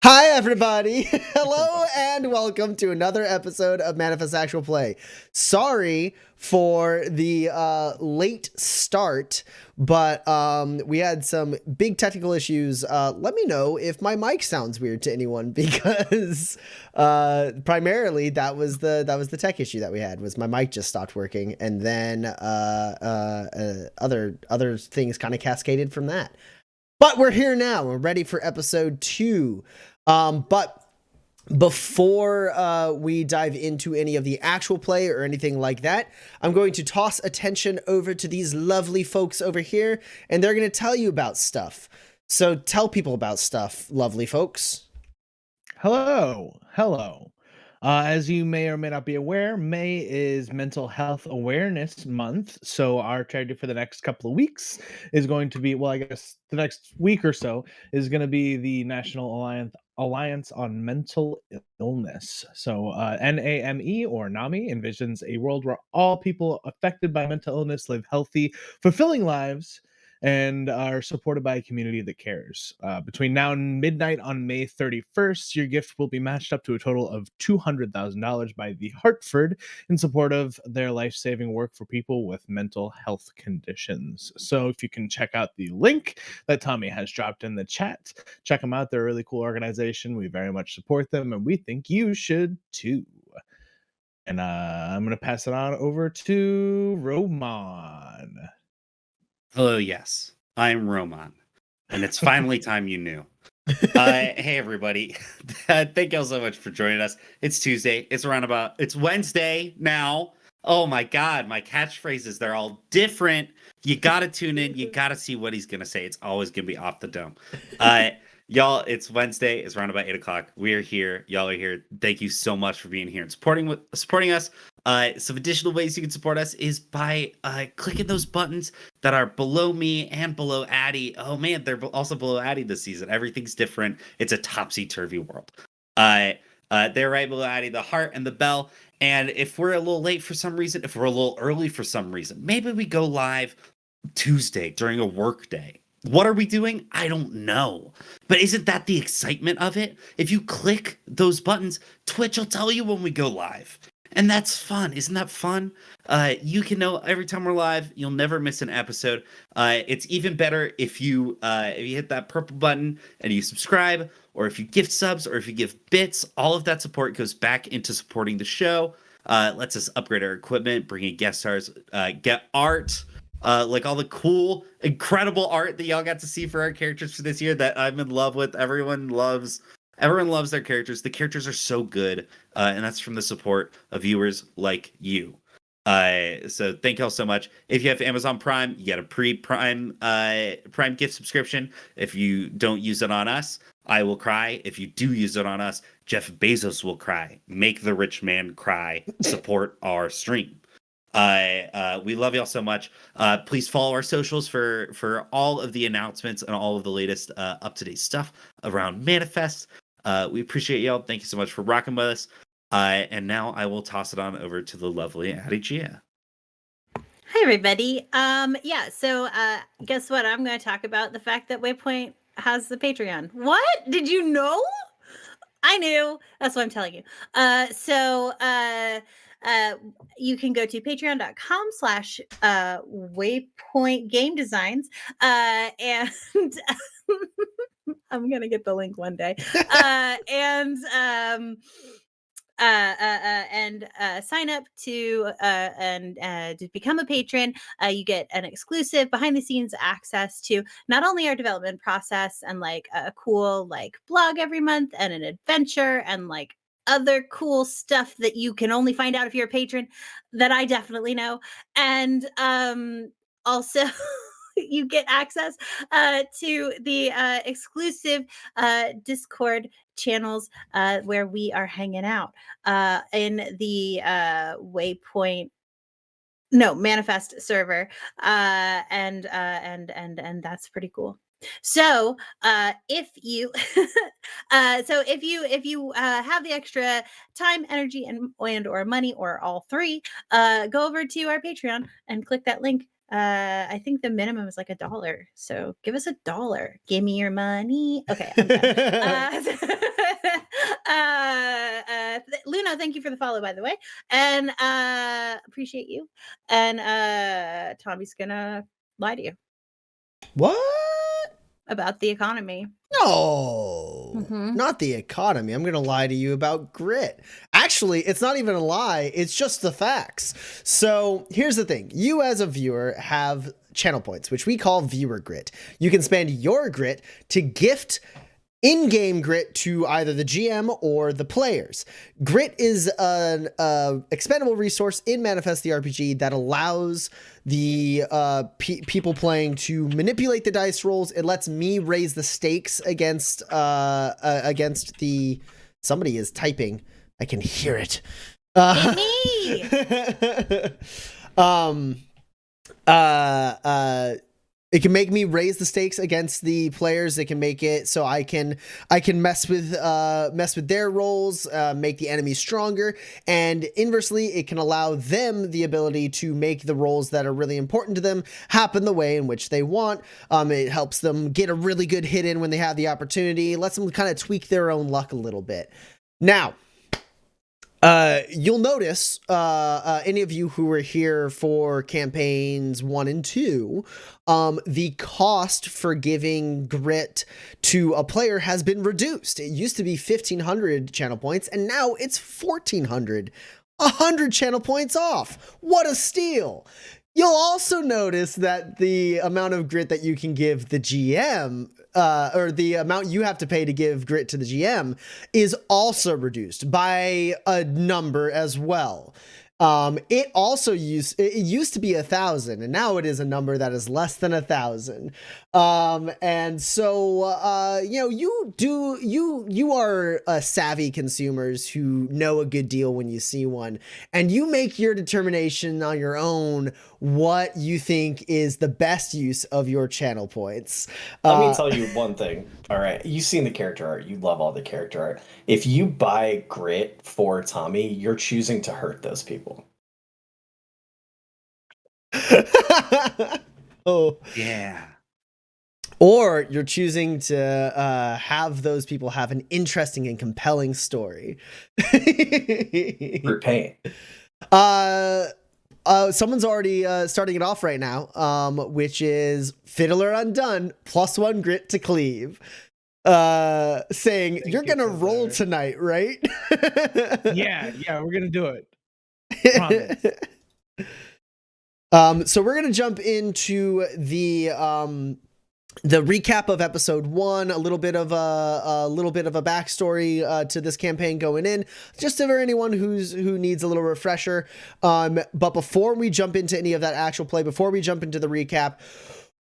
Hi, everybody. Hello, and welcome to another episode of Manifest Actual Play. Sorry for the late start, but we had some big technical issues. Let me know if my mic sounds weird to anyone, because primarily that was the tech issue that we had. Was my mic just stopped working, and then other things kind of cascaded from that. But we're here now. We're ready for episode 2. But before we dive into any of the actual play or anything like that, I'm going to toss attention over to these lovely folks over here, and they're going to tell you about stuff. So tell people about stuff, lovely folks. Hello. As you may or may not be aware, May is Mental Health Awareness Month. So our charity for the next couple of weeks is going to be, well, I guess the next week or so is going to be the National Alliance on Mental Illness. So NAME or NAMI envisions a world where all people affected by mental illness live healthy, fulfilling lives and are supported by a community that cares. Between now and midnight on May 31st, your gift will be matched up to a total of $200,000 by the Hartford in support of their life-saving work for people with mental health conditions. So if you can check out the link that Tommy has dropped in the chat, check them out. They're a really cool organization. We very much support them, and we think you should too. And I'm going to pass it on over to Roman. Hello, yes, I'm Roman, and it's finally time you knew. Hey, everybody. Thank you all so much for joining us. It's Tuesday. It's Wednesday now. Oh my God, my catchphrases, they're all different. You got to tune in. You got to see what he's going to say. It's always going to be off the dome. Y'all, it's Wednesday. It's around about 8 o'clock. We are here. Y'all are here. Thank you so much for being here and supporting us. Some additional ways you can support us is by clicking those buttons that are below me and below Addie. Oh man, they're also below Addie this season. Everything's different. It's a topsy-turvy world. They're right below Addie, the heart and the bell. And if we're a little late for some reason, if we're a little early for some reason, maybe we go live Tuesday during a work day. What are we doing? I don't know. But isn't that the excitement of it? If you click those buttons, Twitch will tell you when we go live. And that's fun. Isn't that fun? You can know every time we're live. You'll never miss an episode. It's even better if you hit that purple button and you subscribe, or if you gift subs, or if you give bits. All of that support goes back into supporting the show. Lets us upgrade our equipment, bring in guest stars, get art. Like all the cool, incredible art that y'all got to see for our characters for this year that I'm in love with. Everyone loves their characters. The characters are so good, and that's from the support of viewers like you. So thank y'all so much. If you have Amazon Prime, you get a pre-Prime Prime gift subscription. If you don't use it on us, I will cry. If you do use it on us, Jeff Bezos will cry. Make the rich man cry. Support our stream. We love y'all so much. Please follow our socials for all of the announcements and all of the latest up-to-date stuff around Manifest. We appreciate y'all. Thank you so much for rocking with us. And now I will toss it on over to the lovely Addie Gia. Hi, everybody. So guess what? I'm going to talk about the fact that Waypoint has the Patreon. What? Did you know? I knew. That's what I'm telling you. You can go to patreon.com/Waypoint Game Designs. And I'm going to get the link one day. Sign up to become a patron. You get an exclusive behind the scenes access to not only our development process and like a cool like blog every month and an adventure and like other cool stuff that you can only find out if you're a patron that I definitely know. And also you get access to the exclusive Discord channels where we are hanging out in the Manifest server, and that's pretty cool. So if you have the extra time, energy, and or money, or all three, go over to our Patreon and click that link. I think the minimum is like $1. So give us $1. Give me your money. Okay. I'm done. Luna, thank you for the follow, by the way, and appreciate you. And Tommy's gonna lie to you What? about the economy. No, not the economy. I'm going to lie to you about grit. Actually, it's not even a lie. It's just the facts. So here's the thing. You as a viewer have channel points, which we call viewer grit. You can spend your grit to gift in-game grit to either the GM or the players. Grit is an expendable resource in Manifest the RPG that allows the people playing to manipulate the dice rolls. It lets me raise the stakes against the... Somebody is typing. I can hear it. Me. It can make me raise the stakes against the players. It can make it so I can mess with their rolls, make the enemy stronger, and inversely, it can allow them the ability to make the rolls that are really important to them happen the way in which they want. It helps them get a really good hit in when they have the opportunity. Lets them kind of tweak their own luck a little bit. Now, you'll notice, any of you who were here for campaigns 1 and 2, the cost for giving grit to a player has been reduced. It used to be 1,500 channel points, and now it's 1,400. 100 channel points off. What a steal. You'll also notice that the amount of grit that you can give the GM, or the amount you have to pay to give grit to the GM, is also reduced by a number as well. It used to be 1,000, and now it is a number that is less than 1,000. And so, you are savvy consumers who know a good deal when you see one, and you make your determination on your own what you think is the best use of your channel points. Let me tell you one thing. All right, you've seen the character art. You love all the character art. If you buy grit for Tommy, you're choosing to hurt those people. Oh Yeah. Or you're choosing to have those people have an interesting and compelling story. Through pain. Someone's already starting it off right now, which is Fiddler Undone, +1 grit to cleave. Saying, you're gonna roll tonight, right? Yeah, we're gonna do it. Promise. So we're gonna jump into the recap of episode 1, a little bit of a backstory to this campaign going in, just for anyone who needs a little refresher. But before we jump into any of that actual play, before we jump into the recap,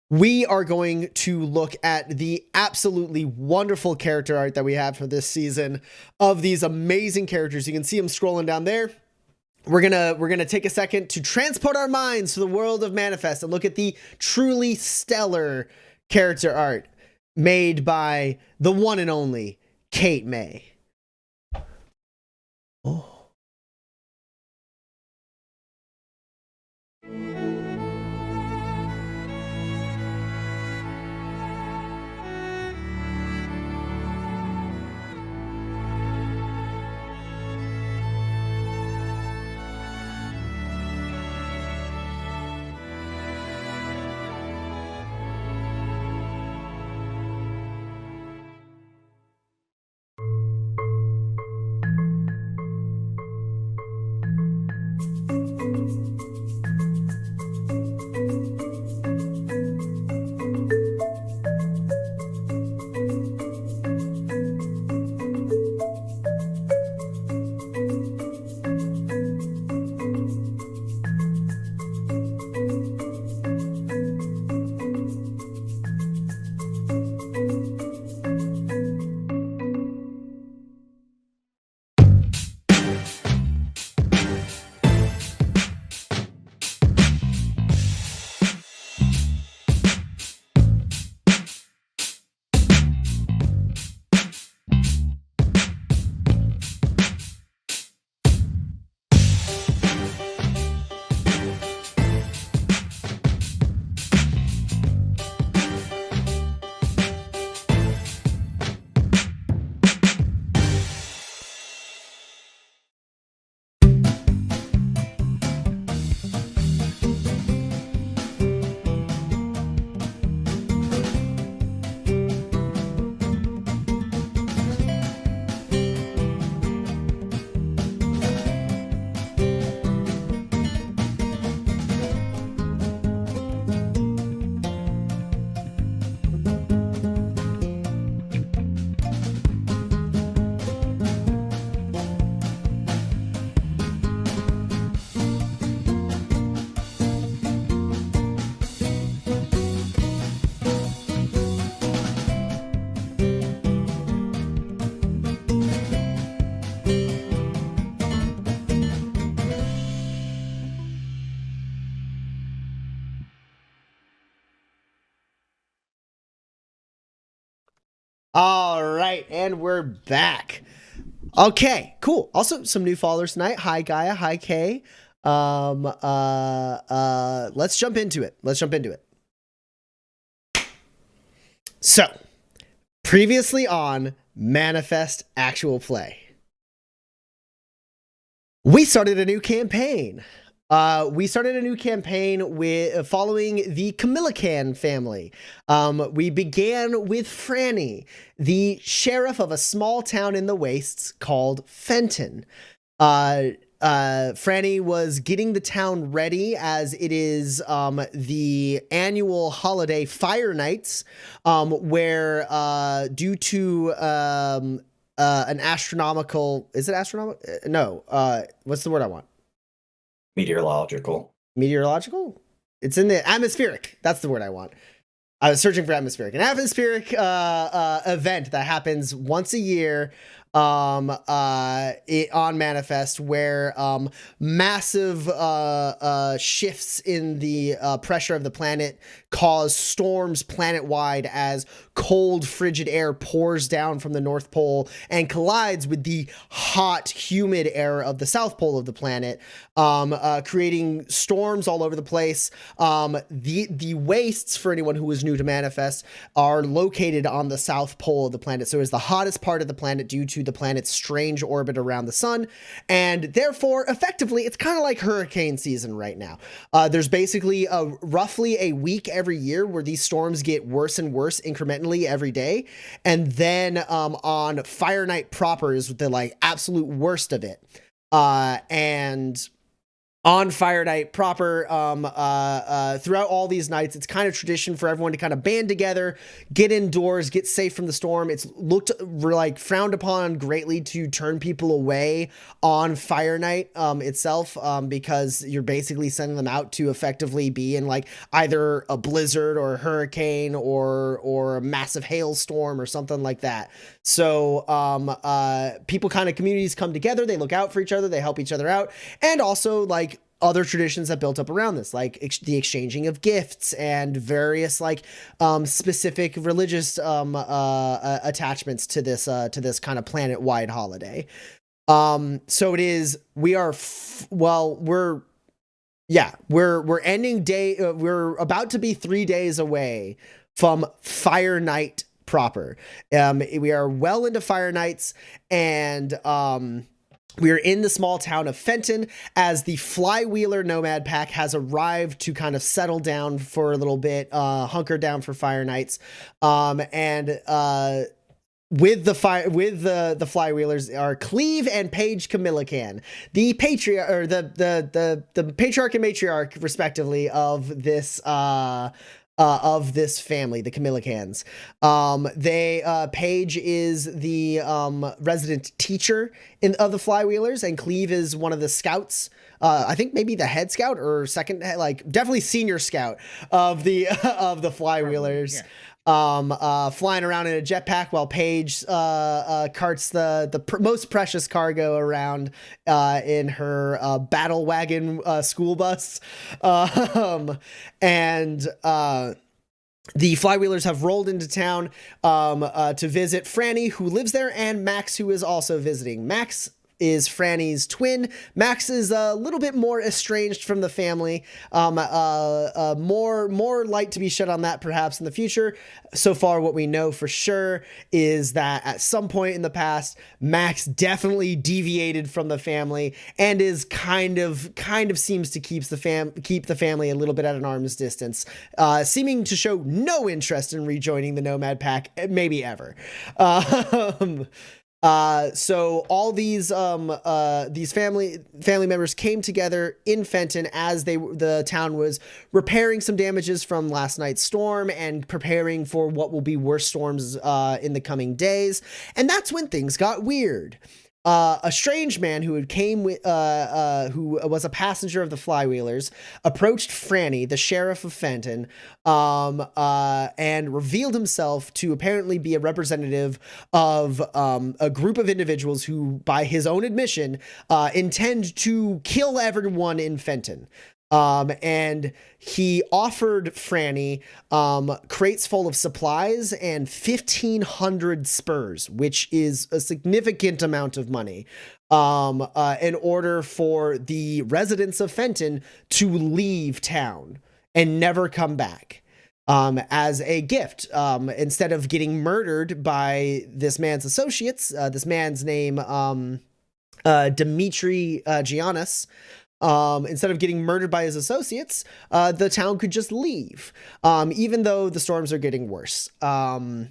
we are going to look at the absolutely wonderful character art that we have for this season of these amazing characters. You can see them scrolling down there. We're gonna take a second to transport our minds to the world of Manifest and look at the truly stellar character art made by the one and only Kate May. Oh. right, and we're back. Okay, cool. Also, some new followers tonight. Hi, Gaia. Hi, Kay. Let's jump into it. So, previously on Manifest Actual Play, we started a new campaign. With following the Camillican family. We began with Franny, the sheriff of a small town in the wastes called Fenton. Franny was getting the town ready as it is the annual holiday Fire Nights, where due to an astronomical, is it astronomical? No, what's the word I want? Meteorological? It's in the atmospheric. That's the word I want. I was searching for atmospheric. An atmospheric event that happens once a year on Manifest, where massive shifts in the pressure of the planet cause storms planet-wide as cold, frigid air pours down from the North Pole and collides with the hot, humid air of the South Pole of the planet, creating storms all over the place. The wastes, for anyone who is new to Manifest, are located on the South Pole of the planet, so it is the hottest part of the planet due to the planet's strange orbit around the sun, and therefore, effectively, it's kind of like hurricane season right now. There's basically roughly a week every year where these storms get worse and worse incrementally every day, and then on Fire Night proper is the like absolute worst of it. And on Fire Night proper, throughout all these nights, it's kind of tradition for everyone to kind of band together, get indoors, get safe from the storm. It's looked like frowned upon greatly to turn people away on Fire Night itself, because you're basically sending them out to effectively be in like either a blizzard or a hurricane or a massive hailstorm or something like that. So people kind of communities come together, they look out for each other, they help each other out, and also like other traditions that built up around this, like the exchanging of gifts and various like specific religious attachments to this kind of planet-wide holiday. So it is, we're ending day, we're about to be 3 days away from Fire Night proper. We are well into Fire Nights, and we are in the small town of Fenton as the Flywheeler Nomad Pack has arrived to kind of settle down for a little bit, hunker down for Fire Nights. With the Flywheelers are Cleve and Paige Camillican, the patriarch or the patriarch and matriarch respectively of this family, the Camillicans. Paige is the resident teacher of the Flywheelers, and Cleve is one of the scouts. I think maybe the head scout or second, like definitely senior scout of the Flywheelers. Yeah. Flying around in a jetpack while Paige carts the most precious cargo around in her battle wagon school bus. The Flywheelers have rolled into town to visit Franny, who lives there, and Max, who is also visiting. Max is Franny's twin. Max is a little bit more estranged from the family. More light to be shed on that perhaps in the future. So far, what we know for sure is that at some point in the past, Max definitely deviated from the family and is kind of seems to keep the family a little bit at an arm's distance, seeming to show no interest in rejoining the Nomad Pack, maybe ever. So all these family members came together in Fenton as the town was repairing some damages from last night's storm and preparing for what will be worse storms in the coming days. And that's when things got weird. A strange man who was a passenger of the Flywheelers approached Franny, the sheriff of Fenton, and revealed himself to apparently be a representative of a group of individuals who, by his own admission, intend to kill everyone in Fenton. And he offered Franny crates full of supplies and 1,500 spurs, which is a significant amount of money, in order for the residents of Fenton to leave town and never come back. As a gift, instead of getting murdered by this man's associates, this man's name, Dimitri Giannis, instead of getting murdered by his associates, the town could just leave, even though the storms are getting worse. Franny,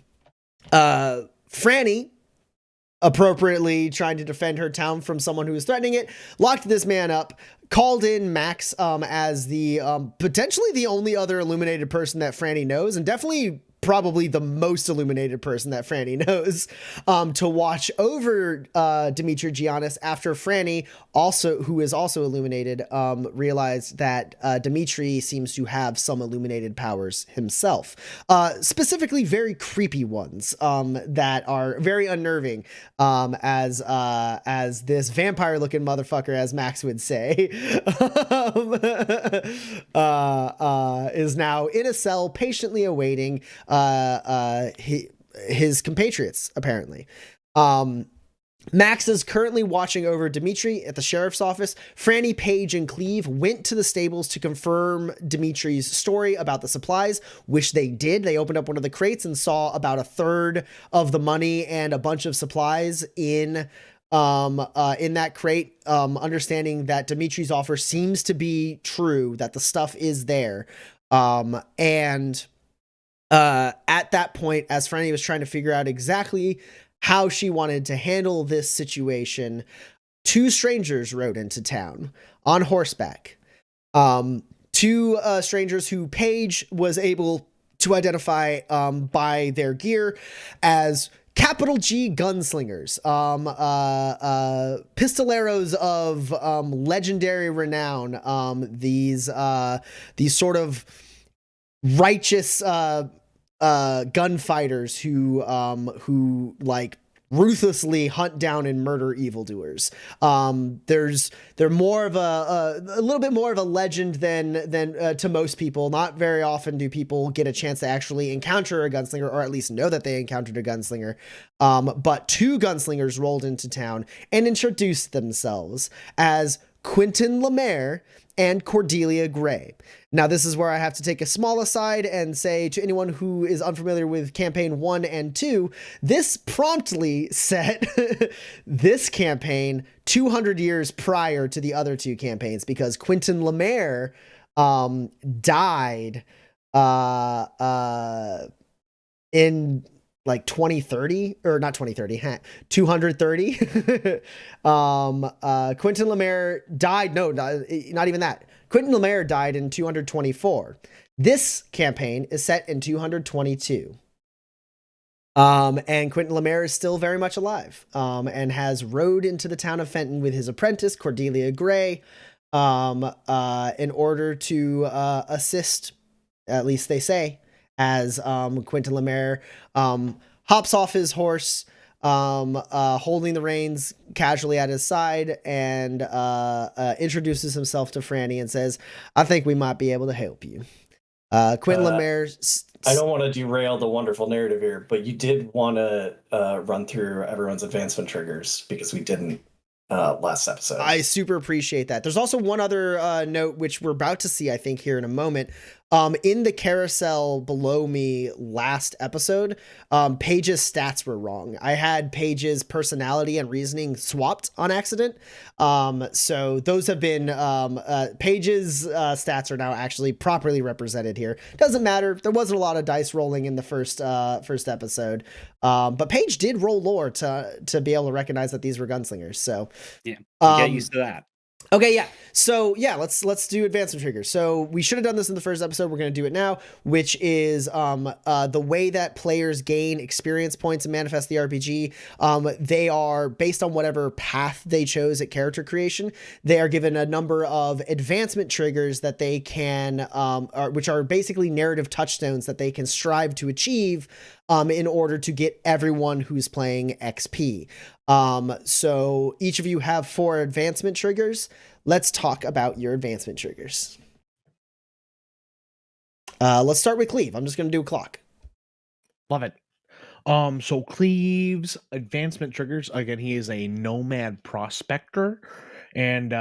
appropriately trying to defend her town from someone who was threatening it, locked this man up, called in Max as the potentially the only other illuminated person that Franny knows, and definitely probably the most illuminated person that Franny knows, to watch over Dimitri Giannis after Franny, who is also illuminated, realized that Dimitri seems to have some illuminated powers himself, specifically very creepy ones, that are very unnerving, as this vampire-looking motherfucker, as Max would say, is now in a cell patiently awaiting his compatriots, apparently. Max is currently watching over Dimitri at the sheriff's office. Franny, Paige, and Cleve went to the stables to confirm Dimitri's story about the supplies, which they did. They opened up one of the crates and saw about a third of the money and a bunch of supplies in that crate, understanding that Dimitri's offer seems to be true, that the stuff is there. At that point, as Franny was trying to figure out exactly how she wanted to handle this situation, two strangers rode into town on horseback. Two strangers who Paige was able to identify by their gear as capital G gunslingers, pistoleros of legendary renown. These sort of righteous gunfighters who like ruthlessly hunt down and murder evildoers. They're more of a little bit more of a legend than to most people. Not very often do people get a chance to actually encounter a gunslinger, or at least know that they encountered a gunslinger. But two gunslingers rolled into town and introduced themselves as Quentin Lemaire and Cordelia Gray. Now, this is where I have to take a small aside and say to anyone who is unfamiliar with campaign 1 and 2, this promptly set this campaign 200 years prior to the other two campaigns, because Quentin Lemaire died in like 2030, or not 2030, 230. Quentin Lemaire died, no, not even that. Quentin Lemaire died in 224. This campaign is set in 222. And Quentin Lemaire is still very much alive, and has rode into the town of Fenton with his apprentice, Cordelia Gray, in order to assist, at least they say, as Quentin Lemaire hops off his horse, holding the reins casually at his side, and introduces himself to Franny and says, "I think we might be able to help you." Quentin Lemaire... I don't want to derail the wonderful narrative here, but you did want to run through everyone's advancement triggers, because we didn't last episode. I super appreciate that. There's also one other note, which we're about to see, I think, here in a moment. In the carousel below me last episode, Paige's stats were wrong. I had Paige's personality and reasoning swapped on accident. So those have been, Paige's stats are now actually properly represented here. Doesn't matter. There wasn't a lot of dice rolling in the first episode. But Paige did roll lore to be able to recognize that these were gunslingers. So yeah, get used to that. Okay, yeah. So yeah, let's do advancement triggers. So we should have done this in the first episode. We're going to do it now, which is the way that players gain experience points and manifest the RPG. They are based on whatever path they chose at character creation. They are given a number of advancement triggers that they can, which are basically narrative touchstones that they can strive to achieve in order to get everyone who's playing XP. So each of you have 4 advancement triggers. Let's talk about your advancement triggers. Let's start with Cleve. I'm just going to do a clock. Love it. So Cleve's advancement triggers, again, he is a nomad prospector, and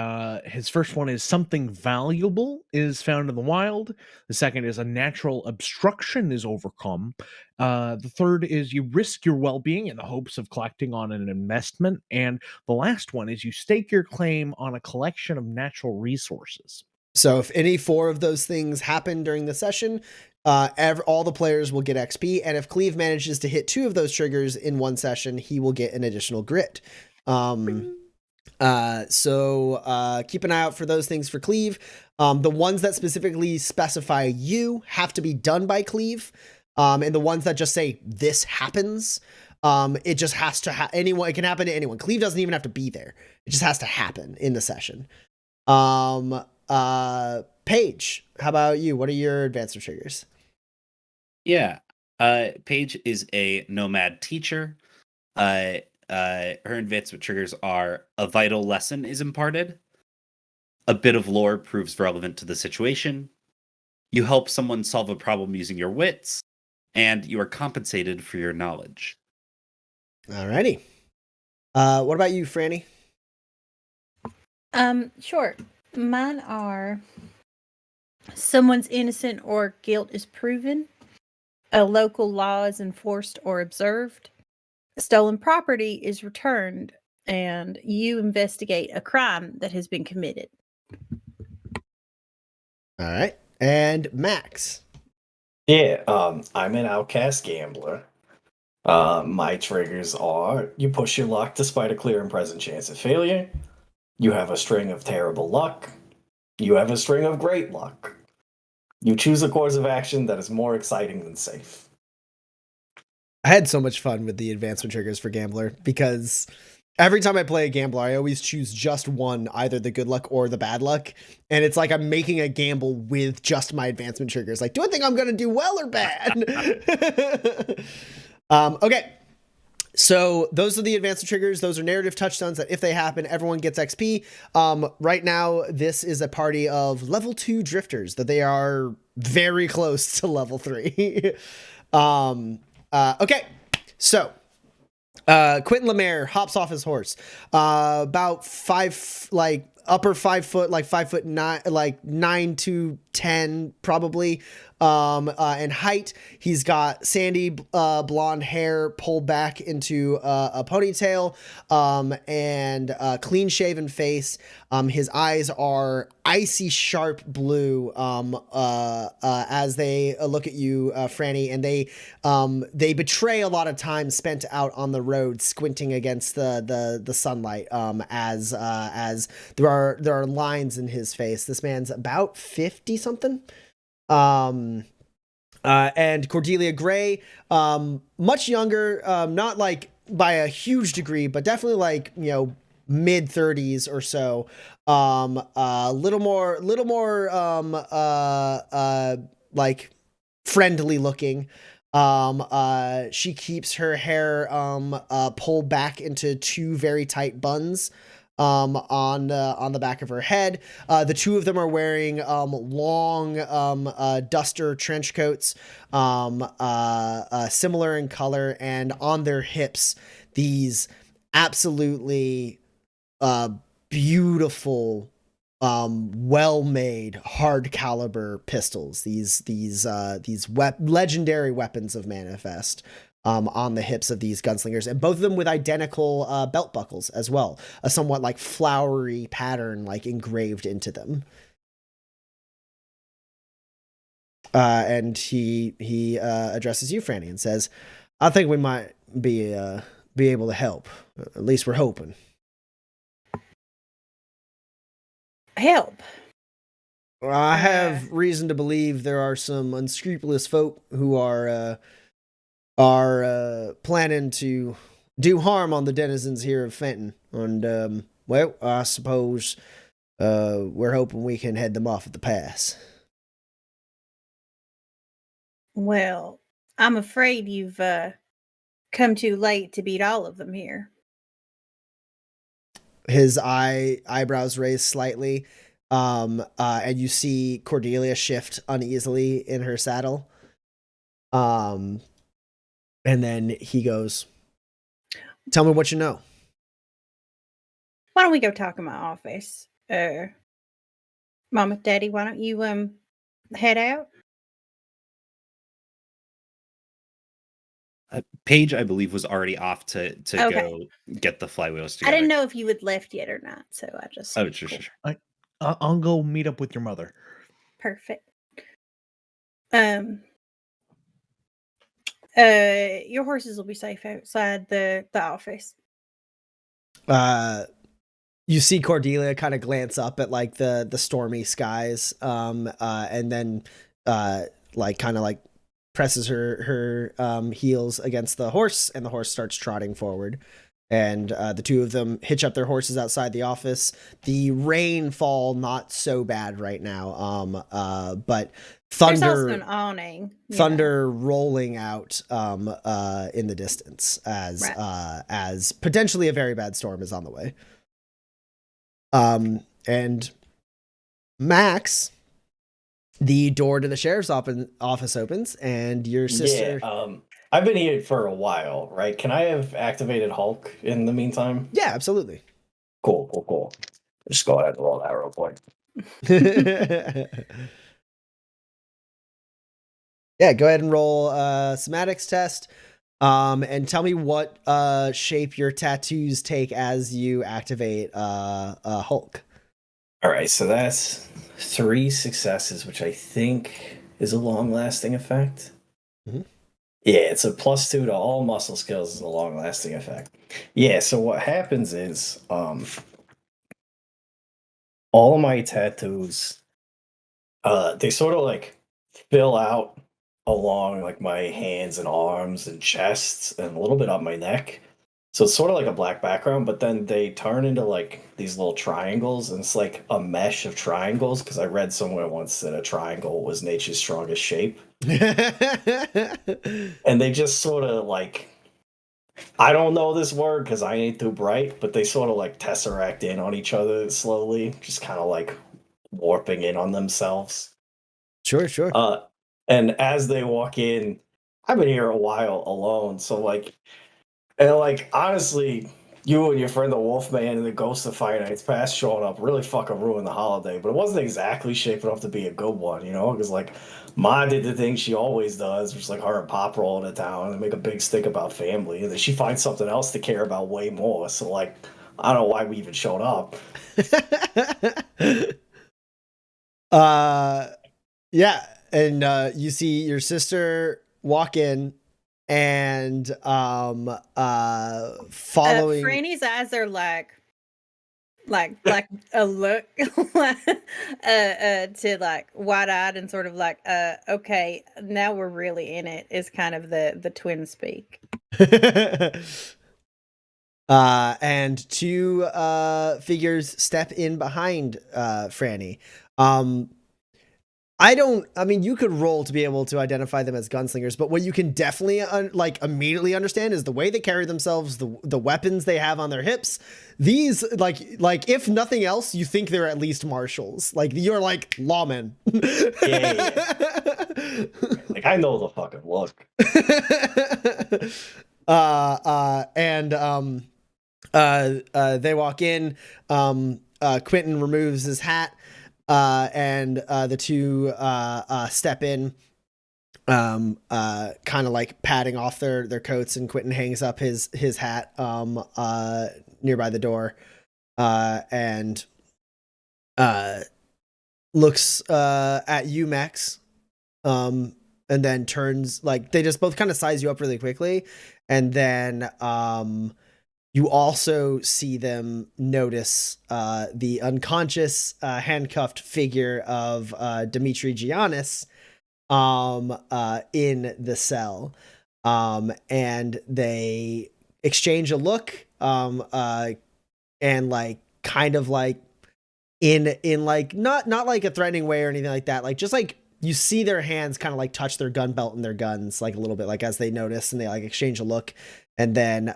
his first one is something valuable is found in the wild. The second is a natural obstruction is overcome. The third is you risk your well-being in the hopes of collecting on an investment, and the last one is you stake your claim on a collection of natural resources. So if any 4 of those things happen during the session, all the players will get XP, and if Cleve manages to hit 2 of those triggers in one session, he will get an additional grit. So keep an eye out for those things for Cleve. The ones that specifically specify you have to be done by Cleve, and the ones that just say this happens, it just has to anyone. It can happen to anyone. Cleve doesn't even have to be there. It just has to happen in the session. Paige, how about you? What are your advancement triggers? Yeah. Paige is a nomad teacher. Her advancement triggers are a vital lesson is imparted. A bit of lore proves relevant to the situation. You help someone solve a problem using your wits, and you are compensated for your knowledge. Alrighty. What about you, Franny? Sure. Mine are someone's innocent or guilt is proven, a local law is enforced or observed, stolen property is returned, and you investigate a crime that has been committed. All right. And Max. Yeah, I'm an outcast gambler. My triggers are you push your luck despite a clear and present chance of failure. You have a string of terrible luck. You have a string of great luck. You choose a course of action that is more exciting than safe. I had so much fun with the advancement triggers for Gambler because every time I play a Gambler, I always choose just one, either the good luck or the bad luck. And it's like I'm making a gamble with just my advancement triggers. Like, do I think I'm going to do well or bad? Okay. So those are the advancement triggers. Those are narrative touchstones that if they happen, everyone gets XP. Right now, this is a party of level 2 drifters that they are very close to level 3. Okay. So Quentin Lemaire hops off his horse, about upper 5 foot, like 5'9", like 9 to 10 probably, in height. He's got sandy blonde hair pulled back into a ponytail, and a clean shaven face. His eyes are icy sharp blue as they look at you, Franny, and they betray a lot of time spent out on the road squinting against the sunlight, as there are lines in his face. This man's about 50 something. And Cordelia Gray, much younger, not like by a huge degree, but definitely like, mid 30s or so. Little more like friendly looking. She keeps her hair pulled back into 2 very tight buns on the back of her head. The 2 of them are wearing long duster trench coats, similar in color, and on their hips these absolutely beautiful, well-made hard caliber pistols. These legendary weapons of Manifest. On the hips of these gunslingers, and both of them with identical belt buckles as well, a somewhat like flowery pattern like engraved into them. And he addresses you, Franny, and says, "I think we might be able to help. At least we're hoping." Help. I have reason to believe there are some unscrupulous folk who are planning to do harm on the denizens here of Fenton, and well, I suppose we're hoping we can head them off at the pass. Well, I'm afraid you've come too late to beat all of them here. His eyebrows raised slightly. And you see Cordelia shift uneasily in her saddle. And then he goes, "Tell me what you know." Why don't we go talk in my office? Mama, Daddy, why don't you head out? Paige, I believe, was already off to Okay. go get the flywheels I together. didn't know if you had left yet or not, so I just. Oh, sure. I'll go meet up with your mother. Perfect. Your horses will be safe outside the office. You see Cordelia kind of glance up at like the stormy skies, and then like kind of like presses her heels against the horse, and the horse starts trotting forward. And the two of them hitch up their horses outside the office. The rainfall not so bad right now, but There's also thunder an awning. thunder rolling out in the distance as potentially a very bad storm is on the way. And Max, the door to the sheriff's office opens, and your sister. Yeah, I've been here for a while, right? Can I have activated Hulk in the meantime? Yeah, absolutely. Cool. Just go ahead and roll that real quick. Yeah, go ahead and roll a somatics test. And tell me what shape your tattoos take as you activate Hulk. All right, so that's 3 successes, which I think is a long-lasting effect. Mhm. Yeah, it's a +2 to all muscle skills is a long-lasting effect. Yeah, so what happens is all of my tattoos, they sort of like fill out along like my hands and arms and chests and a little bit up my neck. So it's sort of like a black background, but then they turn into like these little triangles, and it's like a mesh of triangles because I read somewhere once that a triangle was nature's strongest shape. And they just sort of like, I don't know this word because I ain't too bright, but they sort of like tesseract in on each other slowly, just kind of like warping in on themselves. Sure. And as they walk in, I've been here a while alone, so like, and like honestly, you and your friend the Wolfman and the Ghost of Fire Nights Past showing up really fucking ruined the holiday, but it wasn't exactly shaping up to be a good one, you know? Because like Ma did the thing she always does, which is like her and Pop roll into town and make a big stink about family, and then she finds something else to care about way more. So like, I don't know why we even showed up. Yeah, and you see your sister walk in, and following Franny's eyes are like a look to like wide-eyed and sort of like okay, now we're really in it is kind of the twin speak. And two figures step in behind Franny. I mean, you could roll to be able to identify them as gunslingers, but what you can definitely like immediately understand is the way they carry themselves, the weapons they have on their hips. These like if nothing else, you think they're at least marshals. Like you're like lawmen. Yeah. Like I know the fucking look. They walk in. Quentin removes his hat. And the two step in, kind of like patting off their coats, and Quentin hangs up his hat nearby the door, and looks at you, Max, and then turns, like they just both kind of size you up really quickly, and then you also see them notice the unconscious, handcuffed figure of Dimitri Giannis in the cell. And they exchange a look, and like kind of like in like not like a threatening way or anything like that. Like just like you see their hands kind of like touch their gun belt and their guns like a little bit, like as they notice, and they like exchange a look. And then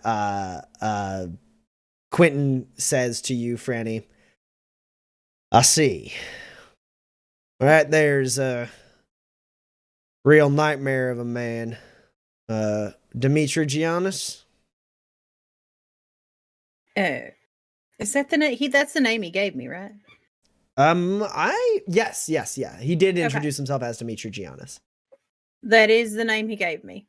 Quentin says to you, Franny, I see. Right there's a real nightmare of a man. Dimitri Giannis? Is that the name? That's the name he gave me, right? Yes, yeah. He did Okay. introduce himself as Dimitri Giannis. That is the name he gave me.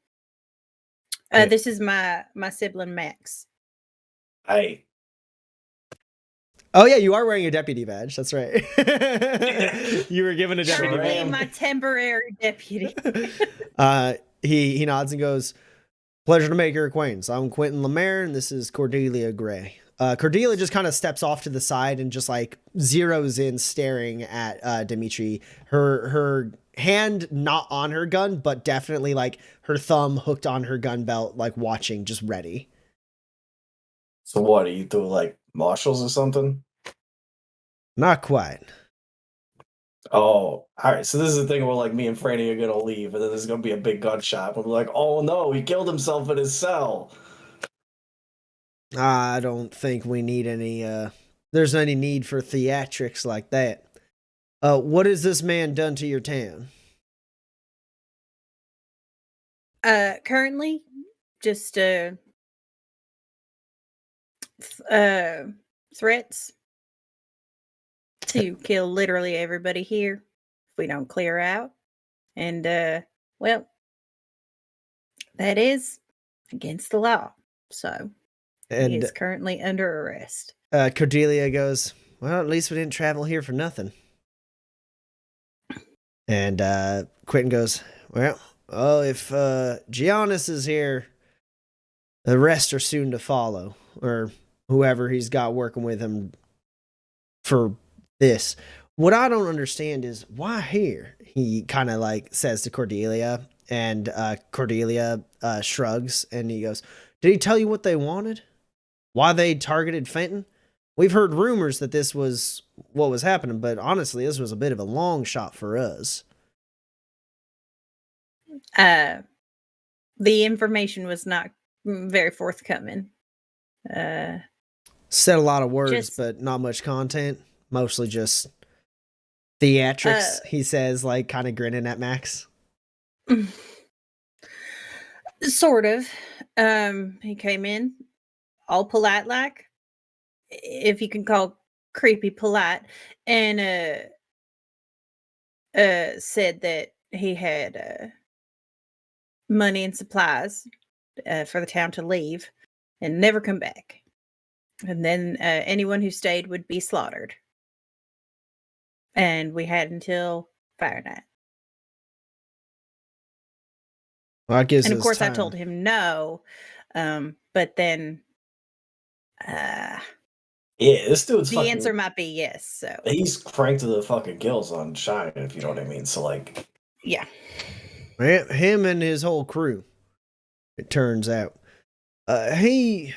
Yeah. This is my sibling Max. Hey, Oh yeah, you are wearing a deputy badge. That's right. You were given a deputy Sure Currently badge. am. my temporary deputy. He nods and goes, "Pleasure to make your acquaintance. I'm Quentin Lemaire, and this is Cordelia Gray." Cordelia just kind of steps off to the side and just like zeroes in, staring at Dimitri. Her hand not on her gun, but definitely like her thumb hooked on her gun belt, like watching, just ready. so what? Are you through like marshals or something? Not quite. Oh, all right. So this is the thing where like me and Franny are gonna leave, and then there's gonna be a big gunshot. We'll be like, "Oh no, he killed himself in his cell." I don't think we need any. There's any need for theatrics like that. What has this man done to your town? Currently, just threats to kill literally everybody here if we don't clear out. And well, that is against the law. So he And is currently under arrest. Cordelia goes, "Well, at least we didn't travel here for nothing." And Quentin goes, "Well, if Giannis is here, the rest are soon to follow, or whoever he's got working with him for this. What I don't understand is why here?" He kind of like says to Cordelia, and Cordelia shrugs, and he goes, "Did he tell you what they wanted? Why they targeted Fenton? We've heard rumors that this was what was happening, but honestly, this was a bit of a long shot for us." The information was not very forthcoming. Said a lot of words, Just- but not much content. Mostly just theatrics, he says, like kind of grinning at Max. Sort of. He came in all polite like, if you can call creepy polite, and said that he had money and supplies for the town to leave and never come back. And then anyone who stayed would be slaughtered. And we had until fire night. Well, that gives And of us course, I time. told him no. But then Yeah, this dude's the fucking. answer might be yes. So He's cranked to the fucking gills on Shine, if you know what I mean. So like, yeah. Him and his whole crew, it turns out. He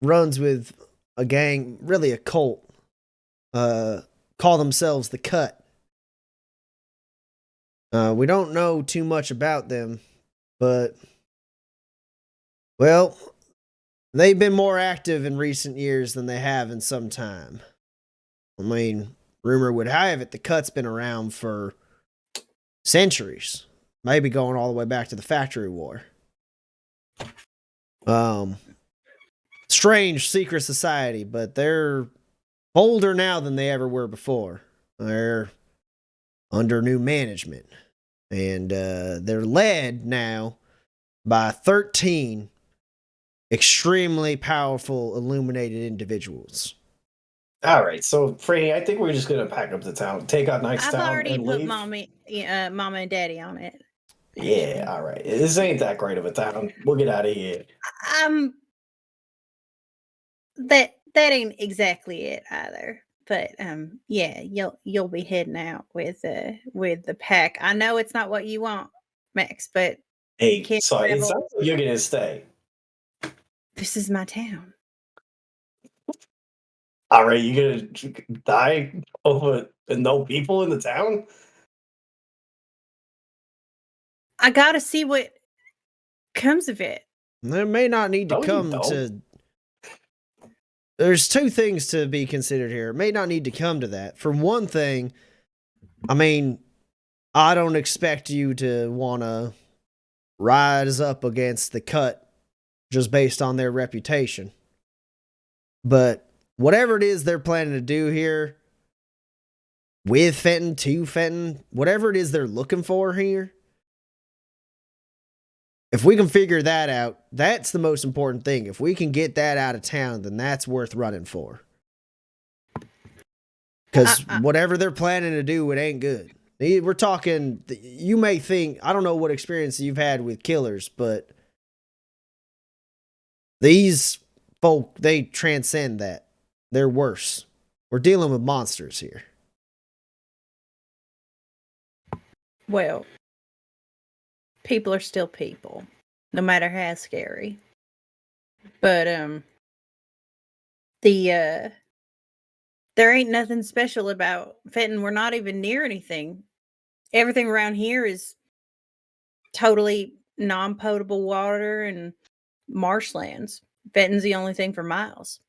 runs with a gang, really a cult. Call themselves the Cut. We don't know too much about them, but, well, they've been more active in recent years than they have in some time. I mean, rumor would have it the Cut's been around for centuries, maybe going all the way back to the Factory War. Strange secret society, but they're bolder now than they ever were before. They're under new management, and they're led now by 13 extremely powerful, illuminated individuals. all right. So Franny, I think we're just gonna pack up the town, take out Knight's I've Town, already and put leave. mama and daddy on it. Yeah, all right. This ain't that great of a town. We'll get out of here. That ain't exactly it either. But yeah, you'll be heading out with the pack. I know it's not what you want, Max, but Hey, can't so it travel. sounds like you're gonna stay. This is my town. All right, you gonna die over no people in the town? I gotta see what comes of it. There may not need to No, you come don't. to there's two things to be considered here. It may not need to come to that. For one thing, I mean, I don't expect you to want to rise up against the cut just based on their reputation. But whatever it is they're planning to do here with Fenton, to Fenton, whatever it is they're looking for here, if we can figure that out, that's the most important thing. If we can get that out of town, then that's worth running for. Because whatever they're planning to do, it ain't good. We're talking, you may think, I don't know what experience you've had with killers, but these folk, they transcend that. They're worse. We're dealing with monsters here. Well, people are still people, no matter how scary. But there ain't nothing special about Fenton. We're not even near anything. Everything around here is totally non-potable water and marshlands. Fenton's the only thing for miles.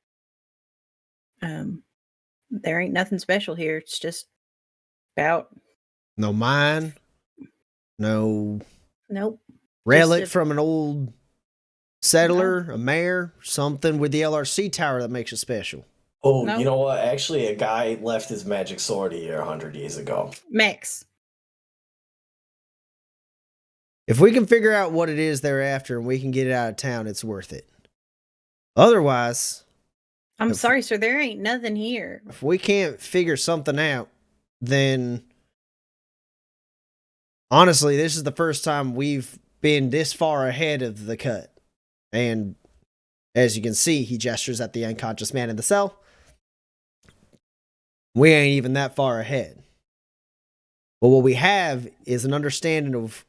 There ain't nothing special here. It's just about No mine. No nope. relic Just from an old settler, a mayor, something with the LRC tower that makes it special. Oh, No. you know what? Actually, a guy left his magic sword here 100 years ago. Max. If we can figure out what it is they're after and we can get it out of town, it's worth it. Otherwise, I'm If- sorry, sir. There ain't nothing here. if we can't figure something out, then honestly, this is the first time we've been this far ahead of the cut. And as you can see, he gestures at the unconscious man in the cell. We ain't even that far ahead. But what we have is an understanding of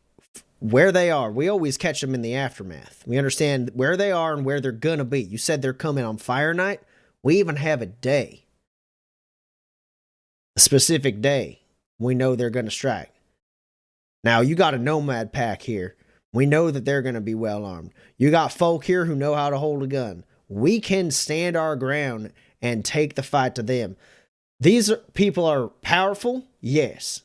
where they are. We always catch them in the aftermath. We understand where they are and where they're going to be. You said they're coming on Fire Night. We even have a day. A specific day. We know they're going to strike. Now, you got a nomad pack here. We know that they're going to be well armed. You got folk here who know how to hold a gun. We can stand our ground and take the fight to them. These people are powerful, yes.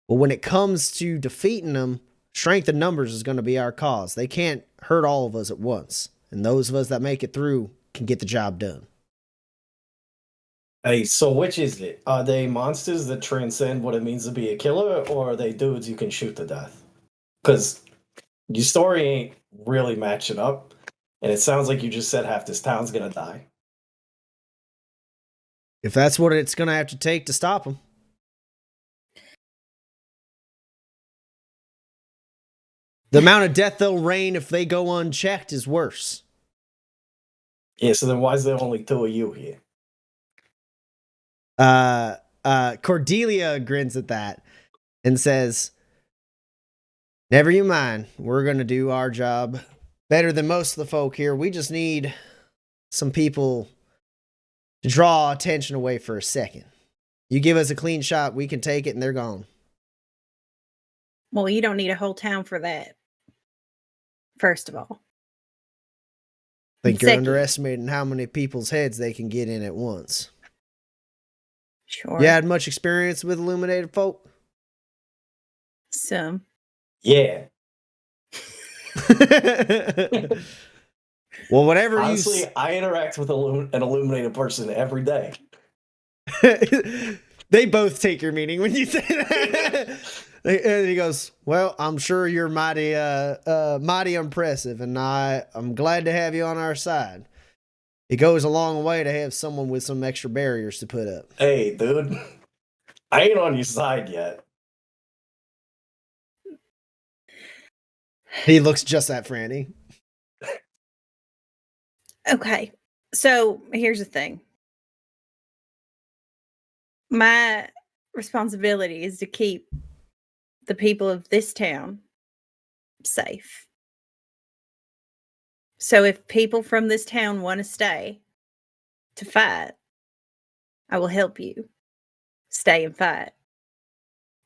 But when it comes to defeating them, strength in numbers is going to be our cause. They can't hurt all of us at once. And those of us that make it through can get the job done. Hey, so which is it? Are they monsters that transcend what it means to be a killer, or are they dudes you can shoot to death? Because your story ain't really matching up, and it sounds like you just said half this town's gonna die. If that's what it's going to have to take to stop them. The amount of death they'll rain if they go unchecked is worse. Yeah, so then why is there only two of you here? Cordelia grins at that and says, never you mind. We're going to do our job better than most of the folk here. We just need some people to draw attention away for a second. You give us a clean shot, we can take it, and they're gone. Well, you don't need a whole town for that. First of all. I think you're Second. underestimating how many people's heads they can get in at once. Sure. You had much experience with illuminated folk? Some. Yeah. Well, whatever Honestly, I interact with an illuminated person every day. They both take your meaning when you say that. And he goes, well, I'm sure you're mighty impressive, and I'm glad to have you on our side. It goes a long way to have someone with some extra barriers to put up. Hey, dude. I ain't on your side yet. He looks just at Franny. Okay. So here's the thing. My responsibility is to keep the people of this town safe. So if people from this town want to stay to fight, I will help you stay and fight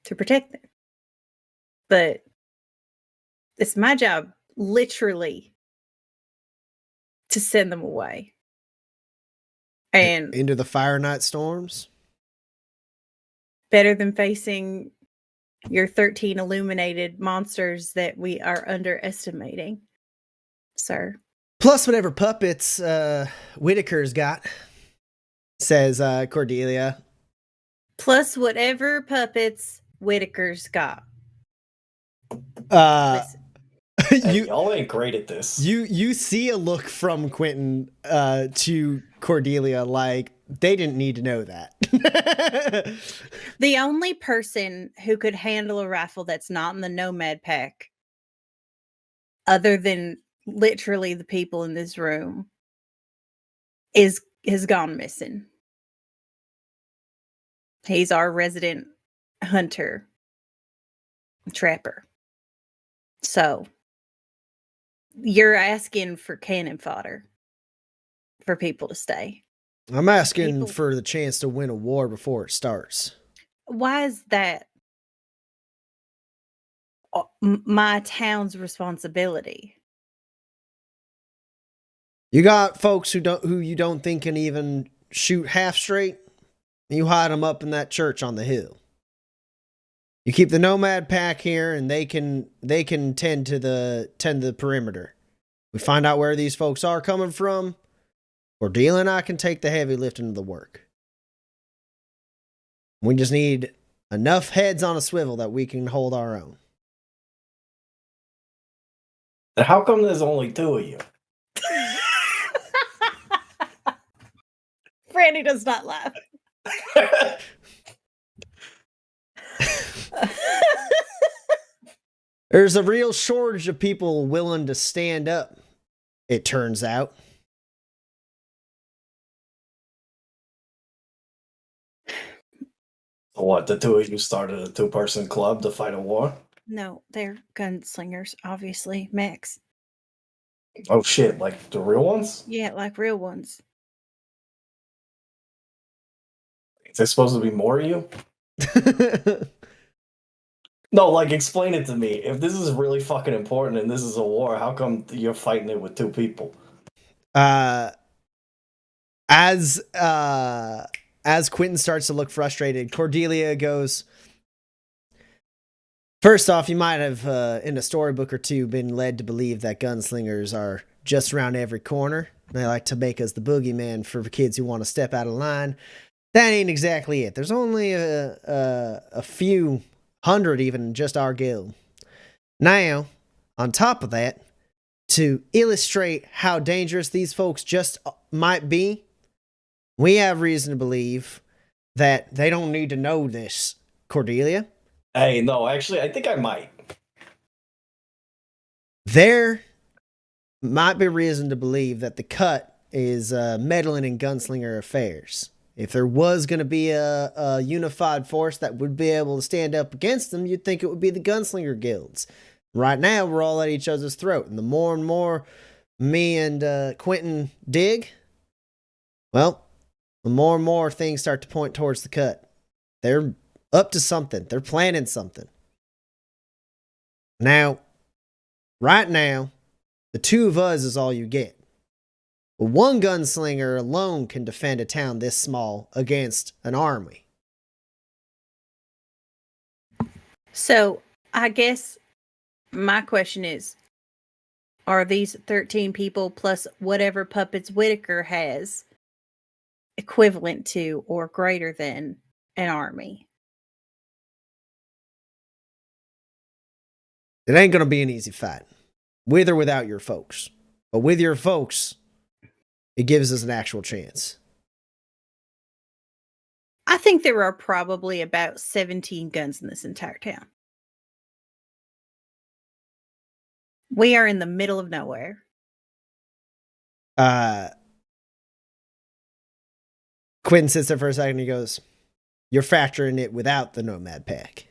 to protect them. But it's my job, literally, to send them away. And Into the fire night storms? better than facing your 13 illuminated monsters that we are underestimating, sir. Plus whatever puppets Whitaker's got, says Cordelia. Plus whatever puppets Whitaker's got. Uh, Listen, Hey, y'all ain't great at this. you see a look from Quentin to Cordelia like they didn't need to know that. the only person who could handle a rifle that's not in the Nomad pack, other than literally the people in this room, has gone missing. He's our resident hunter, trapper. So you're asking for cannon fodder for people to stay. I'm asking People- for the chance to win a war before it starts. Why is that my town's responsibility? You got folks who you don't think can even shoot half straight. You hide them up in that church on the hill. You keep the Nomad pack here, and they can tend to the perimeter. We find out where these folks are coming from. Cordelia and I can take the heavy lifting of the work. We just need enough heads on a swivel that we can hold our own. How come there's only 2 of you? Franny does not laugh. There's a real shortage of people willing to stand up, it turns out. What, the 2 of you started a 2-person club to fight a war? No, they're gunslingers, obviously. Max. Oh shit, like the real ones? Yeah, like real ones. Is there supposed to be more of you? No, like explain it to me. If this is really fucking important and this is a war, how come you're fighting it with 2 people? As Quentin starts to look frustrated, Cordelia goes, first off, you might have, in a storybook or two, been led to believe that gunslingers are just around every corner. They like to make us the boogeyman for kids who want to step out of line. That ain't exactly it. There's only a few hundred even in just our guild. Now, on top of that, to illustrate how dangerous these folks just might be, we have reason to believe that they don't need to know this, Cordelia. Hey, no, actually, I think I might. There might be reason to believe that the cut is meddling in gunslinger affairs. If there was going to be a unified force that would be able to stand up against them, you'd think it would be the gunslinger guilds. Right now, we're all at each other's throat. And the more and more me and Quentin dig, well, the more and more things start to point towards the cut. They're up to something. They're planning something. Now, right now, the 2 of us is all you get. But one gunslinger alone can defend a town this small against an army. So, I guess my question is, are these 13 people plus whatever puppets Whitaker has equivalent to or greater than an army? It ain't going to be an easy fight, with or without your folks. But with your folks, it gives us an actual chance. I think there are probably about 17 guns in this entire town. We are in the middle of nowhere. Quentin sits there for a second and he goes, you're factoring it without the Nomad pack.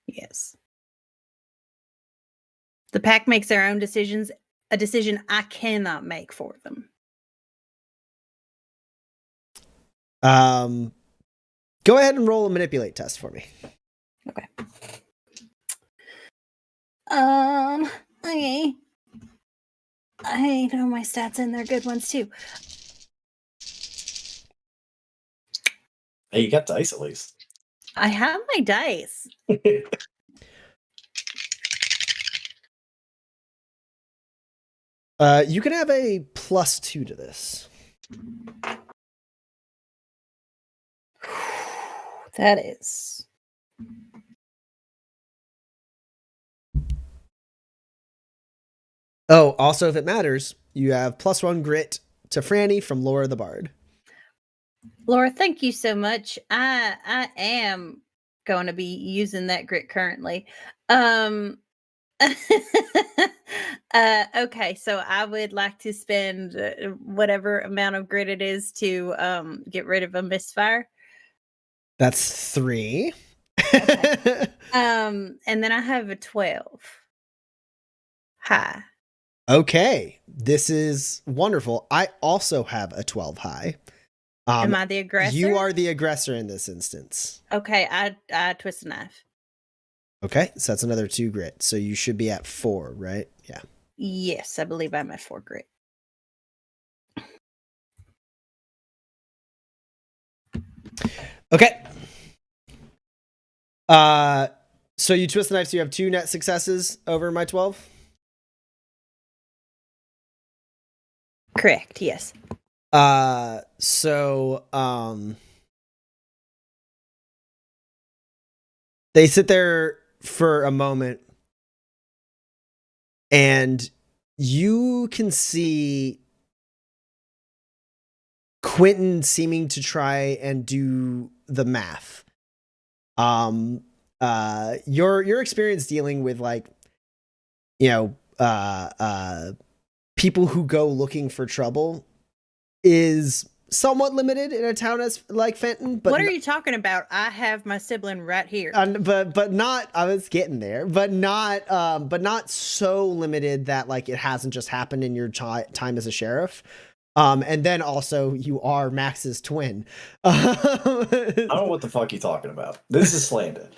Yes. The pack makes their own decisions, a decision I cannot make for them. Go ahead and roll a manipulate test for me. Okay. Okay. I know my stats and they're good ones too. Hey, you got dice at least. I have my dice. You can have a +2 to this. That is. Oh, also, if it matters, you have +1 grit to Franny from Laura the Bard. Laura, thank you so much. I am going to be using that grit currently. Okay, so I would like to spend whatever amount of grit it is to get rid of a misfire. That's 3. Okay. And then I have a 12. High. Okay, this is wonderful. I also have a 12 high. Am I the aggressor? You are the aggressor in this instance. Okay, I twist a knife. Okay, so that's another 2 grit. So you should be at 4, right? Yeah. Yes, I believe I'm at 4 grit. Okay. So you twist the knife, so you have 2 net successes over my 12? Correct, yes. They sit there for a moment, and you can see Quentin seeming to try and do the math. Your experience dealing with, like, people who go looking for trouble is somewhat limited in a town as like Fenton. But what are you talking about? I have my sibling right here. But not. I was getting there, but not so limited that, like, it hasn't just happened in your time as a sheriff. And then also you are Max's twin. I don't know what the fuck you're talking about. This is slander.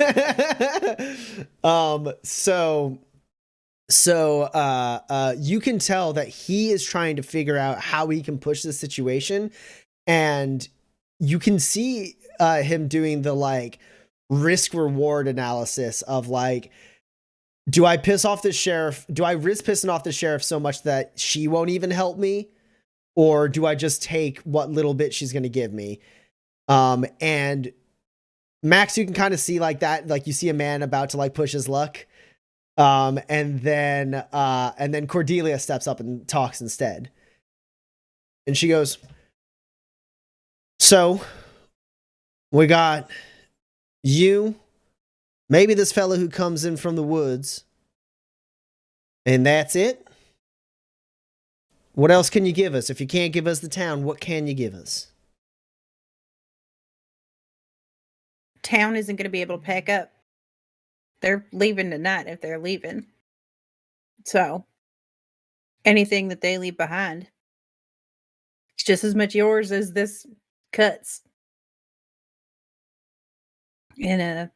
So you can tell that he is trying to figure out how he can push this situation, and you can see him doing the, like, risk reward analysis of, like, do I piss off the sheriff? Do I risk pissing off the sheriff so much that she won't even help me? Or do I just take what little bit she's going to give me? And Max, you can kind of see like that, like you see a man about to, like, push his luck. And then Cordelia steps up and talks instead. And she goes, so we got you, maybe this fellow who comes in from the woods, and that's it? What else can you give us? If you can't give us the town, what can you give us? Town isn't going to be able to pack up. They're leaving tonight if they're leaving. So, anything that they leave behind, it's just as much yours as this cuts. And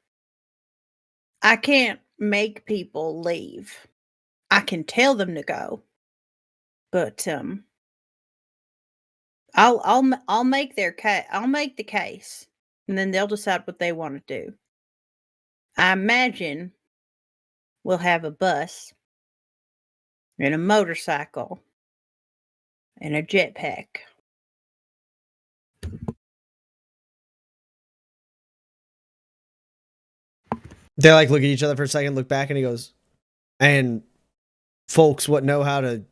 I can't make people leave. I can tell them to go. But I'll make their case. I'll make the case, and then they'll decide what they want to do. I imagine we'll have a bus and a motorcycle and a jetpack. They, like, look at each other for a second, look back, and he goes, and folks what know how to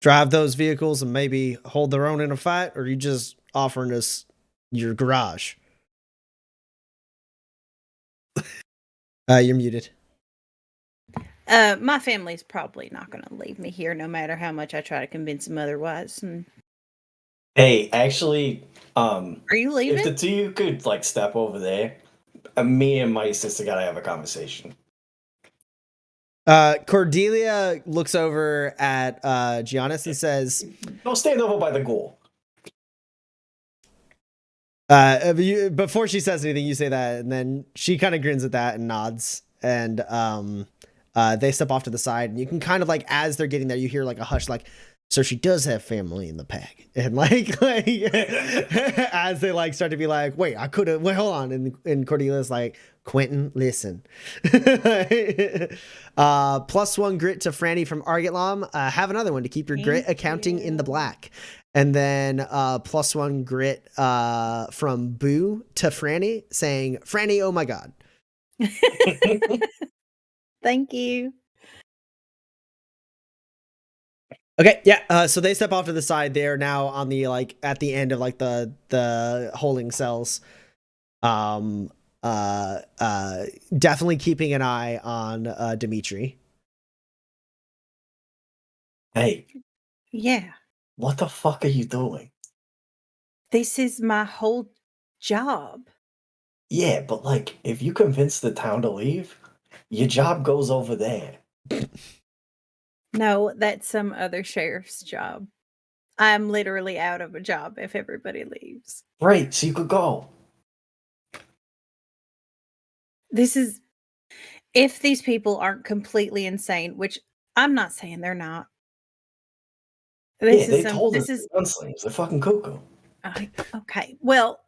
drive those vehicles and maybe hold their own in a fight, or are you just offering us your garage? You're muted. My family's probably not going to leave me here, no matter how much I try to convince them otherwise. And Hey, actually, are you leaving? if the two of you could, like, step over there, me and my sister gotta have a conversation. Cordelia looks over at Giannis and says, Don't stand over by the ghoul. before she says anything, you say that, and then she kind of grins at that and nods, and they step off to the side, and you can kind of, like, as they're getting there, you hear, like, a hush, like, So she does have family in the pack. And like as they like start to be like, wait, I could have, wait, hold on. And Cordelia's like, Quentin, listen. +1 grit to Franny from Argitlam. Have another one to keep your grit accounting in the black. And then +1 grit from Boo to Franny saying, Franny, oh my God. Thank you. Okay, yeah. So they step off to the side. They're now on the like at the end of like the holding cells. Definitely keeping an eye on Dimitri. Hey, Yeah. what the fuck are you doing? This is my whole job. Yeah, but like, if you convince the town to leave, your job goes over there. No, that's some other sheriff's job. I'm literally out of a job if everybody leaves. Right, so you could go. This is if these people aren't completely insane, which I'm not saying they're not. Yeah, they told us This is they're gunslingers. They're fucking cuckoo. okay. Well,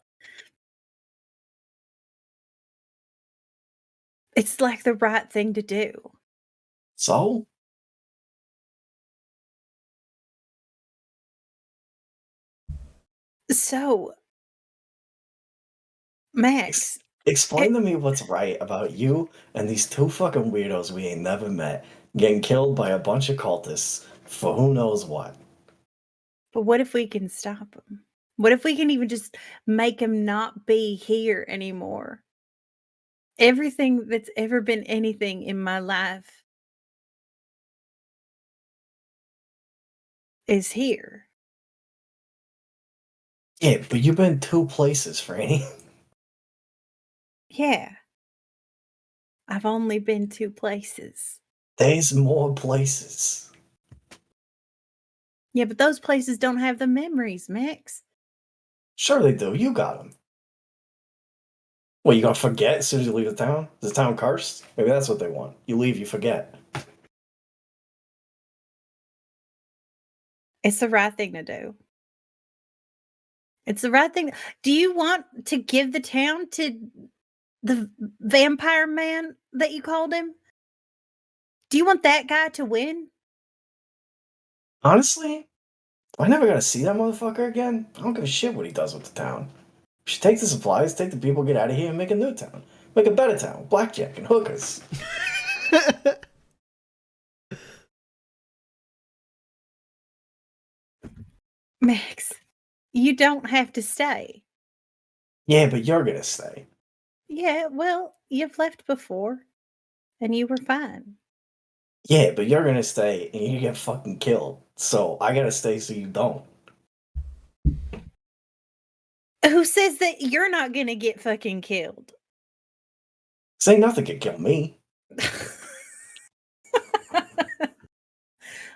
it's like the right thing to do. So? So, Max, Explain to me what's right about you and these two fucking weirdos we ain't never met getting killed by a bunch of cultists for who knows what. but what if we can stop them? What if we can even just make them not be here anymore? Everything that's ever been anything in my life is here. Yeah, but you've been two places, Franny. Yeah. I've only been 2 places. There's more places. Yeah, but those places don't have the memories, Max. Sure they do. You got them. What, you gonna forget as soon as you leave the town? Is the town cursed? Maybe that's what they want. You leave, you forget. It's the right thing to do. It's the right thing. Do you want to give the town to the vampire man that you called him? Do you want that guy to win? Honestly, I never gotta see that motherfucker again. I don't give a shit what he does with the town. We should take the supplies, take the people, get out of here, and make a new town. Make a better town. Blackjack and hookers. Max, you don't have to stay. Yeah, but you're gonna stay. Yeah, well, you've left before and you were fine. Yeah, but you're gonna stay and you get fucking killed. So I gotta stay so you don't. Who says that you're not going to get fucking killed? Say nothing can kill me.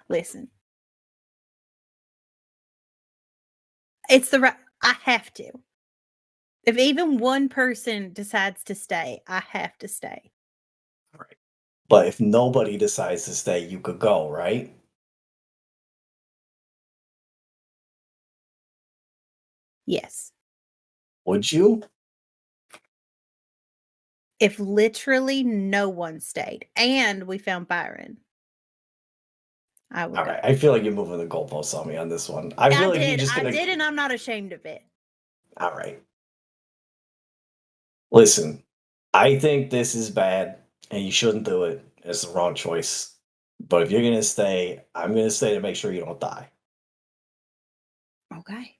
Listen. It's the right. I have to. If even one person decides to stay, I have to stay. Right. But if nobody decides to stay, you could go, right? Yes. Would you? If literally no one stayed and we found Byron, I would. All right. I feel like you're moving the goalposts on me on this one. I feel like you're just gonna. I did, and I'm not ashamed of it. All right. Listen, I think this is bad and you shouldn't do it. It's the wrong choice. But if you're going to stay, I'm going to stay to make sure you don't die. Okay.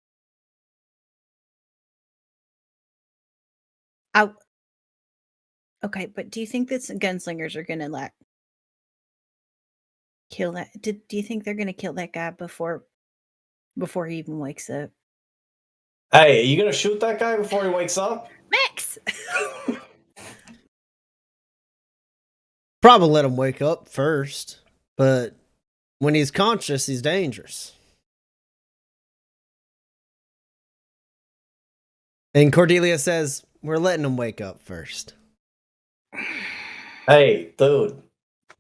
Okay, but do you think that some gunslingers are gonna like kill that? Do you think they're gonna kill that guy before he even wakes up? Hey, are you going to shoot that guy before he wakes up? Max! Probably let him wake up first, but when he's conscious, he's dangerous. And Cordelia says, we're letting him wake up first. Hey, dude,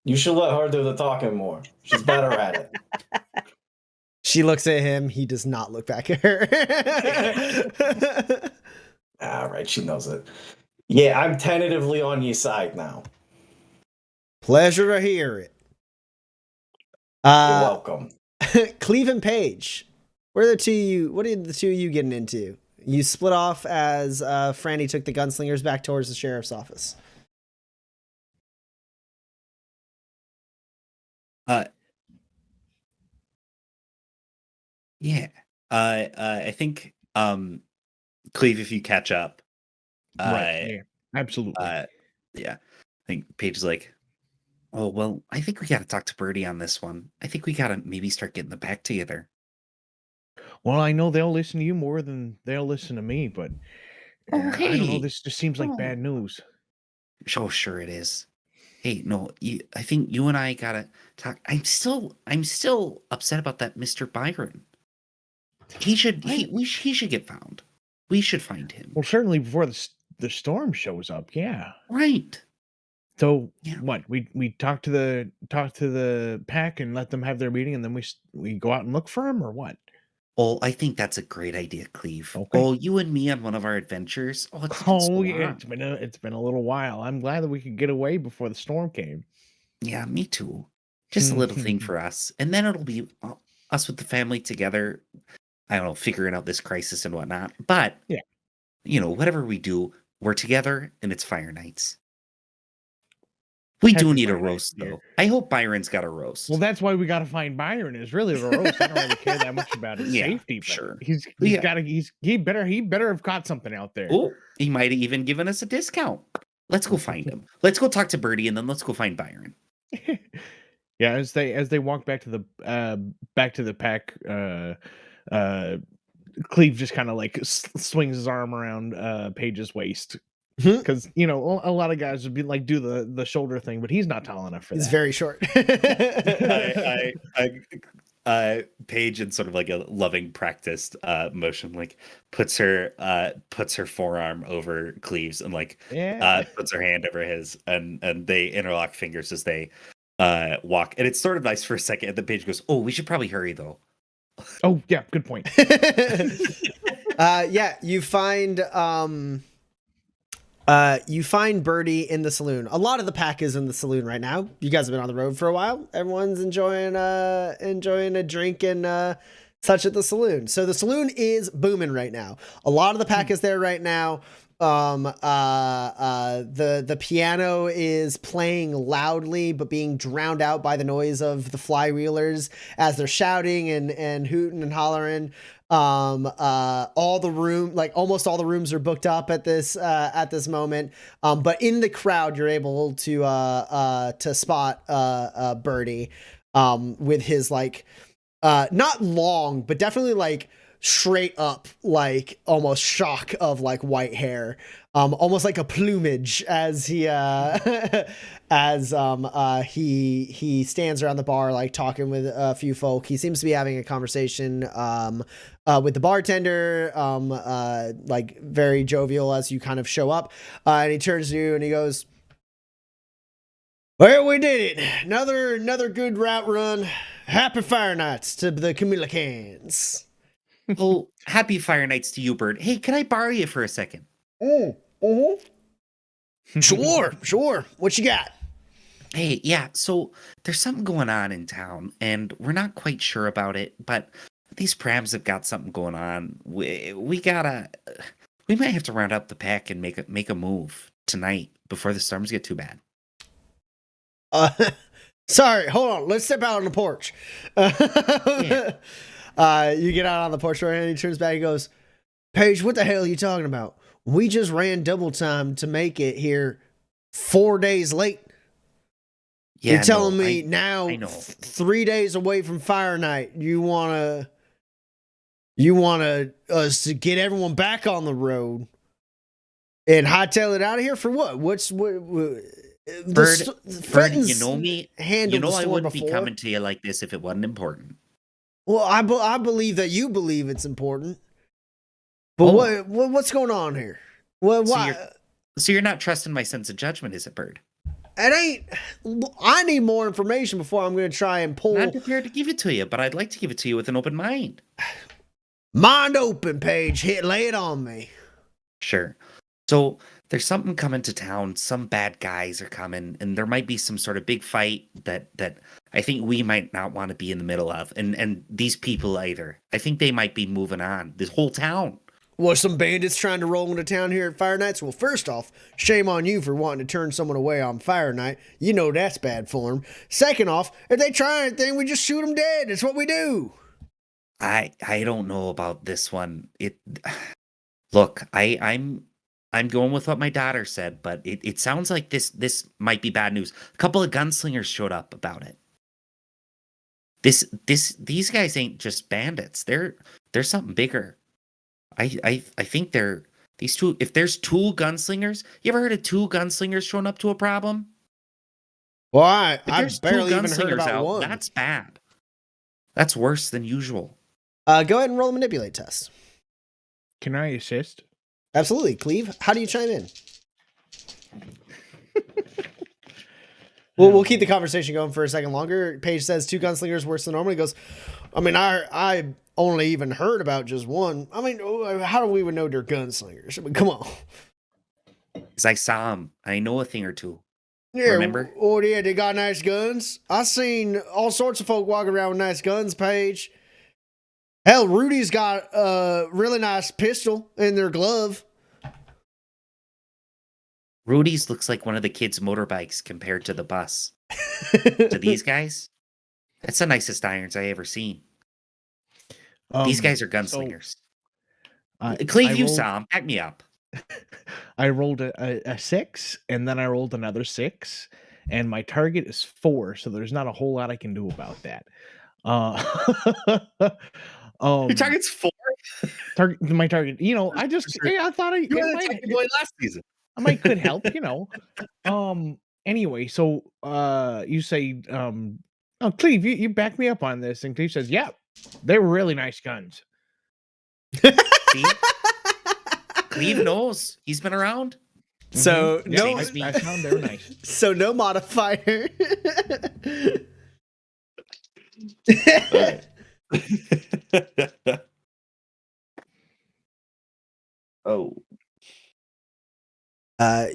you should let her do the talking more. She's better at it. She looks at him. He does not look back at her. All right, she knows it. Yeah, I'm tentatively on your side now. Pleasure to hear it. You're welcome. Cleve and Paige. What are the two of you getting into? You split off as Franny took the gunslingers back towards the sheriff's office. Yeah. I think Cleve, if you catch up. Right. Yeah. Absolutely. Yeah. I think Paige is like, oh well, I think we gotta talk to Birdie on this one. I think we gotta maybe start getting the pack together. Well, I know they'll listen to you more than they'll listen to me, but Oh, I don't know. hey. This just seems like Oh. bad news. Oh, sure it is. Hey, no, I think you and I gotta talk. I'm still upset about that Mr. Byron. He should get found. We should find him. Well, certainly before the storm shows up. Yeah. Right. So Yeah. what? We talk to the pack and let them have their meeting, and then we go out and look for him, or what? Well, I think that's a great idea, Cleve. Okay. Oh, you and me on one of our adventures. Oh, it's been so Oh yeah, long. it's been a little while. I'm glad that we could get away before the storm came. Yeah, me too. Just a little thing for us, and then it'll be us with the family together. I don't know, figuring out this crisis and whatnot. But yeah, whatever we do, we're together, and it's Fire Nights. We do need a roast, though. I hope Byron's got a roast. Well, that's why we got to find Byron. Is really the roast. I don't really care that much about his safety. But sure. He better have caught something out there. Oh, he might have even given us a discount. Let's go find him. Let's go talk to Birdie, and then let's go find Byron. Yeah, as they walk back to the pack, Cleve just kind of like swings his arm around Paige's waist. Because a lot of guys would be like do the shoulder thing, but he's not tall enough for that. He's very short. Paige, in sort of like a loving practiced motion, like puts her forearm over Cleve's and puts her hand over his, and they interlock fingers as they walk. And it's sort of nice for a second. And then Paige goes, "Oh, we should probably hurry though." Oh yeah, good point. Yeah, you find Birdie in the saloon. A lot of the pack is in the saloon right now. You guys have been on the road for a while. Everyone's enjoying a drink and such at the saloon. So the saloon is booming right now. A lot of the pack is there right now. The piano is playing loudly, but being drowned out by the noise of the flywheelers as they're shouting and hooting and hollering. Almost all the rooms are booked up at this moment. But in the crowd, you're able to spot Birdie, with his not long, but definitely straight up, almost shock of white hair, almost like a plumage as he he stands around the bar talking with a few folk. He seems to be having a conversation with the bartender, very jovial as you kind of show up, and he turns to you and he goes, "Well, we did it. Another good route run. Happy Fire Nights to the Camillicans." Oh, happy Fire Nights to you, Bird. Hey, can I borrow you for a second? Sure. What you got? Hey, yeah, so there's something going on in town, and we're not quite sure about it, but these Prams have got something going on. We might have to round up the pack and make a move tonight before the storms get too bad. Sorry, hold on. Let's step out on the porch. Yeah. You get out on the porch and he turns back and goes, "Paige, what the hell are you talking about? We just ran double time to make it here 4 days late. Yeah, You're telling me I now, know. 3 days away from Fire Night, you wanna us to get everyone back on the road and hightail it out of here for what? Bird, you know me. You know I wouldn't be coming to you like this if it wasn't important. Well, I believe that you believe it's important. But what's going on here? Well, why? So you're not trusting my sense of judgment, is it, Bird? it ain't. I need more information before I'm going to try and pull. I'm prepared to give it to you, but I'd like to give it to you with an open mind. Mind open, Paige. Lay it on me. Sure. So there's something coming to town. Some bad guys are coming, and there might be some sort of big fight that I think we might not want to be in the middle of, and these people either. I think they might be moving on. This whole town. Well, some bandits trying to roll into town here at Fire Nights? Well, first off, shame on you for wanting to turn someone away on Fire Night. You know that's bad form. Second off, if they try anything, we just shoot them dead. That's what we do. I don't know about this one. Look, I'm going with what my daughter said, but it sounds like this might be bad news. A couple of gunslingers showed up about it. These guys ain't just bandits. They're something bigger. I think they're these two. If there's two gunslingers, you ever heard of two gunslingers showing up to a problem? Well, I There's barely two even heard gunslingers about out. one. That's bad. That's worse than usual. Go ahead and roll a manipulate test. Can I assist? Absolutely. Cleve, how do you chime in? We'll keep the conversation going for a second longer. Paige says two gunslingers worse than normal. He goes, I mean, I only even heard about just one. I mean, how do we even know they're gunslingers? I mean, come on. Because I saw them. I know a thing or two. Yeah, Remember? Oh, yeah, they got nice guns. I seen all sorts of folk walking around with nice guns, Paige. Hell, Rudy's got a really nice pistol in their glove. Rudy's looks like one of the kids' motorbikes compared to the bus. To these guys, that's the nicest irons I ever seen. These guys are gunslingers. Cleve, you saw him. Back me up. I rolled a 6, and then I rolled another 6, and my target is 4, so there's not a whole lot I can do about that. Your target's 4. My target. You know, I thought You were the second boy last season. I might could help. You know. Anyway, so you say, oh, Cleve, you back me up on this, and Cleve says, yeah, they were really nice guns. See? Cleve knows. He's been around. So Mm-hmm. no, Same as me. I found they were nice. so no modifier. Oh.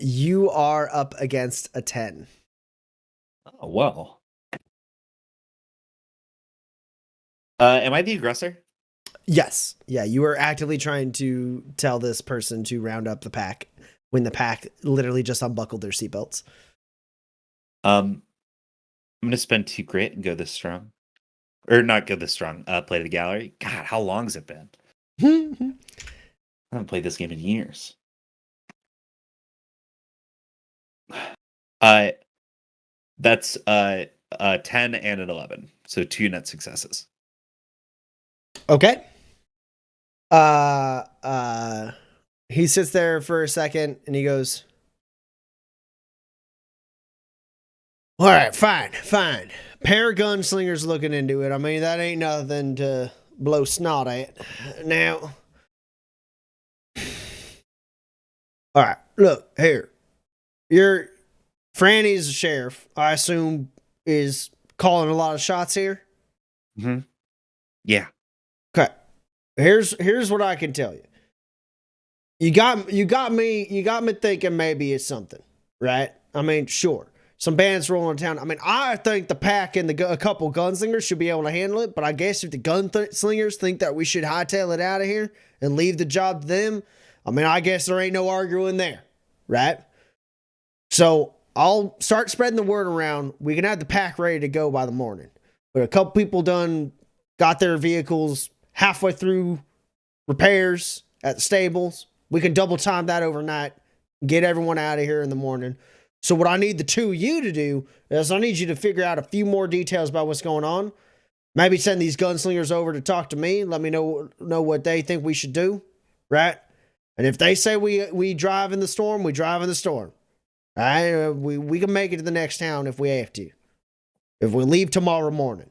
You are up against a 10. Oh, well. Am I the aggressor? Yes. Yeah, you are actively trying to tell this person to round up the pack when the pack literally just unbuckled their seatbelts. I'm gonna spend 2 grit and go this strong. Or not go this strong. Play the gallery. God, how long's it been? I haven't played this game in years. That's 10 and an 11. So 2 net successes. Okay. He sits there for a second and he goes, all right, fine. Pair of gunslingers looking into it. I mean, that ain't nothing to blow snot at. Now, all right, look here. Your Franny's the sheriff, I assume, is calling a lot of shots here. Mm-hmm. Yeah. Okay. Here's what I can tell you. You got me thinking maybe it's something, right? I mean, sure. Some bands rolling in town. I mean, I think the pack and a couple gunslingers should be able to handle it, but I guess if the gunslingers think that we should hightail it out of here and leave the job to them, I mean, I guess there ain't no arguing there, right? So I'll start spreading the word around. We can have the pack ready to go by the morning. But a couple people got their vehicles halfway through repairs at the stables. We can double time that overnight, get everyone out of here in the morning. So what I need the two of you to do is I need you to figure out a few more details about what's going on. Maybe send these gunslingers over to talk to me. Let me know what they think we should do, right? And if they say we drive in the storm, we drive in the storm. All right? We can make it to the next town if we have to. If we leave tomorrow morning.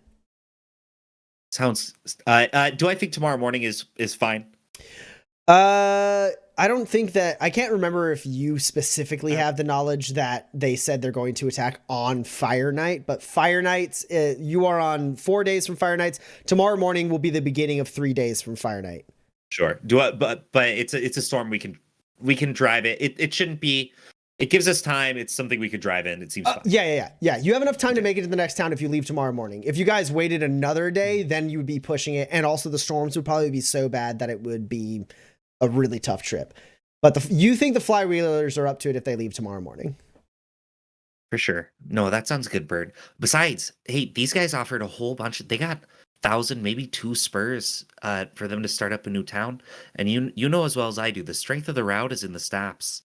Sounds. Do I think tomorrow morning is fine? I don't think that I can't remember if you specifically have the knowledge that they said they're going to attack on Fire Night, but Fire Nights, you are on 4 days from Fire Nights. Tomorrow morning will be the beginning of 3 days from Fire Night. Sure. But it's a storm we can drive it. It shouldn't be. It gives us time. It's something we could drive in. It seems fine. Yeah. You have enough time to make it to the next town if you leave tomorrow morning. If you guys waited another day, then you would be pushing it, and also the storms would probably be so bad that it would be a really tough trip. But you think the Flywheelers are up to it if they leave tomorrow morning? For sure. No, that sounds good, Bird. Besides, hey, these guys offered a whole bunch. They got 1,000, maybe 2 spurs for them to start up a new town. And you know as well as I do, the strength of the route is in the staps.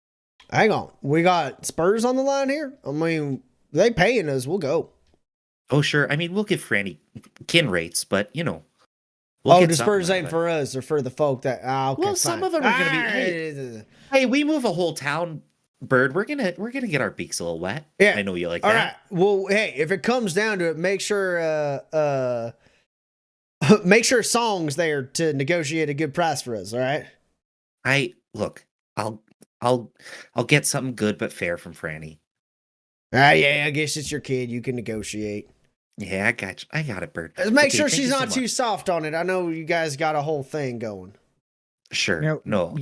Hang on. We got spurs on the line here? I mean, they paying us. We'll go. Oh, sure. I mean, we'll give Franny kin rates, but, we'll get the spurs something, ain't for us. They're for the folk that... okay, well, some fine. of them are going to be... Hey, we move a whole town, Bird. We're gonna get our beaks a little wet. Yeah. I know you like All that. right. Well, hey, if it comes down to it, make sure make sure Song's there to negotiate a good price for us, all right? I'll get something good but fair from Franny. Yeah, I guess it's your kid. You can negotiate. Yeah, I got it, Bird. Make Okay, sure thank she's you so not too much. soft on it. I know you guys got a whole thing going. Sure. Now, No,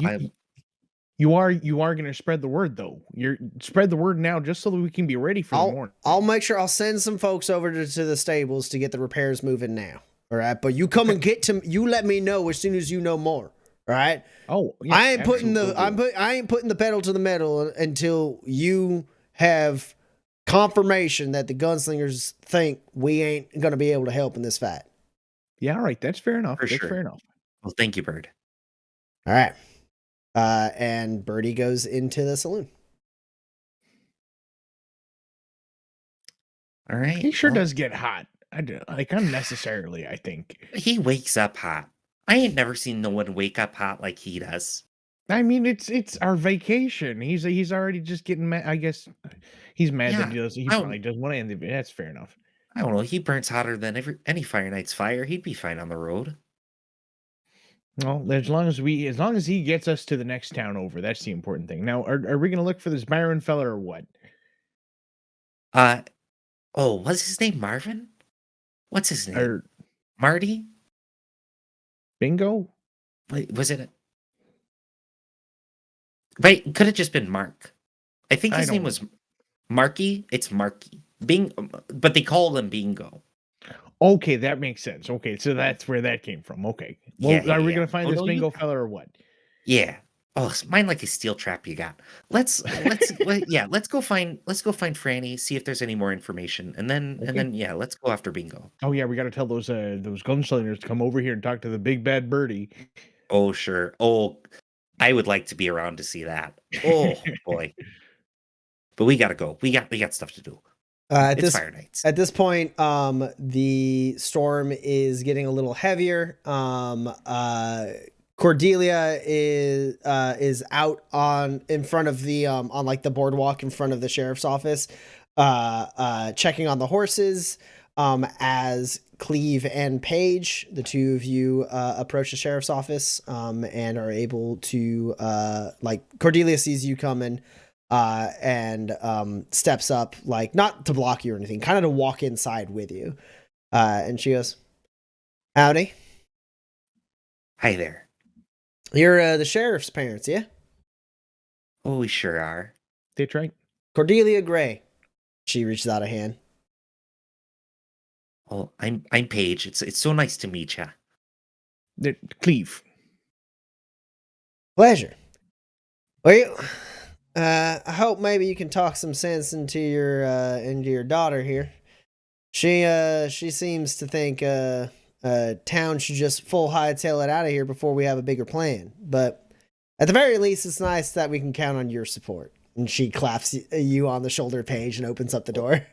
you are going to spread the word, though. You're spread the word now, just so that we can be ready for the morning. I'll make sure I'll send some folks over to the stables to get the repairs moving now. All right, but you come and you let me know as soon as you know more. All right. Oh, yeah, I ain't putting absolutely. I ain't putting the pedal to the metal until you have confirmation that the gunslingers think we ain't gonna be able to help in this fight. Yeah, all right. That's fair enough. For That's sure. fair enough. well, thank you, Bird. All right. And Birdie goes into the saloon. All right. He sure well, does get hot. I do, like unnecessarily, I think. He wakes up hot. I ain't never seen no one wake up hot like he does. I mean, it's our vacation. He's already just getting mad. I guess he's mad that he probably doesn't want to end the video. That's fair enough. I don't know. He burns hotter than any Fire Knight's fire. He'd be fine on the road. Well, as long as he gets us to the next town over, that's the important thing. Now, are we gonna look for this Byron fella or what? Oh, was his name Marvin? What's his name? Or Marty? Bingo? Wait, was it? Right, could have just been Mark. I think his name was Marky. It's Marky. But they call him Bingo. Okay, that makes sense. Okay, so that's where that came from. Okay. Well, Yeah, are we yeah. gonna find Oh, this no, bingo fella or what? Yeah. Oh, mine like a steel trap you got. Let's go find Franny, see if there's any more information, and then let's go after Bingo. Oh yeah, we got to tell those gunslingers to come over here and talk to the big bad birdie. Oh sure. Oh, I would like to be around to see that. Oh boy. But we gotta go. We got stuff to do. It's Fire Nights. At this point, the storm is getting a little heavier. Cordelia is out in front of the on like the boardwalk in front of the sheriff's office, checking on the horses. As Cleve and Paige, the two of you approach the sheriff's office, and are able to like Cordelia sees you coming. And steps up, like not to block you or anything, kind of to walk inside with you. And she goes, "Howdy. Hi there. You're the sheriff's parents, yeah?" Oh, we sure are. That's right. Cordelia Gray. She reaches out a hand. Oh, I'm Paige. It's so nice to meet ya. Cleve. Pleasure. Well, I hope maybe you can talk some sense into your daughter here. She seems to think town should just full hightail it out of here before we have a bigger plan. But at the very least, it's nice that we can count on your support. And she claps you on the shoulder, Paige, and opens up the door.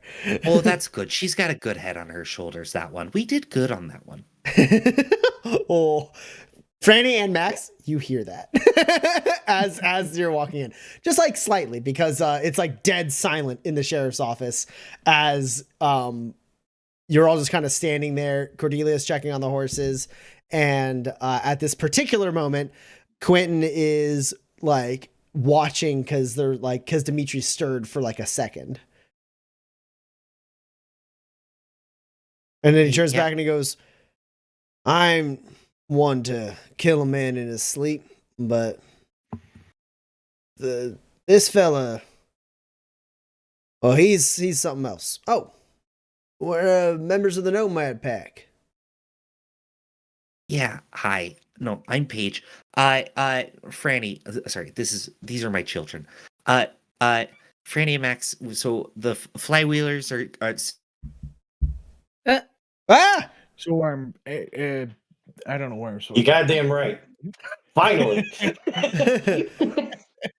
Oh, that's good. She's got a good head on her shoulders, that one. We did good on that one. Oh, Franny and Max, you hear that as you're walking in, just like slightly, because it's like dead silent in the sheriff's office as you're all just kind of standing there. Cordelia's checking on the horses, and at this particular moment, Quentin is like watching because Dimitri stirred for like a second. And then he turns back and he goes, I'm one to kill a man in his sleep, but this fella, well, he's something else. Oh, we're members of the Nomad Pack. Yeah, hi. No, I'm Paige. Franny, sorry, these are my children. Franny and Max, so the Flywheelers are Ah! So I'm, I don't know where I'm supposed You goddamn right. Finally.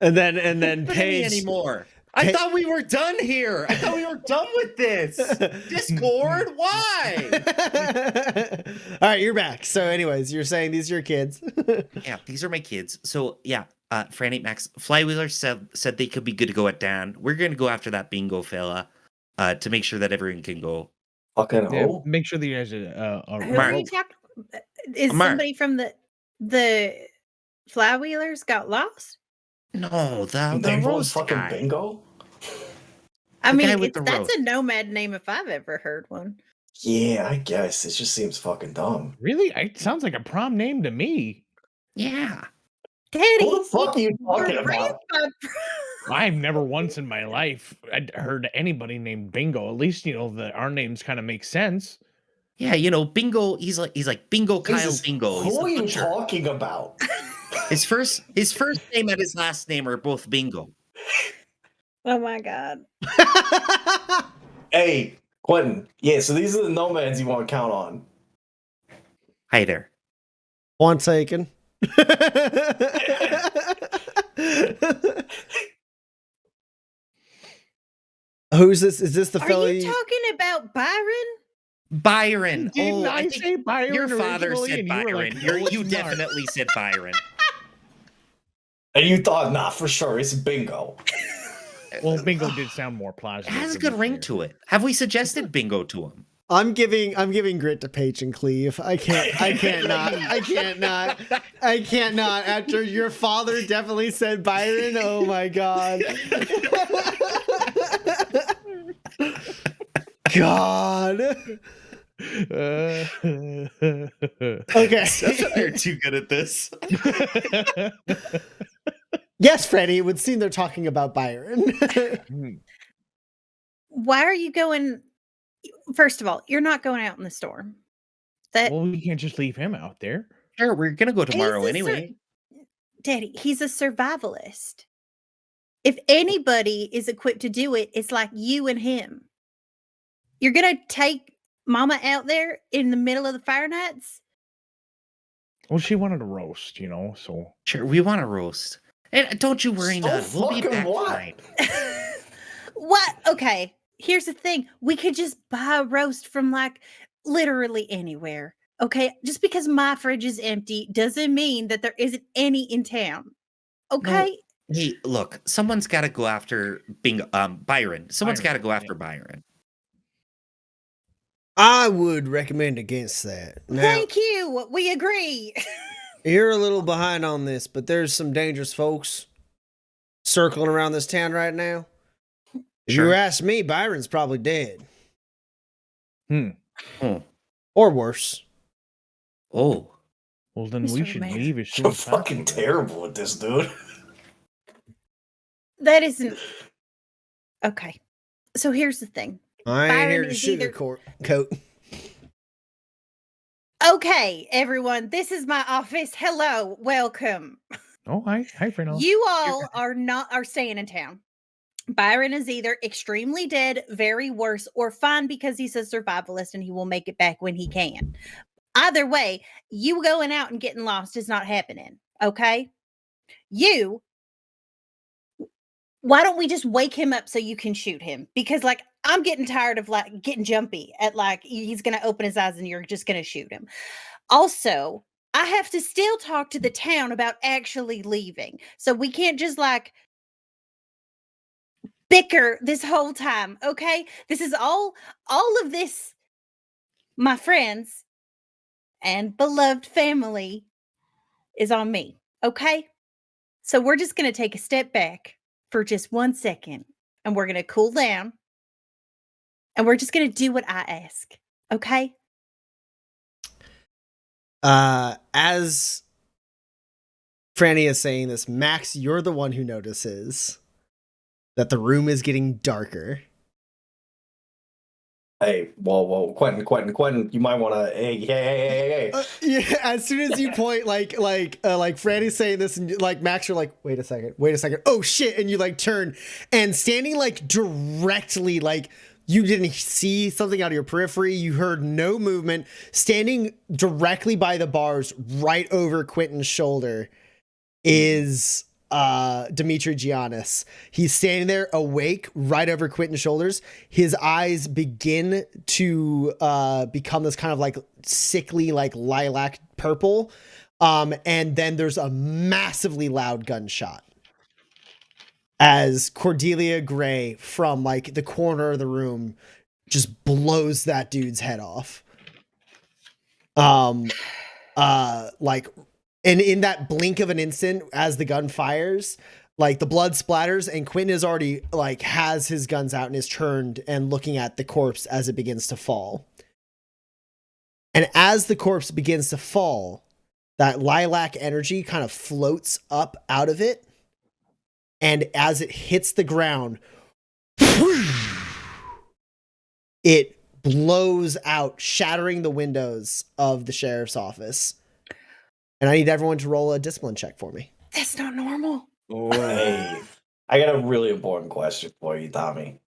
and then Pay Paige anymore. I thought we were done here. I thought we were done with this. Discord? Why? All right, you're back. So, anyways, you're saying these are your kids. Yeah, these are my kids. So yeah, Franny, Max, Flywheeler said they could be good to go at Dan. We're gonna go after that bingo fella, to make sure that everyone can go. Fucking Yeah, who? make sure that you guys are Who Mark. are you talking? Is Mark. somebody from the Flywheelers got lost? No, the They wrote roast fucking guy. bingo? I The guy mean, with the that's roast. a nomad name if I've ever heard one. Yeah, I guess. It just seems fucking dumb. really. It sounds like a prom name to me. Yeah. Daddy, Who the fuck are you were talking raised about? by I've never once in my life heard anybody named Bingo. At least our names kind of make sense. Yeah, Bingo, he's like Bingo Kyle Jesus, Bingo. He's who the are you butcher. talking about? His first name and his last name are both Bingo. Oh my god. Hey, Quentin. Yeah, so these are the nomads you want to count on. Hi there. One taken. Who's this? Is this the Are fella? you talking about Byron? Byron. Didn't Oh, I I think say Byron your father originally? said And you were Byron. like, no, You it's not. definitely said Byron. And you thought, nah, for sure, it's bingo. Well, Bingo did sound more It plausible. has a to good be ring fair. to it. Have we suggested Bingo to him? I'm giving grit to Paige and Cleve. I can't not. After your father definitely said Byron. Oh my god. God. Okay. They're too good at this. Yes, Freddie, it would seem they're talking about Byron. Why are you going? First of all, you're not going out in the storm. That Well, we can't just leave him out there. Sure, we're gonna go tomorrow He's a anyway. Daddy, he's a survivalist. If anybody is equipped to do it, it's like you and him. You're gonna take Mama out there in the middle of the fire nights? Well, she wanted a roast, so. Sure, we want to roast. And don't you worry, So none. We'll be fucking back what? fine. What? Okay, here's the thing. We could just buy a roast from like literally anywhere. Okay, just because my fridge is empty doesn't mean that there isn't any in town. Okay? Hey, look, someone's got to go after Byron. Someone's got to Byron, go after yeah. Byron. I would recommend against that. Now, Thank you. We agree. you're a little behind on this, but there's some dangerous folks circling around this town right now. If Sure. you ask me, Byron's probably dead. Hmm. Or worse. Oh, Well, then we Mr. should Mayor. leave as soon You're as possible. fucking terrible at this, dude. That isn't okay. So here's the thing. I ain't Byron here to is either- coat. Okay, everyone, this is my office. Hello, welcome. Oh, hi, Fernando. You all are staying in town. Byron is either extremely dead, very worse, or fine because he's a survivalist and he will make it back when he can. Either way, you going out and getting lost is not happening. Okay? Why don't we just wake him up so you can shoot him? Because like I'm getting tired of like getting jumpy at like he's gonna open his eyes and you're just gonna shoot him. Also, I have to still talk to the town about actually leaving. So we can't just like bicker this whole time, okay? This is all of this, my friends and beloved family, is on me. Okay? So we're just going to take a step back for just 1 second and we're going to cool down and we're just going to do what I ask. Okay? As Franny is saying this, Max, you're the one who notices that the room is getting darker. Hey, whoa, Quentin, you might want to, hey. Yeah, as soon as you point, like Franny's saying this, and like Max, you're like, wait a second, oh shit, and you like turn, and standing like directly, like you didn't see something out of your periphery, you heard no movement, standing directly by the bars, right over Quentin's shoulder, is Dimitri Giannis. He's standing there awake right over Quentin's shoulders. His eyes begin to become this kind of like sickly, like lilac purple. And then there's a massively loud gunshot as Cordelia Gray from like the corner of the room just blows that dude's head off. Like, and in that blink of an instant, as the gun fires, like the blood splatters, and Quentin is already like has his guns out and is turned and looking at the corpse as it begins to fall. And as the corpse begins to fall, that lilac energy kind of floats up out of it. And as it hits the ground, it blows out, shattering the windows of the sheriff's office. And I need everyone to roll a discipline check for me. That's not normal. Hey, I got a really important question for you, Tommy.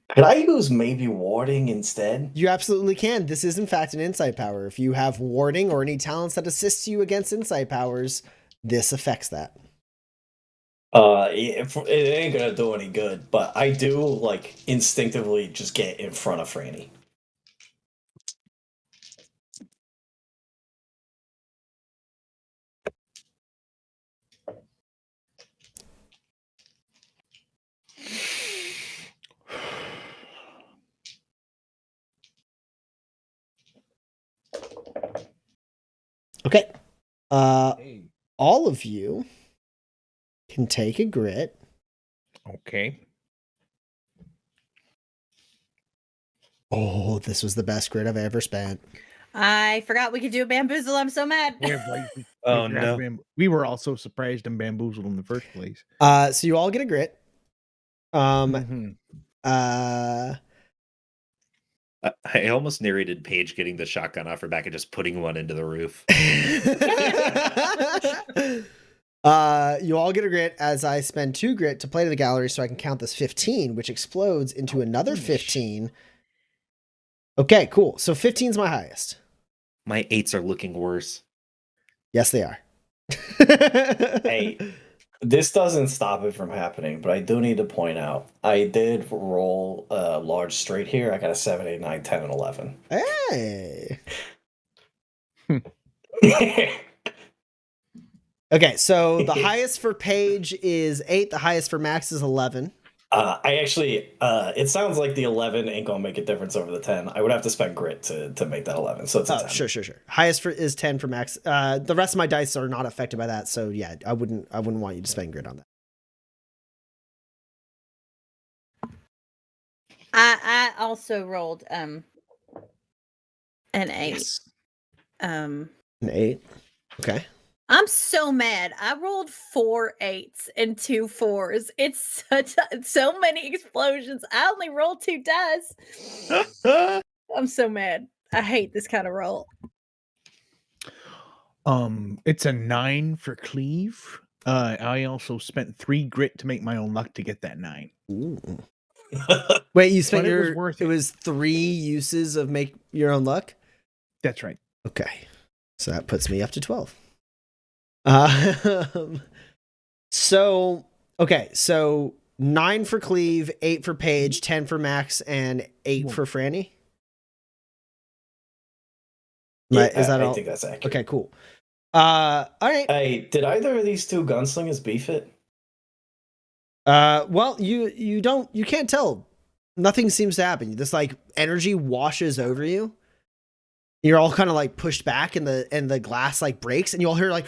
Could I use maybe warding instead? You absolutely can. This is, in fact, an insight power. If you have warding or any talents that assist you against insight powers, this affects that. It ain't gonna do any good, but I do, like, instinctively just get in front of Franny. Okay. All of you can take a grit. Okay. Oh, this was the best grit I've ever spent. I forgot we could do a bamboozle. I'm so mad. Oh, no. We were all so surprised and bamboozled in the first place. So you all get a grit. I almost narrated Paige getting the shotgun off her back and just putting one into the roof. You all get a grit as I spend 2 grit to play to the gallery so I can count this 15, which explodes into another 15. Okay, cool. So 15 is my highest. My 8s are looking worse. Yes, they are. Hey, this doesn't stop it from happening, but I do need to point out, I did roll a large straight here. I got a 7, 8, 9, 10, and 11. Hey. Okay, so the highest for Paige is 8. The highest for Max is 11. I actually, it sounds like the 11 ain't gonna make a difference over the 10. I would have to spend grit to make that 11, so it's a 10. Sure. Highest is 10 for Max. The rest of my dice are not affected by that, so yeah, I wouldn't want you to spend grit on that. I also rolled an 8. Yes. An 8. Okay. I'm so mad. I rolled 4 8s and 2 4s. It's so many explosions. I only rolled 2 dice. I'm so mad. I hate this kind of roll. It's a 9 for cleave. I also spent 3 grit to make my own luck to get that 9. Ooh. Wait, you spent it was 3 uses of make your own luck? That's right. Okay. So that puts me up to 12. So 9 for Cleve, 8 for Paige, 10 for Max, and 8 for Franny. Yeah, Is that all? I think that's accurate. Okay, cool. All right. Hey, did either of these 2 gunslingers beef it? Well, you can't tell. Nothing seems to happen. This like energy washes over you. You're all kind of like pushed back, and the glass like breaks, and you all hear like,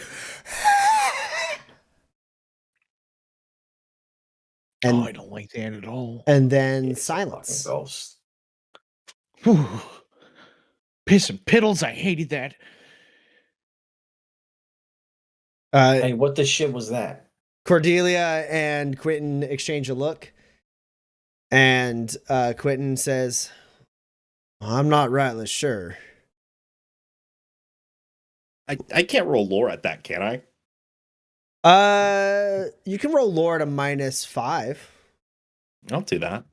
and I don't like that at all. and then It's a fucking silence. ghost. Whew. Piss and piddles, I hated that. Hey, what the shit was that? Cordelia and Quentin exchange a look, and Quentin says, "I'm not rightly sure." I can't roll lore at that, can I? You can roll lore at a -5. I'll do that.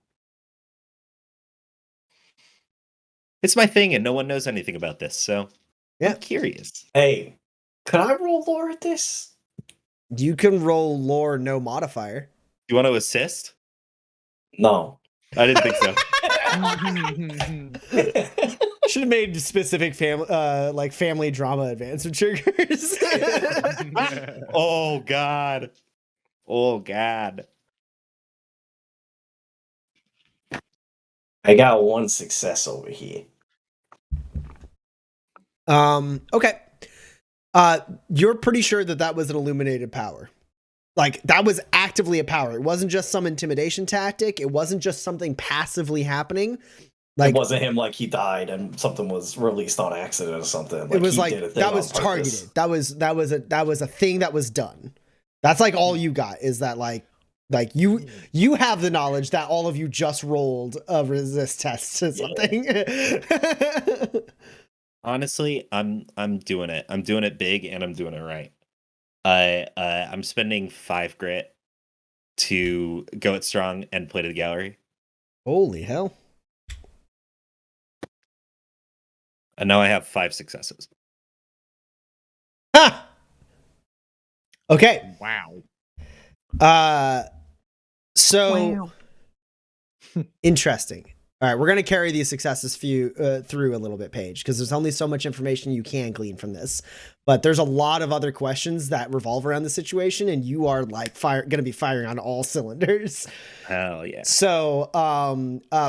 It's my thing, and no one knows anything about this, so Yeah. I'm curious. Hey, could I roll lore at this? You can roll lore no modifier. You want to assist? No. I didn't think so. Should have made specific family drama advancement triggers. Oh God. Oh God. I got one success over here. Okay. You're pretty sure that was an illuminated power. Like, that was actively a power. It wasn't just some intimidation tactic. It wasn't just something passively happening. Like, It wasn't him like he died and something was released on accident or something. Like it was he like did a thing that was on purpose. targeted. That was a thing that was done. That's like all you got, is that like you have the knowledge that all of you just rolled a resist test to something. Honestly, I'm doing it. I'm doing it big, and I'm doing it right. I'm spending 5 grit to go it strong and play to the gallery. Holy hell. And now I have 5 successes. Ha! Okay. Wow. So interesting. All right, we're going to carry these successes through a little bit, Paige, because there's only so much information you can glean from this. But there's a lot of other questions that revolve around the situation, and you are like going to be firing on all cylinders. Hell yeah. So,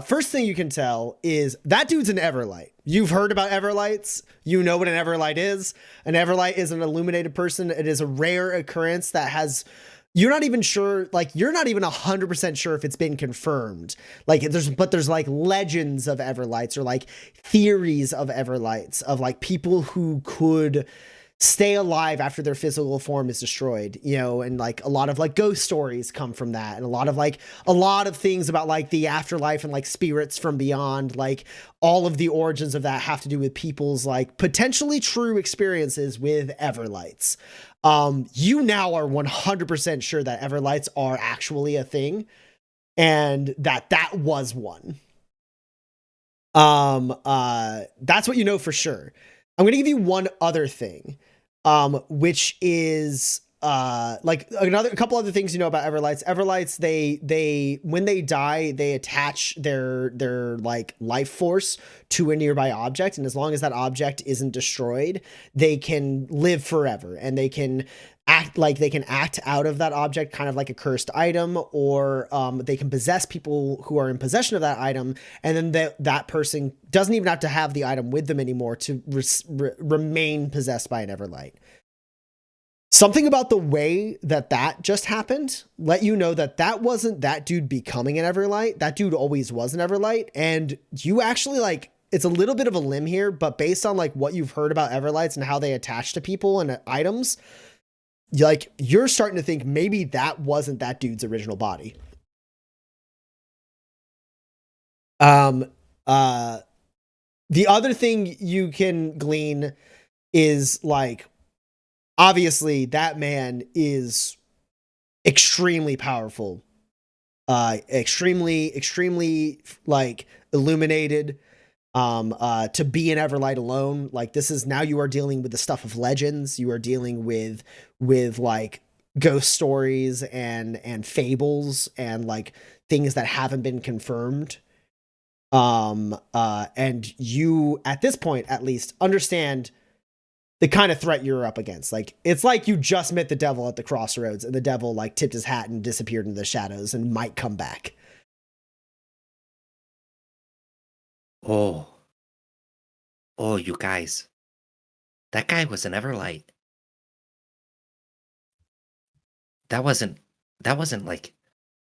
first thing you can tell is that dude's an Everlight. You've heard about Everlights. You know what an Everlight is. An Everlight is an illuminated person. It is a rare occurrence that has... You're not even sure, like, you're not even 100% sure if it's been confirmed. Like, there's like legends of Everlights, or like theories of Everlights, of like people who could stay alive after their physical form is destroyed, you know, and like a lot of like ghost stories come from that, and a lot of things about like the afterlife and like spirits from beyond. Like, all of the origins of that have to do with people's like potentially true experiences with Everlights. You now are 100% sure that Everlights are actually a thing, and that was one. That's what you know for sure. I'm going to give you one other thing, which is like a couple other things you know about Everlights. Everlights, they when they die, they attach their like life force to a nearby object, and as long as that object isn't destroyed, they can live forever, and they can act out of that object, kind of like a cursed item, or they can possess people who are in possession of that item, and then that person doesn't even have to have the item with them anymore to remain possessed by an Everlight. Something about the way that just happened let you know that wasn't that dude becoming an Everlight. That dude always was an Everlight, and you actually, like, it's a little bit of a limb here, but based on like what you've heard about Everlights and how they attach to people and items, you're starting to think maybe that wasn't that dude's original body. The other thing you can glean is, like, obviously that man is extremely powerful, extremely like illuminated. To be an Everlight alone, like, this is, now you are dealing with the stuff of legends. You are dealing with like ghost stories and fables and like things that haven't been confirmed. And you, at this point, at least, understand the kind of threat you're up against. Like, it's like you just met the devil at the crossroads, and the devil like tipped his hat and disappeared into the shadows and might come back. Oh, Oh, you guys, that guy was an Everlight. That wasn't like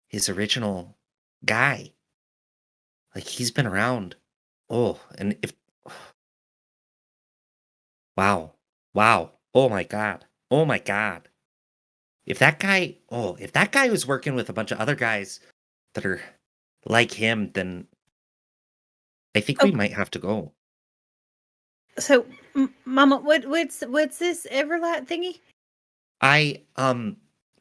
his original guy. Like he's been around. Oh, and if wow, wow, oh my god, oh my god. If that guy was working with a bunch of other guys that are like him, then I think we Oh. might have to go. So, Mama, what's this Everlight thingy?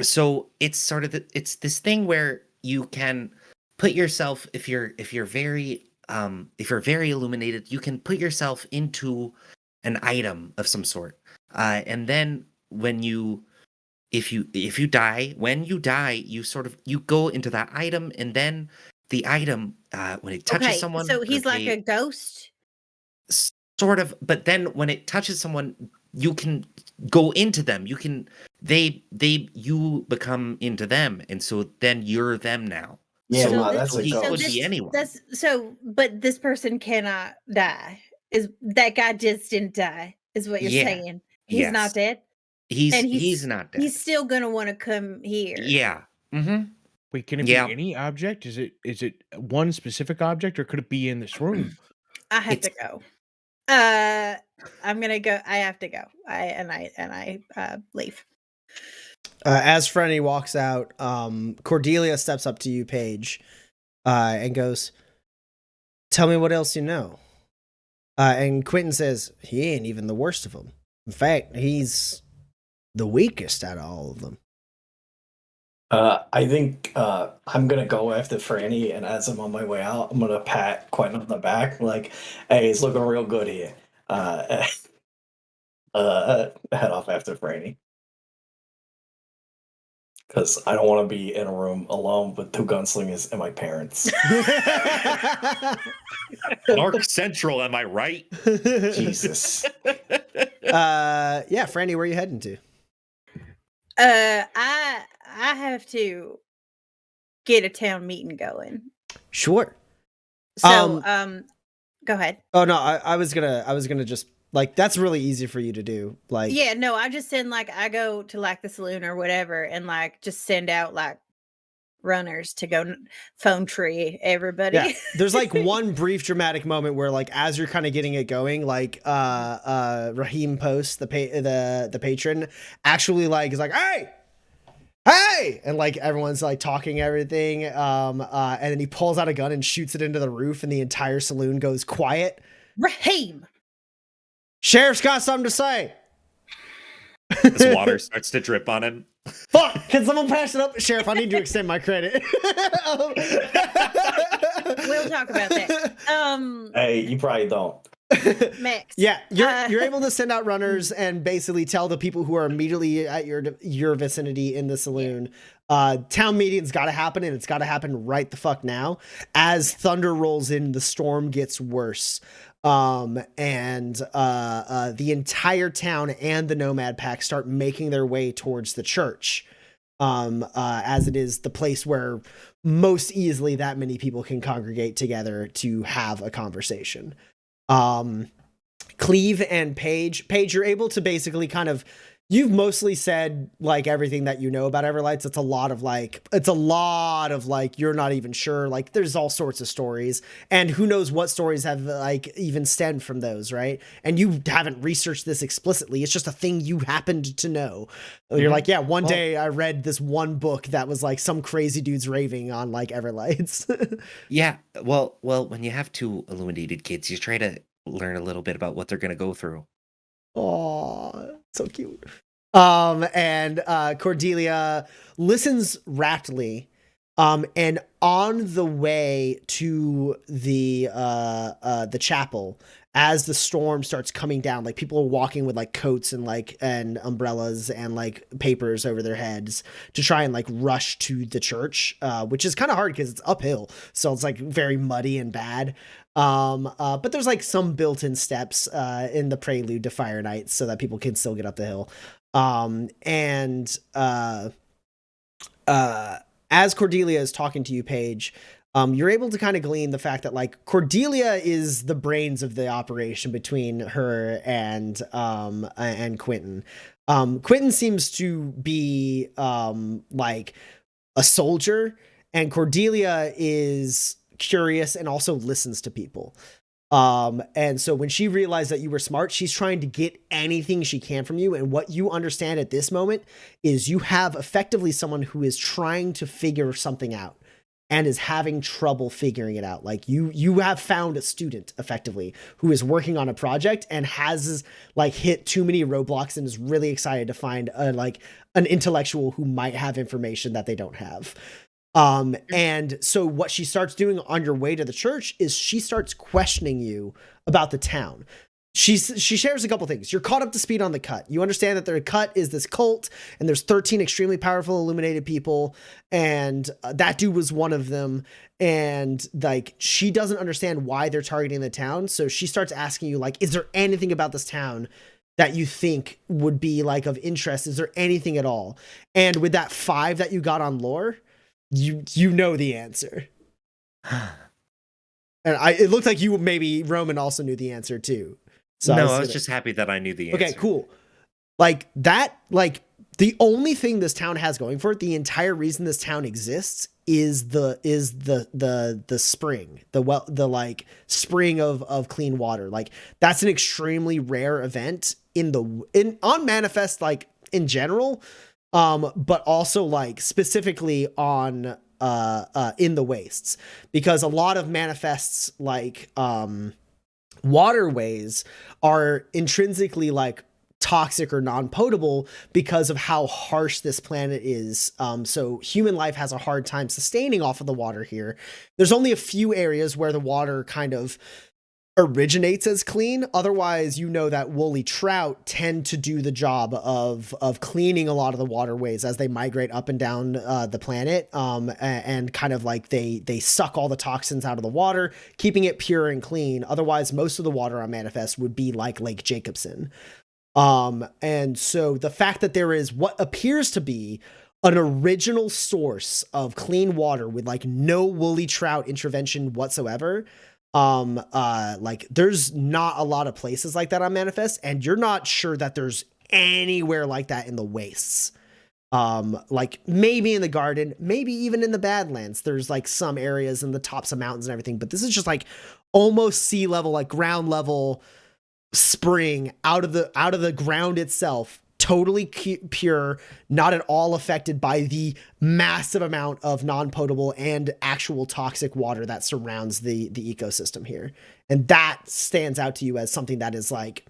So it's sort of it's this thing where you can put yourself, if you're very illuminated, you can put yourself into an item of some sort. And then when you if you die, when you die, you go into that item, and then the item, when it touches Okay, someone, so or he's like they a ghost. sort of, but then when it touches someone, you can go into them. You can you become into them, and so then you're them now. Yeah, So Ma, that's a he could ghost. be anyone. But this person cannot die. Is that guy just didn't die? Is what you're Yeah. saying? He's not Yes. dead, He's and he's not dead. he's still gonna want to come here. Yeah. Mm-hmm. Wait, can it Yeah. be any object? Is it one specific object, or could it be in this room? I have to It's- go. I'm gonna go. I have to go. I leave. As Frenny walks out, Cordelia steps up to you, Paige, and goes, "Tell me what else you know." And Quentin says, "He ain't even the worst of them. In fact, he's the weakest out of all of them." I think I'm gonna go after Franny, and as I'm on my way out, I'm gonna pat Quentin on the back, like, "Hey, it's looking real good here." Head off after Franny, because I don't want to be in a room alone with two gunslingers and my parents. Dark Central, am I right? Jesus. Yeah, Franny, where are you heading to? I have to get a town meeting going. Sure. So, go ahead. Oh no, I was gonna just like, that's really easy for you to do. Like, Yeah, no, I just send like I go to like the saloon or whatever, and like just send out like runners to go phone tree everybody. yeah. There's like one brief dramatic moment where, like, as you're kind of getting it going, like Raheem Post, the patron, actually like is like, hey, and like everyone's like talking everything, and then he pulls out a gun and shoots it into the roof, and the entire saloon goes quiet. Raheem. Sheriff's got something to say. This water starts to drip on him. Fuck! Can someone pass it up? Sheriff, I need to extend my credit. We'll talk about that. Hey, you probably don't. Max. Yeah, you're able to send out runners and basically tell the people who are immediately at your vicinity in the saloon, town meeting's got to happen, and it's got to happen right the fuck now. As thunder rolls in, the storm gets worse. And the entire town and the Nomad Pack start making their way towards the church, as it is the place where most easily that many people can congregate together to have a conversation. Cleve and Paige, you're able to basically kind of, you've mostly said like everything that you know about Everlights. It's a lot of like, you're not even sure. Like, there's all sorts of stories, and who knows what stories have like even stemmed from those, right? And you haven't researched this explicitly. It's just a thing you happened to know. You're like, yeah, one day I read this one book that was like some crazy dudes raving on like Everlights. Yeah. Well, when you have two illuminated kids, you try to learn a little bit about what they're going to go through. Oh, so cute. And Cordelia listens raptly. And on the way to the chapel, as the storm starts coming down, like people are walking with like coats and umbrellas and like papers over their heads to try and like rush to the church, which is kind of hard because it's uphill, so it's like very muddy and bad. But there's like some built-in steps in the prelude to Fire Night so that people can still get up the hill. As Cordelia is talking to you, Paige, you're able to kind of glean the fact that like Cordelia is the brains of the operation between her and Quentin. Quentin seems to be like a soldier, and Cordelia is curious and also listens to people. And so when she realized that you were smart, she's trying to get anything she can from you. And what you understand at this moment is you have effectively someone who is trying to figure something out and is having trouble figuring it out. Like you have found a student effectively who is working on a project and has like hit too many roadblocks and is really excited to find like an intellectual who might have information that they don't have. And so what she starts doing on your way to the church is she starts questioning you about the town. She shares a couple things. You're caught up to speed on the cut. You understand that their cut is this cult, and there's 13 extremely powerful illuminated people, and that dude was one of them. And like, she doesn't understand why they're targeting the town. So she starts asking you like, is there anything about this town that you think would be like of interest? Is there anything at all? And with that 5 that you got on lore, you know the answer. And it looked like you maybe Roman also knew the answer too. So I was just happy that I knew the answer. Okay, cool. Like that, like the only thing this town has going for it, the entire reason this town exists is the spring, the like spring of clean water. Like that's an extremely rare event on Manifest, like in general. But also like specifically on in the wastes, because a lot of Manifests like waterways are intrinsically like toxic or non-potable because of how harsh this planet is. So human life has a hard time sustaining off of the water here. There's only a few areas where the water kind of originates as clean. Otherwise, you know that woolly trout tend to do the job of cleaning a lot of the waterways as they migrate up and down the planet, and kind of like they suck all the toxins out of the water, keeping it pure and clean. Otherwise, most of the water on Manifest would be like Lake Jacobson. And so the fact that there is what appears to be an original source of clean water with like no woolly trout intervention whatsoever, like there's not a lot of places like that on Manifest, and you're not sure that there's anywhere like that in the wastes. Like maybe in the garden, maybe even in the Badlands, there's like some areas in the tops of mountains and everything, but this is just like almost sea level, like ground level spring out of the ground itself, totally pure, not at all affected by the massive amount of non-potable and actual toxic water that surrounds the ecosystem here. And that stands out to you as something that is like,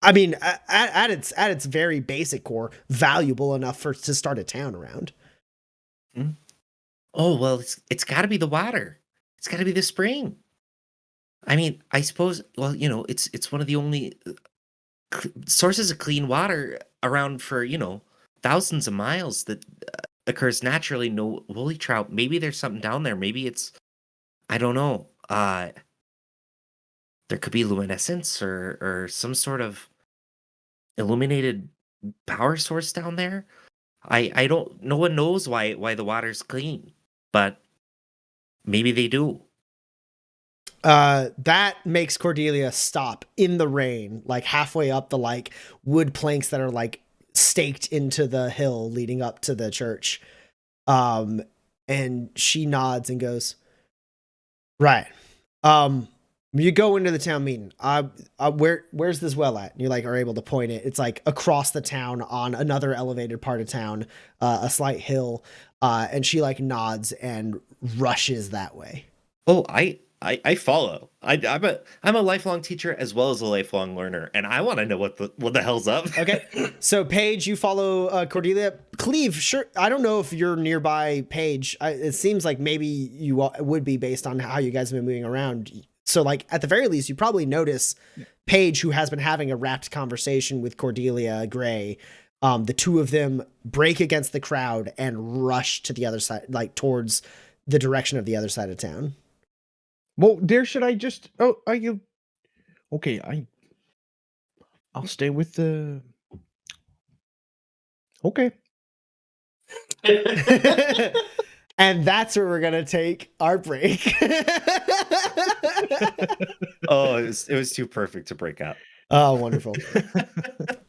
I mean, at its very basic core, valuable enough to start a town around. Oh, well, it's got to be the water. It's got to be the spring. I mean, I suppose, well, it's one of the only sources of clean water around for, thousands of miles that occurs naturally. No woolly trout. Maybe there's something down there. Maybe it's, I don't know. There could be luminescence or some sort of illuminated power source down there. I don't, no one knows why the water's clean, but maybe they do. That makes Cordelia stop in the rain, like halfway up the like wood planks that are like staked into the hill leading up to the church. And she nods and goes, right. You go into the town meeting. Where's this well at? And you like are able to point it. It's like across the town on another elevated part of town, a slight hill. And she like nods and rushes that way. Oh, I follow. I'm a lifelong teacher as well as a lifelong learner, and I want to know what the hell's up. Okay, so Paige, you follow Cordelia. Cleve, sure. I don't know if you're nearby Paige. It seems like maybe you would be based on how you guys have been moving around. So, like at the very least, you probably notice Paige, who has been having a rapt conversation with Cordelia Gray. The two of them break against the crowd and rush to the other side, like towards the direction of the other side of town. Well, there should I just? Oh, are you? Okay, I'll stay with the. Okay. And that's where we're gonna take our break. Oh, it was too perfect to break up. Oh, wonderful.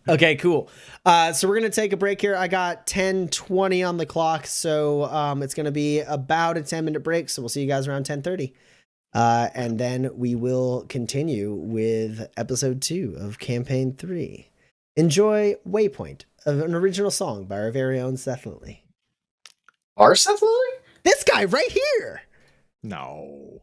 Okay, cool. So we're gonna take a break here. I got 10:20 on the clock, so it's gonna be about a 10-minute break. So we'll see you guys around 10:30. And then we will continue with episode 2 of campaign 3. Enjoy Waypoint, an original song by our very own Seth Lilly. Our Seth Lilly? This guy right here. No.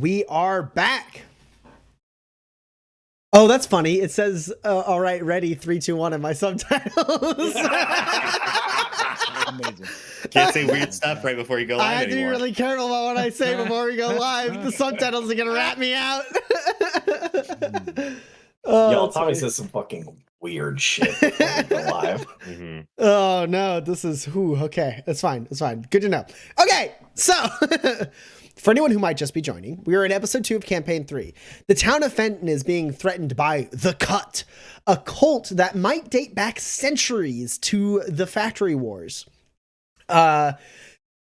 we are back. Oh, that's funny. It says, all right, ready, 3, 2, 1 in my subtitles. Amazing. Can't say weird stuff right before you go I live have to be anymore. really careful about what I say before we go live. The subtitles are going to rat me out. Oh, Y'all that's probably funny. said some fucking weird shit before we go live. Mhm. Oh no, this is okay. It's fine. It's fine. Good to know. Okay, so for anyone who might just be joining, we are in episode 2 of campaign 3. The town of Fenton is being threatened by the Cut, a cult that might date back centuries to the factory wars.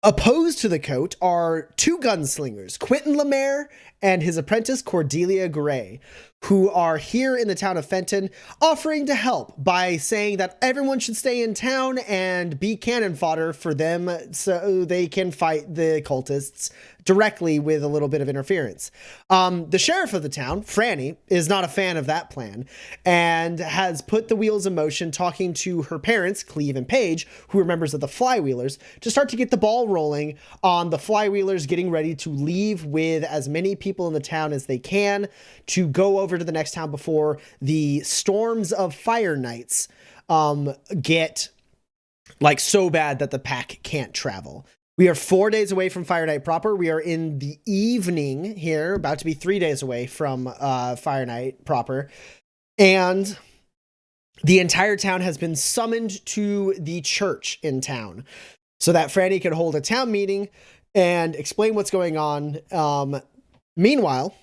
Opposed to the Coat are 2 gunslingers, Quentin Lemaire and his apprentice Cordelia Gray, who are here in the town of Fenton, offering to help by saying that everyone should stay in town and be cannon fodder for them so they can fight the cultists directly with a little bit of interference. The sheriff of the town, Franny, is not a fan of that plan and has put the wheels in motion talking to her parents, Cleve and Paige, who are members of the Flywheelers, to start to get the ball rolling on the Flywheelers getting ready to leave with as many people in the town as they can to go over to the next town before the storms of Fire Knights get like so bad that the pack can't travel. We are 4 days away from Fire Night proper. We are in the evening here, about to be 3 days away from Fire Night proper. And the entire town has been summoned to the church in town so that Franny can hold a town meeting and explain what's going on. Meanwhile,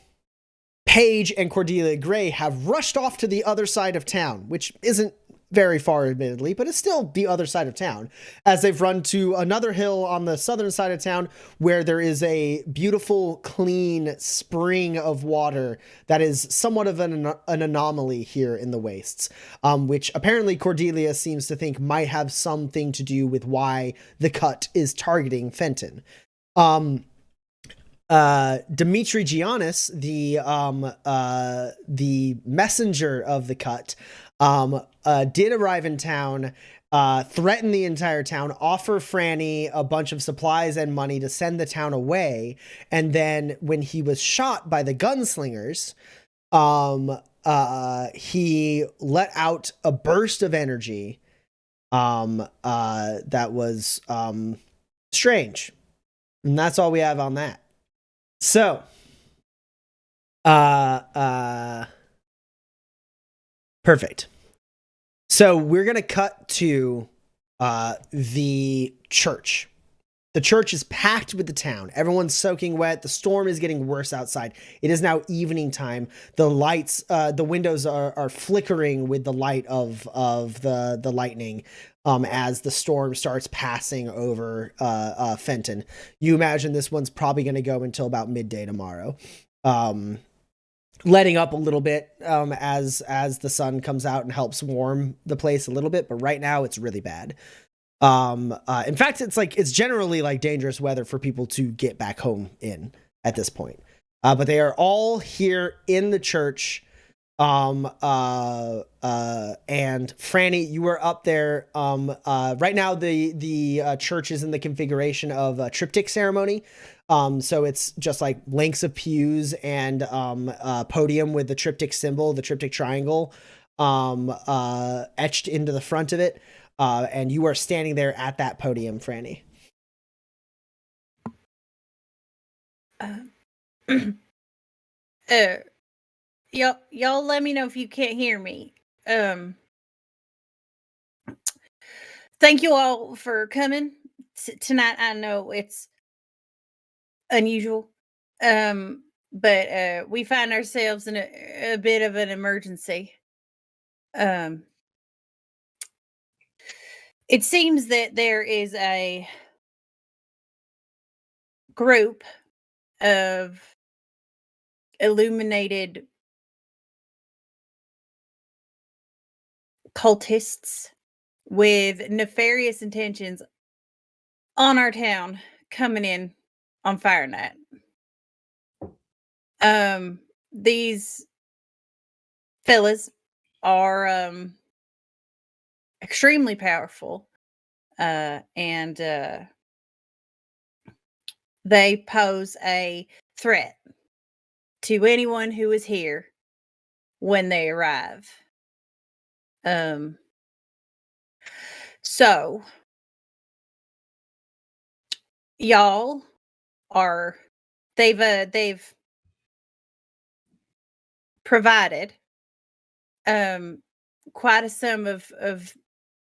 Paige and Cordelia Gray have rushed off to the other side of town, which isn't very far, admittedly, but it's still the other side of town, as they've run to another hill on the southern side of town where there is a beautiful, clean spring of water that is somewhat of an anomaly here in the wastes, which apparently Cordelia seems to think might have something to do with why the Cut is targeting Fenton. Dimitri Giannis, the messenger of the Cut, did arrive in town, threaten the entire town, offer Franny a bunch of supplies and money to send the town away, and then when he was shot by the gunslingers, he let out a burst of energy that was strange. And that's all we have on that. So, perfect. So we're going to cut to the church. The church is packed with the town. Everyone's soaking wet. The storm is getting worse outside. It is now evening time. The lights, the windows are flickering with the light of the lightning as the storm starts passing over Fenton. You imagine this one's probably going to go until about midday tomorrow. Letting up a little bit as the sun comes out and helps warm the place a little bit, but right now it's really bad. In fact, it's generally like dangerous weather for people to get back home in at this point. But they are all here in the church. And Franny, you were up there. Right now the church is in the configuration of a triptych ceremony. So it's just like lengths of pews and a podium with the triptych symbol, the triptych triangle, etched into the front of it. And you are standing there at that podium, Franny. Y'all let me know if you can't hear me. Thank you all for coming tonight. I know it's unusual, but we find ourselves in a bit of an emergency. It seems that there is a group of illuminated cultists with nefarious intentions on our town coming in on Fire Night. These fellas are extremely powerful, and they pose a threat to anyone who is here when they arrive. So y'all are they've provided quite a sum of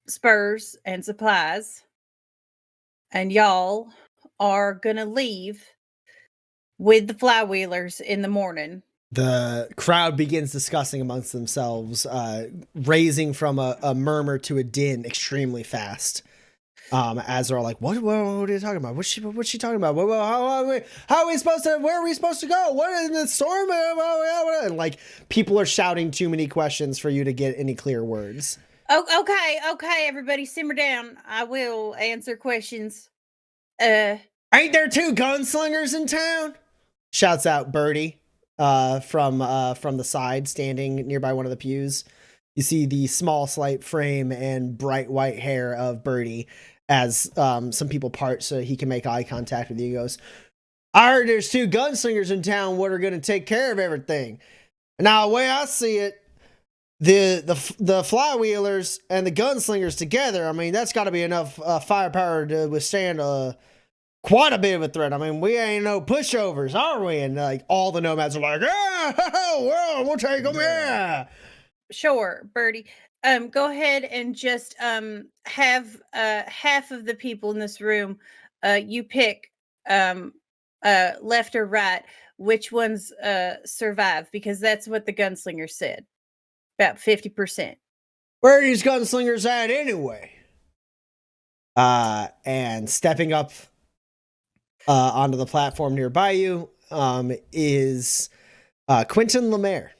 spurs and supplies, and y'all are gonna leave with the flywheelers in the morning. The crowd begins discussing amongst themselves, raising from a murmur to a din extremely fast. As they're all like, what are you talking about? What's she talking about? How are we supposed to, where are we supposed to go? What is the storm? And like, people are shouting too many questions for you to get any clear words. Oh, okay, everybody simmer down. I will answer questions. Ain't there 2 gunslingers in town? Shouts out Birdie, from the side, standing nearby one of the pews. You see the small, slight frame and bright white hair of Birdie as some people part so he can make eye contact with you. He goes, I heard there's 2 gunslingers in town what are going to take care of everything. Now, the way I see it, the flywheelers and the gunslingers together, I mean, that's got to be enough firepower to withstand quite a bit of a threat. I mean, we ain't no pushovers, are we? And like all the nomads are like, well, we'll take them, yeah. Sure, Birdie. Go ahead and just have half of the people in this room. You pick left or right, which ones survive, because that's what the gunslinger said. About 50%. Where are these gunslingers at anyway? And stepping up onto the platform nearby you is Quentin Lemaire.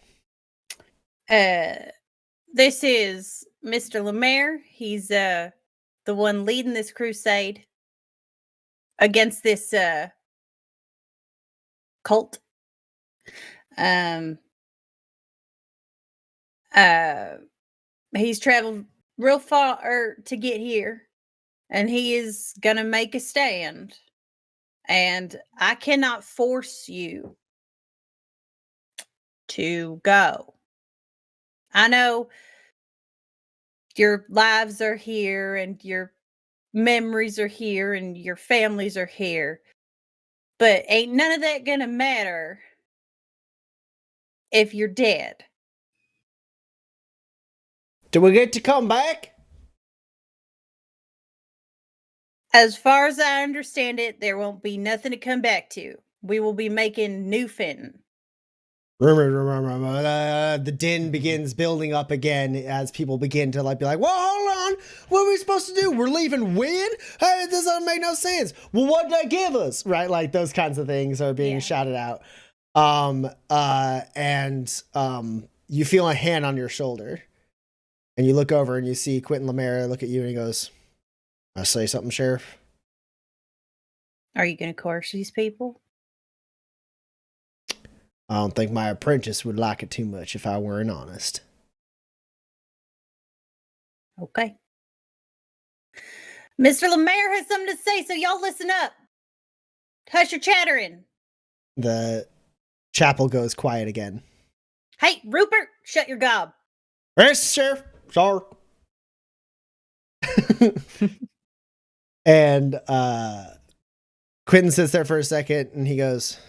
This is Mr. Lemaire. He's the one leading this crusade against this cult. He's traveled real far to get here, and he is gonna make a stand. And I cannot force you to go. I know your lives are here and your memories are here and your families are here, but ain't none of that gonna matter if you're dead. Do we get to come back? As far as I understand it, there won't be nothing to come back to. We will be making new Fenton. The din begins building up again as people begin to be like, well, hold on, what are we supposed to do? We're leaving when? Hey, this doesn't make no sense. Well, what'd they give us? Right? Like those kinds of things are being shouted out. And you feel a hand on your shoulder and you look over and you see Quentin Lemaire look at you and he goes, I say something, Sheriff? Are you going to coerce these people? I don't think my apprentice would like it too much if I weren't honest. Okay. Mr. Lemaire has something to say, so y'all listen up. Hush your chattering. The chapel goes quiet again. Hey, Rupert, shut your gob. Yes, Sheriff. Sorry. And Quentin sits there for a second and he goes,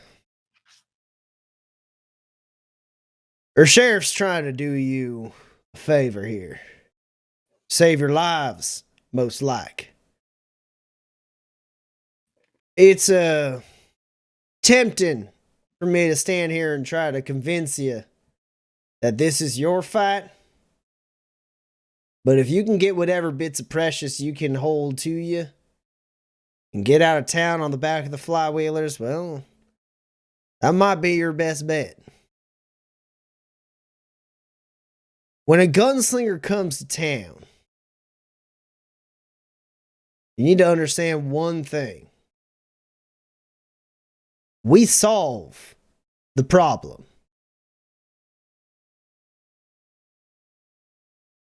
our sheriff's trying to do you a favor here. Save your lives, most like. It's tempting for me to stand here and try to convince you that this is your fight. But if you can get whatever bits of precious you can hold to you and get out of town on the back of the flywheelers, well, that might be your best bet. When a gunslinger comes to town, you need to understand one thing. We solve the problem.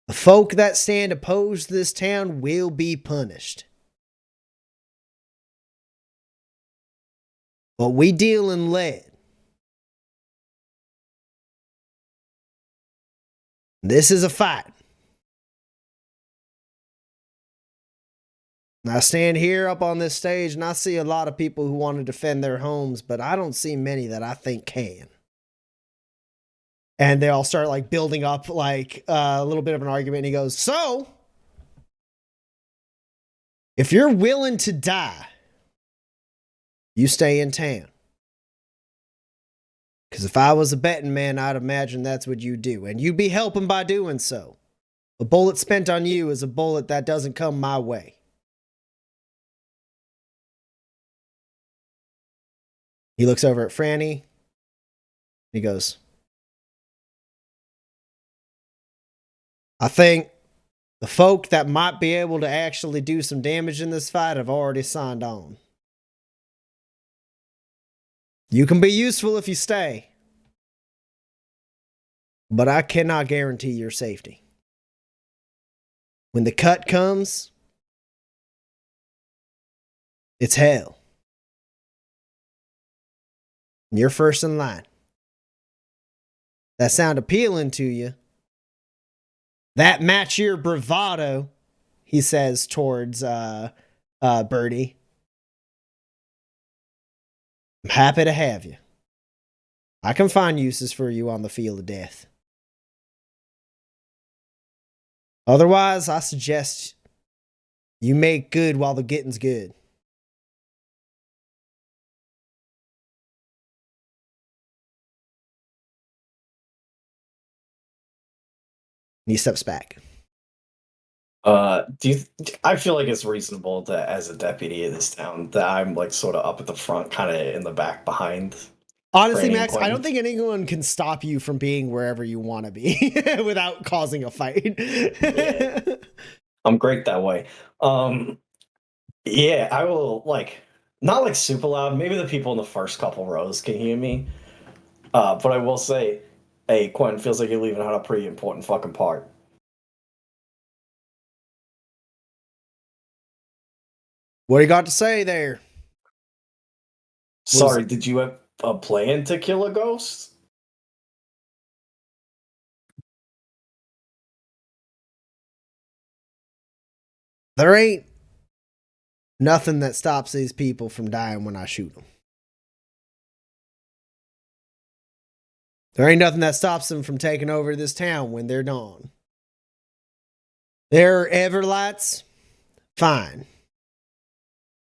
The folk that stand opposed to this town will be punished. But we deal in lead. This is a fight. I stand here up on this stage and I see a lot of people who want to defend their homes, but I don't see many that I think can. And they all start like building up like a little bit of an argument. And he goes, so if you're willing to die, you stay in town. Because if I was a betting man, I'd imagine that's what you do. And you'd be helping by doing so. A bullet spent on you is a bullet that doesn't come my way. He looks over at Franny. He goes, I think the folk that might be able to actually do some damage in this fight have already signed on. You can be useful if you stay, but I cannot guarantee your safety. When the cut comes, it's hell. You're first in line. That sound appealing to you? That match your bravado, he says towards Birdie. I'm happy to have you. I can find uses for you on the field of death. Otherwise, I suggest you make good while the getting's good. And he steps back. I feel like it's reasonable that as a deputy of this town that I'm like sort of up at the front, kind of in the back behind. Honestly, Franny Max, I Quentin. don't think anyone can stop you from being wherever you want to be without causing a fight. Yeah. I'm great that way. Yeah, I will not like super loud. Maybe the people in the first couple rows can hear me. But I will say, hey, Quentin, feels like you're leaving out a pretty important fucking part. What do you got to say there? Sorry, did you have a plan to kill a ghost? There ain't nothing that stops these people from dying when I shoot them. There ain't nothing that stops them from taking over this town when they're gone. They're Everlights? Fine.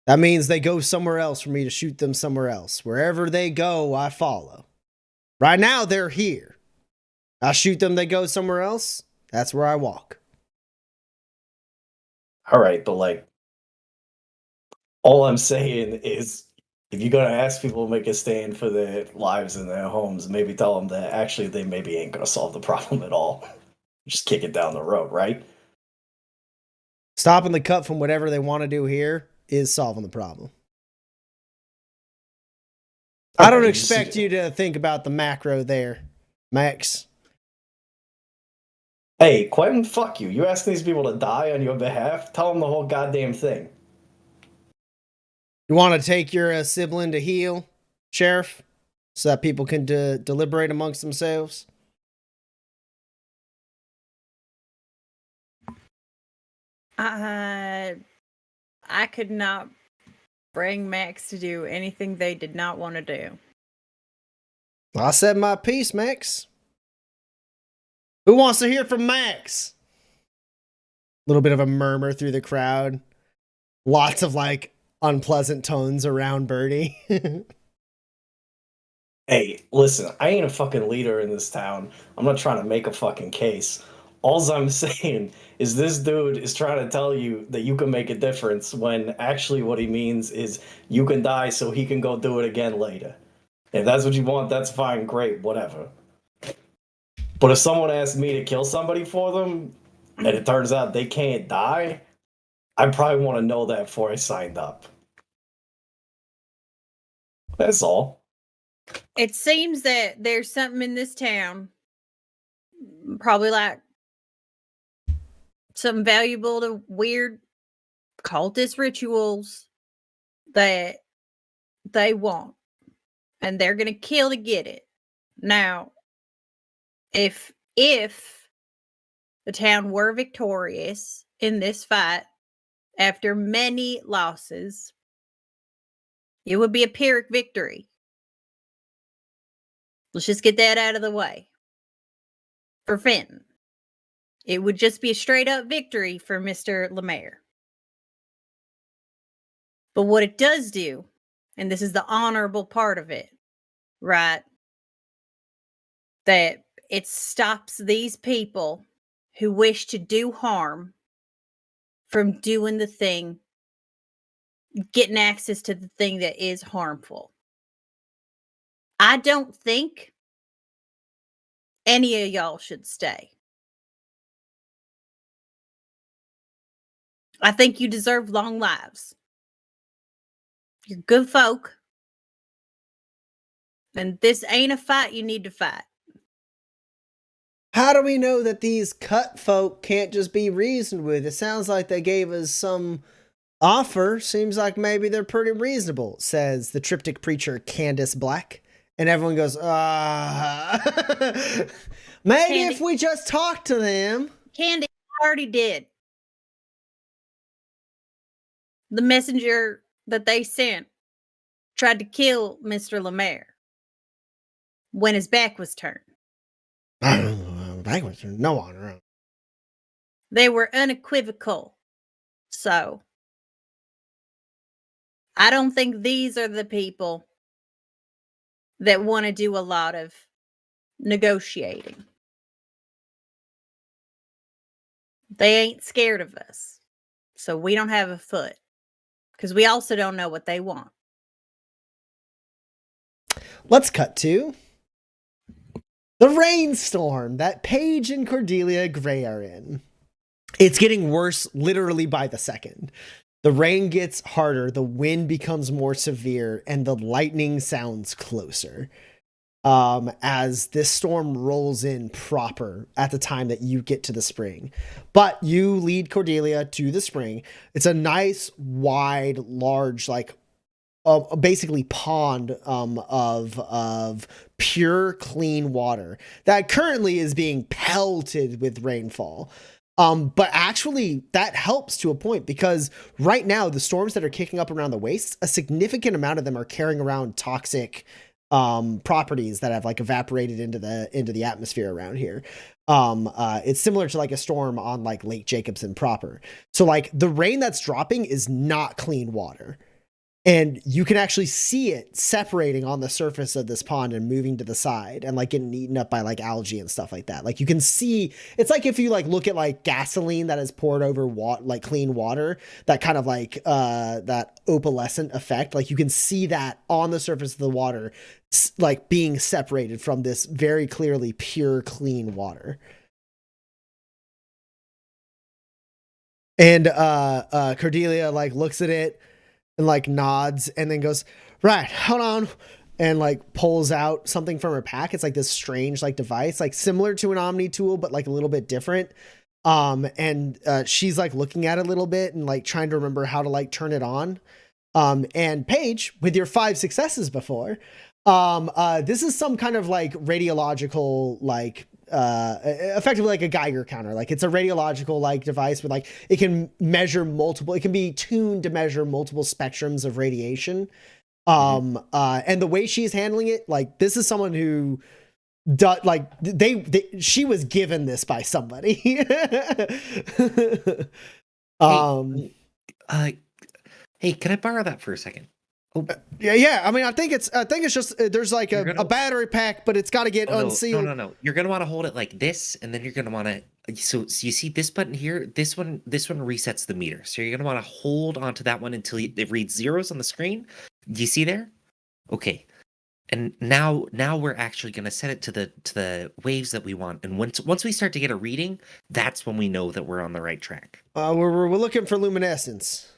That means they go somewhere else for me to shoot them somewhere else. Wherever they go, I follow. Right now, they're here. I shoot them, they go somewhere else. That's where I walk. All right, but all I'm saying is, if you're gonna ask people to make a stand for their lives and their homes, maybe tell them that actually they maybe ain't gonna solve the problem at all. Just kick it down the road, right? Stopping the cut from whatever they want to do here is solving the problem. I don't expect you to think about the macro there, Max. Hey, Quentin, fuck you. You asking these people to die on your behalf? Tell them the whole goddamn thing. You want to take your sibling to heal, Sheriff, so that people can deliberate amongst themselves? I could not bring Max to do anything they did not want to do. I said my piece, Max. Who wants to hear from Max? A little bit of a murmur through the crowd. Lots of unpleasant tones around Birdie. Hey, listen, I ain't a fucking leader in this town. I'm not trying to make a fucking case. All I'm saying is this dude is trying to tell you that you can make a difference when actually what he means is you can die so he can go do it again later. If that's what you want, that's fine, great, whatever. But if someone asks me to kill somebody for them, and it turns out they can't die, I probably want to know that before I signed up. That's all. It seems that there's something in this town, probably something valuable to weird cultist rituals that they want, and they're gonna kill to get it. Now, if the town were victorious in this fight after many losses, it would be a Pyrrhic victory. Let's just get that out of the way. For Fenton, it would just be a straight up victory for Mr. Lemaire. But what it does do, and this is the honorable part of it, right? That it stops these people who wish to do harm from doing the thing, getting access to the thing that is harmful. I don't think any of y'all should stay. I think you deserve long lives. You're good folk. And this ain't a fight you need to fight. How do we know that these cut folk can't just be reasoned with? It sounds like they gave us some offer. Seems like maybe they're pretty reasonable, says the triptych preacher Candace Black. And everyone goes, maybe Candy. if we just talk to them. Candy already did. The messenger that they sent tried to kill Mr. Lemaire when his back was turned. Back was no honor. They were unequivocal. So, I don't think these are the people that want to do a lot of negotiating. They ain't scared of us. So we don't have a foot. Because we also don't know what they want. Let's cut to the rainstorm that Paige and Cordelia Gray are in. It's getting worse literally by the second. The rain gets harder, the wind becomes more severe, and the lightning sounds closer. As this storm rolls in proper at the time that you get to the spring. But you lead Cordelia to the spring. It's a nice, wide, large, like basically pond of pure, clean water that currently is being pelted with rainfall. But actually that helps to a point because right now the storms that are kicking up around the wastes, a significant amount of them are carrying around toxic properties that have like evaporated into the atmosphere around here. It's similar to like a storm on like Lake Jacobson proper. So like the rain that's dropping is not clean water. And you can actually see it separating on the surface of this pond and moving to the side and like getting eaten up by like algae and stuff like that. Like you can see, it's like if you like look at like gasoline that is poured over like clean water, that kind of like that opalescent effect. Like you can see that on the surface of the water, like being separated from this very clearly pure, clean water. And Cordelia like looks at it and like nods and then goes, right, hold on. And like pulls out something from her pack. It's like this strange like device, like similar to an Omni tool, but like a little bit different. And she's like looking at it a little bit and like trying to remember how to like turn it on. And Paige, with your 5 successes before, this is some kind of like radiological, like effectively like a Geiger counter. Like it's a radiological like device with like it can measure multiple, it can be tuned to measure multiple spectrums of radiation. And the way she's handling it, like this is someone who she was given this by somebody. Hey, can I borrow that for a second? Oh. Yeah. I mean, I think it's just there's like a battery pack, but it's got to get unsealed. No. You're gonna want to hold it like this, and then you're gonna want to. So you see this button here. This one resets the meter. So you're gonna want to hold onto that one until it reads zeros on the screen. Do you see there? Okay. And now we're actually gonna set it to the waves that we want. And once we start to get a reading, that's when we know that we're on the right track. We're looking for luminescence.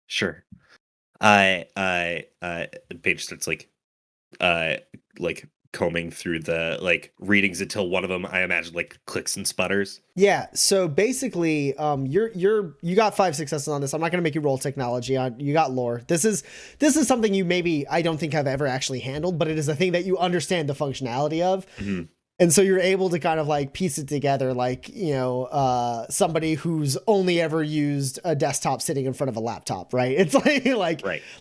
Sure. Paige starts like combing through the like readings until one of them, I imagine, like clicks and sputters. Yeah. So basically, you got 5 successes on this. I'm not going to make you roll technology on. You got lore. This is something you maybe I don't think have ever actually handled, but it is a thing that you understand the functionality of. Mm-hmm. And so you're able to kind of like piece it together, like, you know, somebody who's only ever used a desktop sitting in front of a laptop, right? It's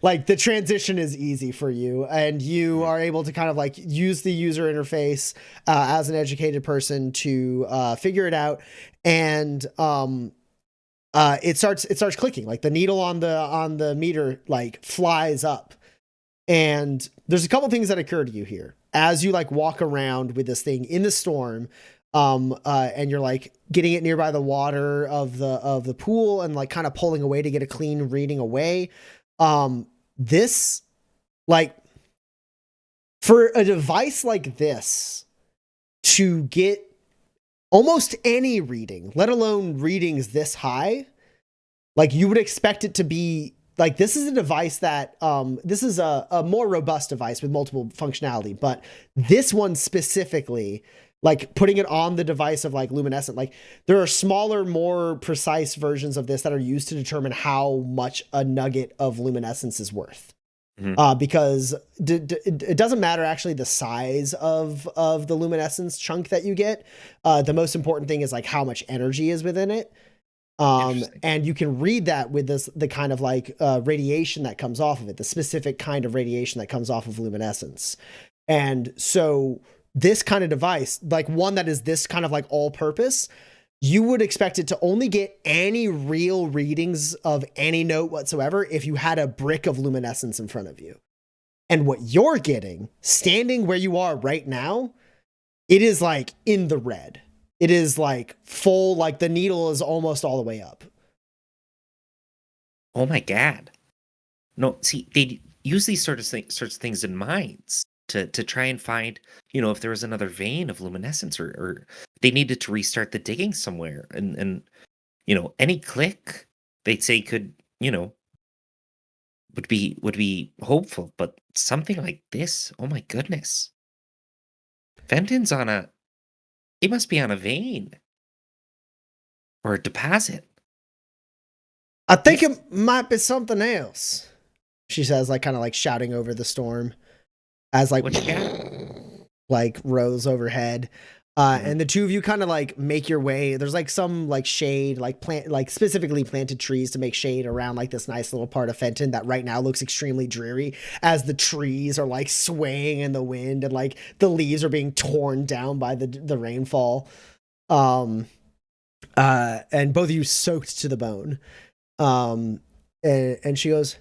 like the transition is easy for you, and you are able to kind of like use the user interface as an educated person to figure it out. And it starts clicking, like the needle on the meter like flies up. And there's a couple things that occur to you here as you like walk around with this thing in the storm, and you're like getting it nearby the water of the pool and like kind of pulling away to get a clean reading away. This, like, for a device like this to get almost any reading, let alone readings this high, like you would expect it to be. Like, this is a device that, this is a more robust device with multiple functionality, but this one specifically, like putting it on the device of like luminescent, like there are smaller, more precise versions of this that are used to determine how much a nugget of luminescence is worth. Because it doesn't matter actually the size of the luminescence chunk that you get. The most important thing is like how much energy is within it. And you can read that with the kind of like radiation that comes off of it, the specific kind of radiation that comes off of luminescence. And so this kind of device, like one that is this kind of like all purpose, you would expect it to only get any real readings of any note whatsoever if you had a brick of luminescence in front of you. And what you're getting, standing where you are right now, it is like in the red. It is like full, like the needle is almost all the way up. Oh my God. No, see, they use these sorts of things in mines to try and find, you know, if there was another vein of luminescence, or they needed to restart the digging somewhere. And you know, any click they'd say could, you know, would be hopeful, but something like this, oh my goodness. Fenton's he must be on a vein or a deposit. I think it might be something else, she says, like kind of like shouting over the storm as like What you got? like rose overhead. And the two of you kind of like make your way. There's like some like shade, like plant, like specifically planted trees to make shade around like this nice little part of Fenton that right now looks extremely dreary as the trees are like swaying in the wind and like the leaves are being torn down by the rainfall. And both of you soaked to the bone. And she goes,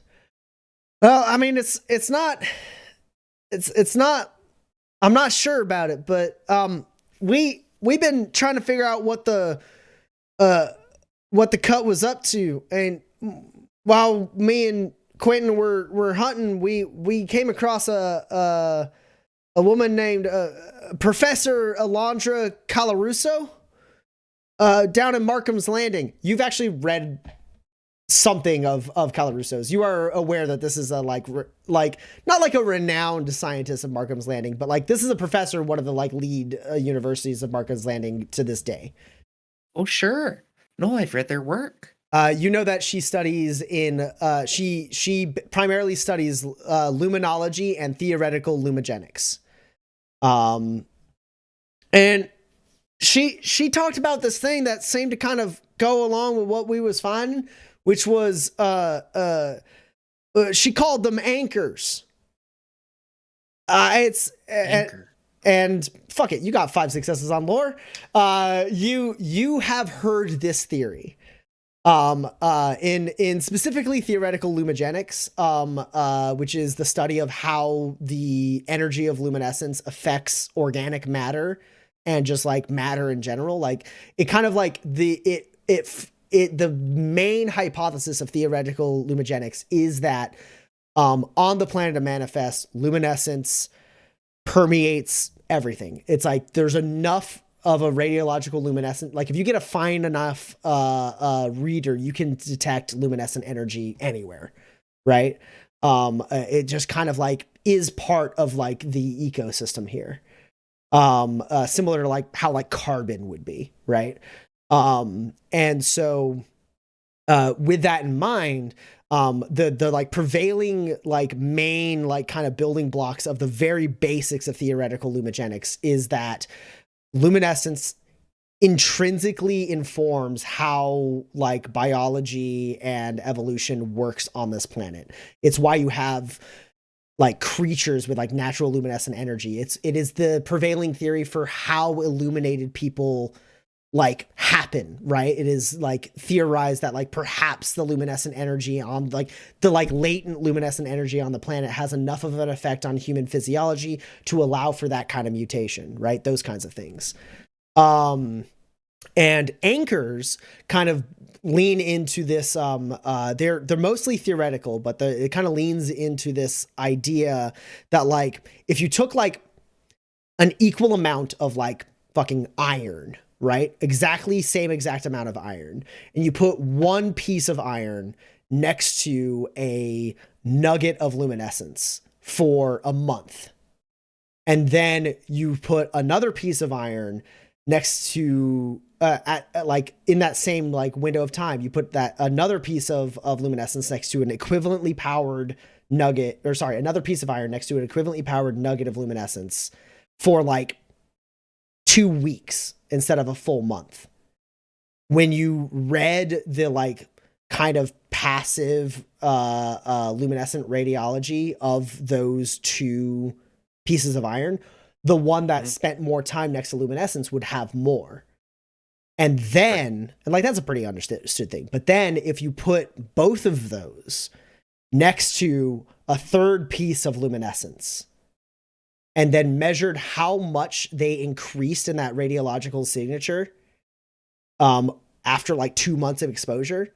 well, I mean, it's not, I'm not sure about it, but, we've been trying to figure out what the cut was up to, and while me and Quentin were hunting, we came across a woman named Professor Alondra Calaruso down in Markham's Landing. You've actually read something of Calaruso's. You are aware that this is a like not like a renowned scientist of Markham's Landing, but like this is a professor of one of the like lead universities of Markham's Landing to this day. Oh, sure. No, I've read their work. You know that she studies in she primarily studies luminology and theoretical lumigenics. And she talked about this thing that seemed to kind of go along with what we was finding, which was she called them anchors. It's Anchor. and fuck it, you got 5 successes on lore. You have heard this theory. In specifically theoretical lumigenics, which is the study of how the energy of luminescence affects organic matter and just like matter in general. Like it kind of like the main hypothesis of theoretical lumigenics is that on the planet of Manifest, luminescence permeates everything. It's like there's enough of a radiological luminescent, like if you get a fine enough reader, you can detect luminescent energy anywhere, right? It just kind of like is part of like the ecosystem here, similar to like how like carbon would be, right? And so with that in mind, the like prevailing like main like kind of building blocks of the very basics of theoretical lumigenics is that luminescence intrinsically informs how like biology and evolution works on this planet. It's why you have like creatures with like natural luminescent energy. It is the prevailing theory for how illuminated people like happen, right? It is like theorized that like perhaps the luminescent energy on like the like latent luminescent energy on the planet has enough of an effect on human physiology to allow for that kind of mutation, right? Those kinds of things. And anchors kind of lean into this. They're mostly theoretical, but it kind of leans into this idea that like if you took like an equal amount of like fucking iron, right? Same exact amount of iron, and you put one piece of iron next to a nugget of luminescence for a month, and then you put another piece of iron next to like in that same like window of time, you put that another piece of luminescence next to an equivalently powered nugget, or sorry, another piece of iron next to an equivalently powered nugget of luminescence for like 2 weeks instead of a full month. When you read the like kind of passive luminescent radiology of those two pieces of iron, the one that spent more time next to luminescence would have more. And then, and like that's a pretty understood thing. But then if you put both of those next to a third piece of luminescence and then measured how much they increased in that radiological signature after like 2 months of exposure,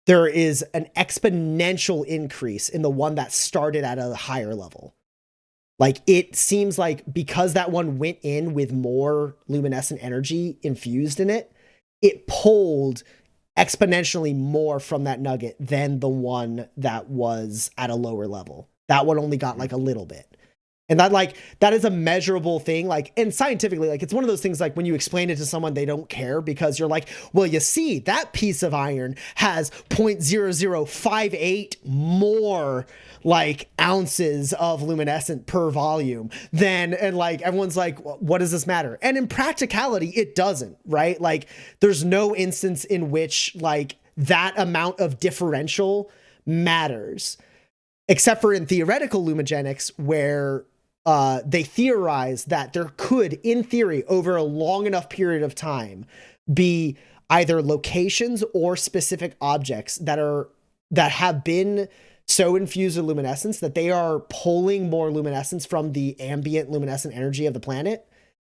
there is an exponential increase in the one that started at a higher level. Like it seems like because that one went in with more luminescent energy infused in it, it pulled exponentially more from that nugget than the one that was at a lower level. That one only got like a little bit. And that is a measurable thing. Like, and scientifically, like it's one of those things, like when you explain it to someone, they don't care because you're like, well, you see that piece of iron has 0.0058 more like ounces of luminescent per volume than, and like, everyone's like, what does this matter? And in practicality, it doesn't, right? Like there's no instance in which like that amount of differential matters, except for in theoretical lumigenics where they theorize that there could, in theory, over a long enough period of time, be either locations or specific objects that have been so infused with luminescence that they are pulling more luminescence from the ambient luminescent energy of the planet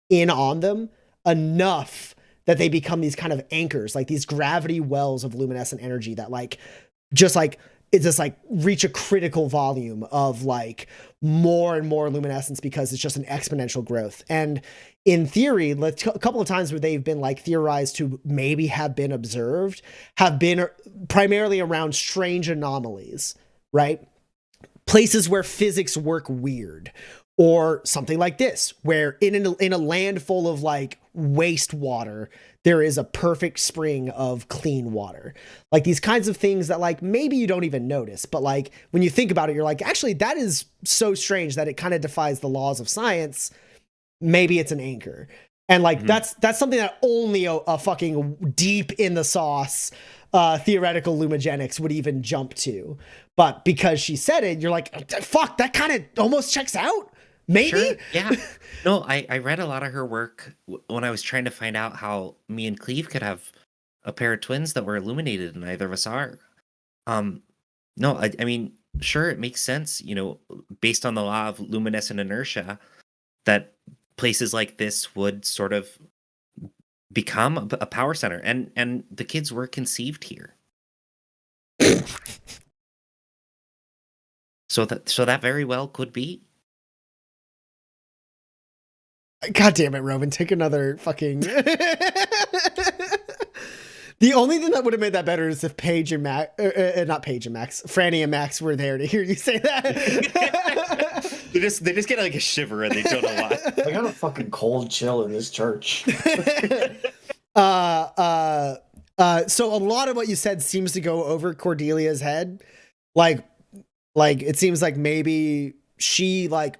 in on them enough that they become these kind of anchors, like these gravity wells of luminescent energy that like just like it's just like reach a critical volume of like more and more luminescence because it's just an exponential growth. And in theory, a couple of times where they've been like theorized to maybe have been observed have been primarily around strange anomalies, right? Places where physics work weird, or something like this, where in a land full of like wastewater, there is a perfect spring of clean water. Like these kinds of things that like maybe you don't even notice, but like when you think about it, you're like, actually, that is so strange that it kind of defies the laws of science. Maybe it's an anchor. And like that's something that only a fucking deep in the sauce theoretical lumigenics would even jump to. But because she said it, you're like, fuck, that kind of almost checks out. Maybe. Sure, yeah. No, I read a lot of her work when I was trying to find out how me and Cleve could have a pair of twins that were illuminated and neither of us are. No, I mean, sure, it makes sense, you know, based on the law of luminescent inertia, that places like this would sort of become a power center, and the kids were conceived here. So that very well could be. God damn it, Roman, take another fucking... The only thing that would have made that better is if Paige and Max, not Paige and Max, Franny and Max were there to hear you say that. they just get like a shiver and they don't know why. I got a fucking cold chill in this church. So a lot of what you said seems to go over Cordelia's head. Like it seems like maybe she like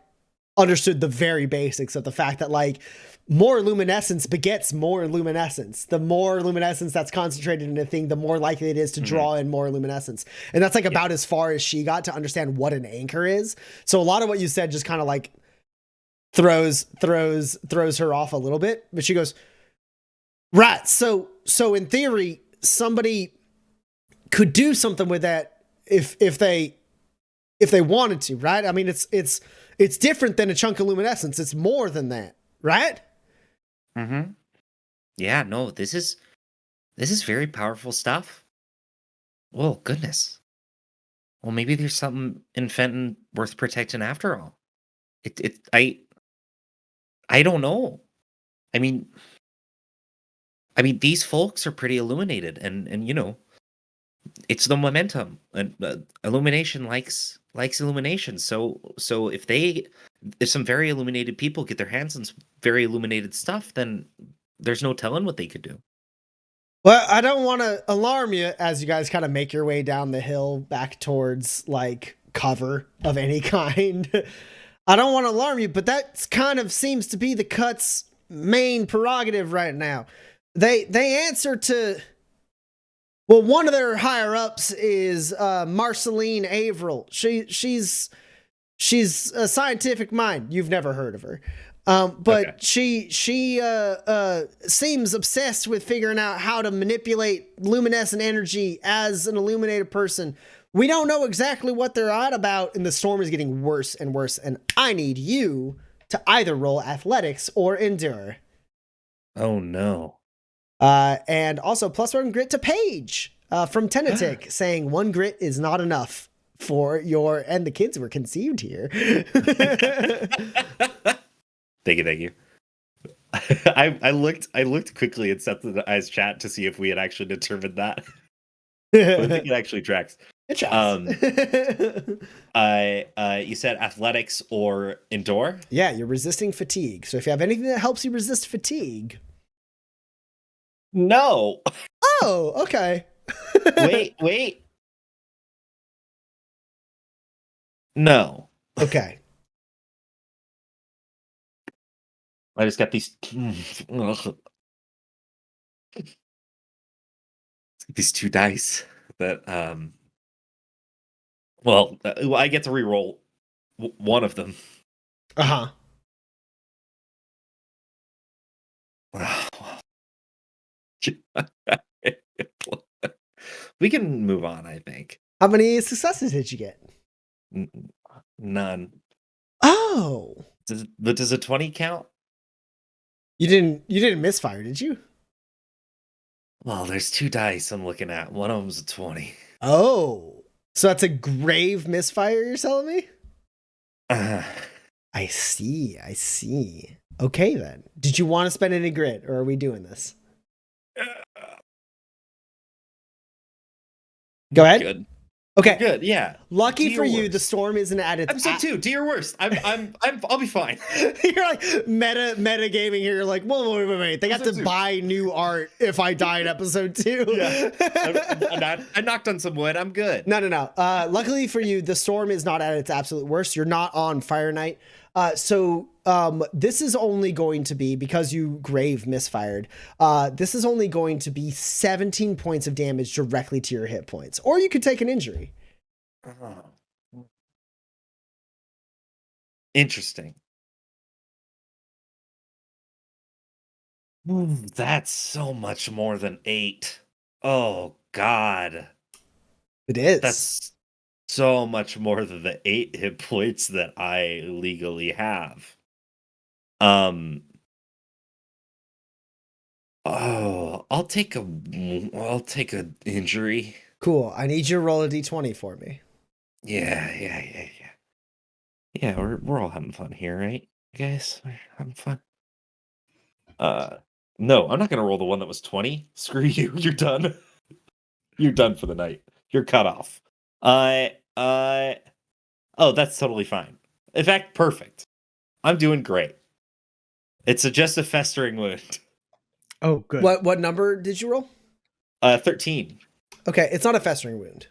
understood the very basics of the fact that like more luminescence begets more luminescence. The more luminescence that's concentrated in a thing, the more likely it is to draw in more luminescence. And that's like about as far as she got to understand what an anchor is. So a lot of what you said just kind of like throws her off a little bit. But she goes, right. So in theory, somebody could do something with that if they wanted to, right? I mean, it's different than a chunk of luminescence. It's more than that, right? Mm-hmm. Yeah, no, this is very powerful stuff. Oh, goodness. Well, maybe there's something in Fenton worth protecting after all. I don't know. I mean, these folks are pretty illuminated, and you know, it's the momentum, and illumination likes illumination. So if some very illuminated people get their hands on some very illuminated stuff, then there's no telling what they could do. Well, I don't want to alarm you as you guys kind of make your way down the hill back towards like cover of any kind. I don't want to alarm you, but that kind of seems to be the Cut's main prerogative right now. They answer to, well, one of their higher ups is Marceline Averill. She's a scientific mind. You've never heard of her. But okay. She seems obsessed with figuring out how to manipulate luminescent energy as an illuminated person. We don't know exactly what they're at about, and the storm is getting worse and worse, and I need you to either roll athletics or endure. Oh, no. And also +1 grit to Paige from Tenetic, saying 1 grit is not enough for your... And the kids were conceived here. Thank you. I looked quickly in Seth's chat to see if we had actually determined that. I think it actually tracks. It tracks. You said athletics or endure? Yeah, you're resisting fatigue. So if you have anything that helps you resist fatigue. No. Oh, okay. Wait. No. Okay. I just got these these 2 dice that I get to re-roll one of them. Uh-huh. We can move on, I think. How many successes did you get? None. Oh. Does a 20 count? You didn't misfire, did you? Well, there's 2 dice I'm looking at. One of them's a 20. Oh. So that's a grave misfire, you're telling me? I see. Okay, then. Did you want to spend any grit, or are we doing this? Go ahead. Good. Okay. Good. Yeah. Lucky for you, the storm isn't at its episode 2. Do your worst. I'll be fine. You're like meta gaming here. You're like, whoa, wait. They got to buy new art if I die in episode 2. Yeah. I knocked on some wood. I'm good. No. Luckily for you, the storm is not at its absolute worst. You're not on Fire Night. So this is only going to be, because you grave misfired, this is only going to be 17 points of damage directly to your hit points. Or you could take an injury. Interesting. That's so much more than 8. Oh, God. It is. That's so much more than the 8 hit points that I legally have. I'll take a injury. Cool. I need you to roll a d20 for me. Yeah. Yeah, we're all having fun here, right, guys? We're having fun. No, I'm not gonna roll the one that was 20. Screw you. You're done. You're done for the night. You're cut off. Oh, that's totally fine. In fact, perfect. I'm doing great. It's just a festering wound. Oh, good. What number did you roll? 13. Okay, it's not a festering wound.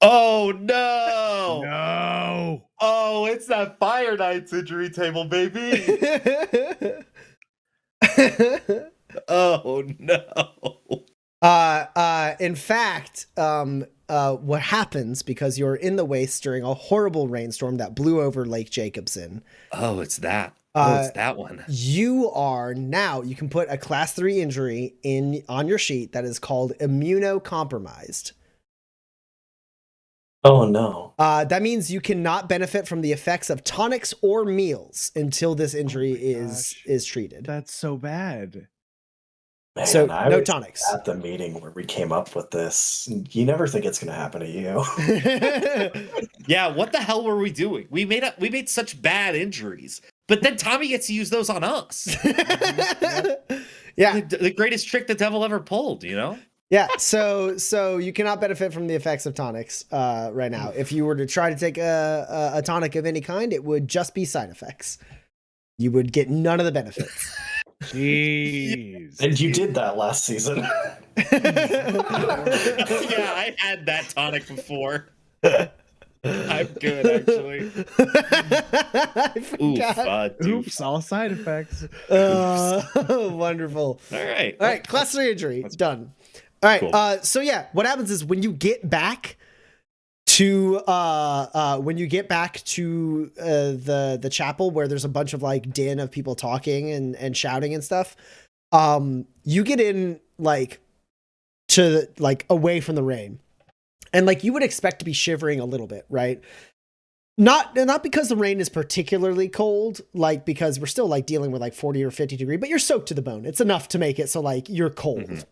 Oh, no! No! Oh, it's that Fire Knight's injury table, baby! Oh no. In fact, what happens because you're in the waste during a horrible rainstorm that blew over Lake Jacobson? Oh, it's that. It's that one. You can put a class 3 injury on your sheet that is called immunocompromised. Oh no. That means you cannot benefit from the effects of tonics or meals until this injury is treated. That's so bad. Man, So, I no was tonics. at the meeting where we came up with this. You never think it's going to happen to you. Yeah, what the hell were we doing? We made such bad injuries, but then Tommy gets to use those on us. Yeah. The greatest trick the devil ever pulled, you know? Yeah, so you cannot benefit from the effects of tonics right now. If you were to try to take a tonic of any kind, it would just be side effects. You would get none of the benefits. Jeez. And you did that last season. Yeah, I had that tonic before. I'm good, actually. I Oof, forgot. Oops, all side effects. Wonderful. All right. All right, class 3 injury. Done. All right. Cool. So yeah, what happens is when you get back to the chapel where there's a bunch of like din of people talking and shouting and stuff, you get in like to like away from the rain, and like you would expect to be shivering a little bit, right? Not because the rain is particularly cold, like because we're still like dealing with like 40 or 50 degree, but you're soaked to the bone. It's enough to make it so like you're cold. Mhm.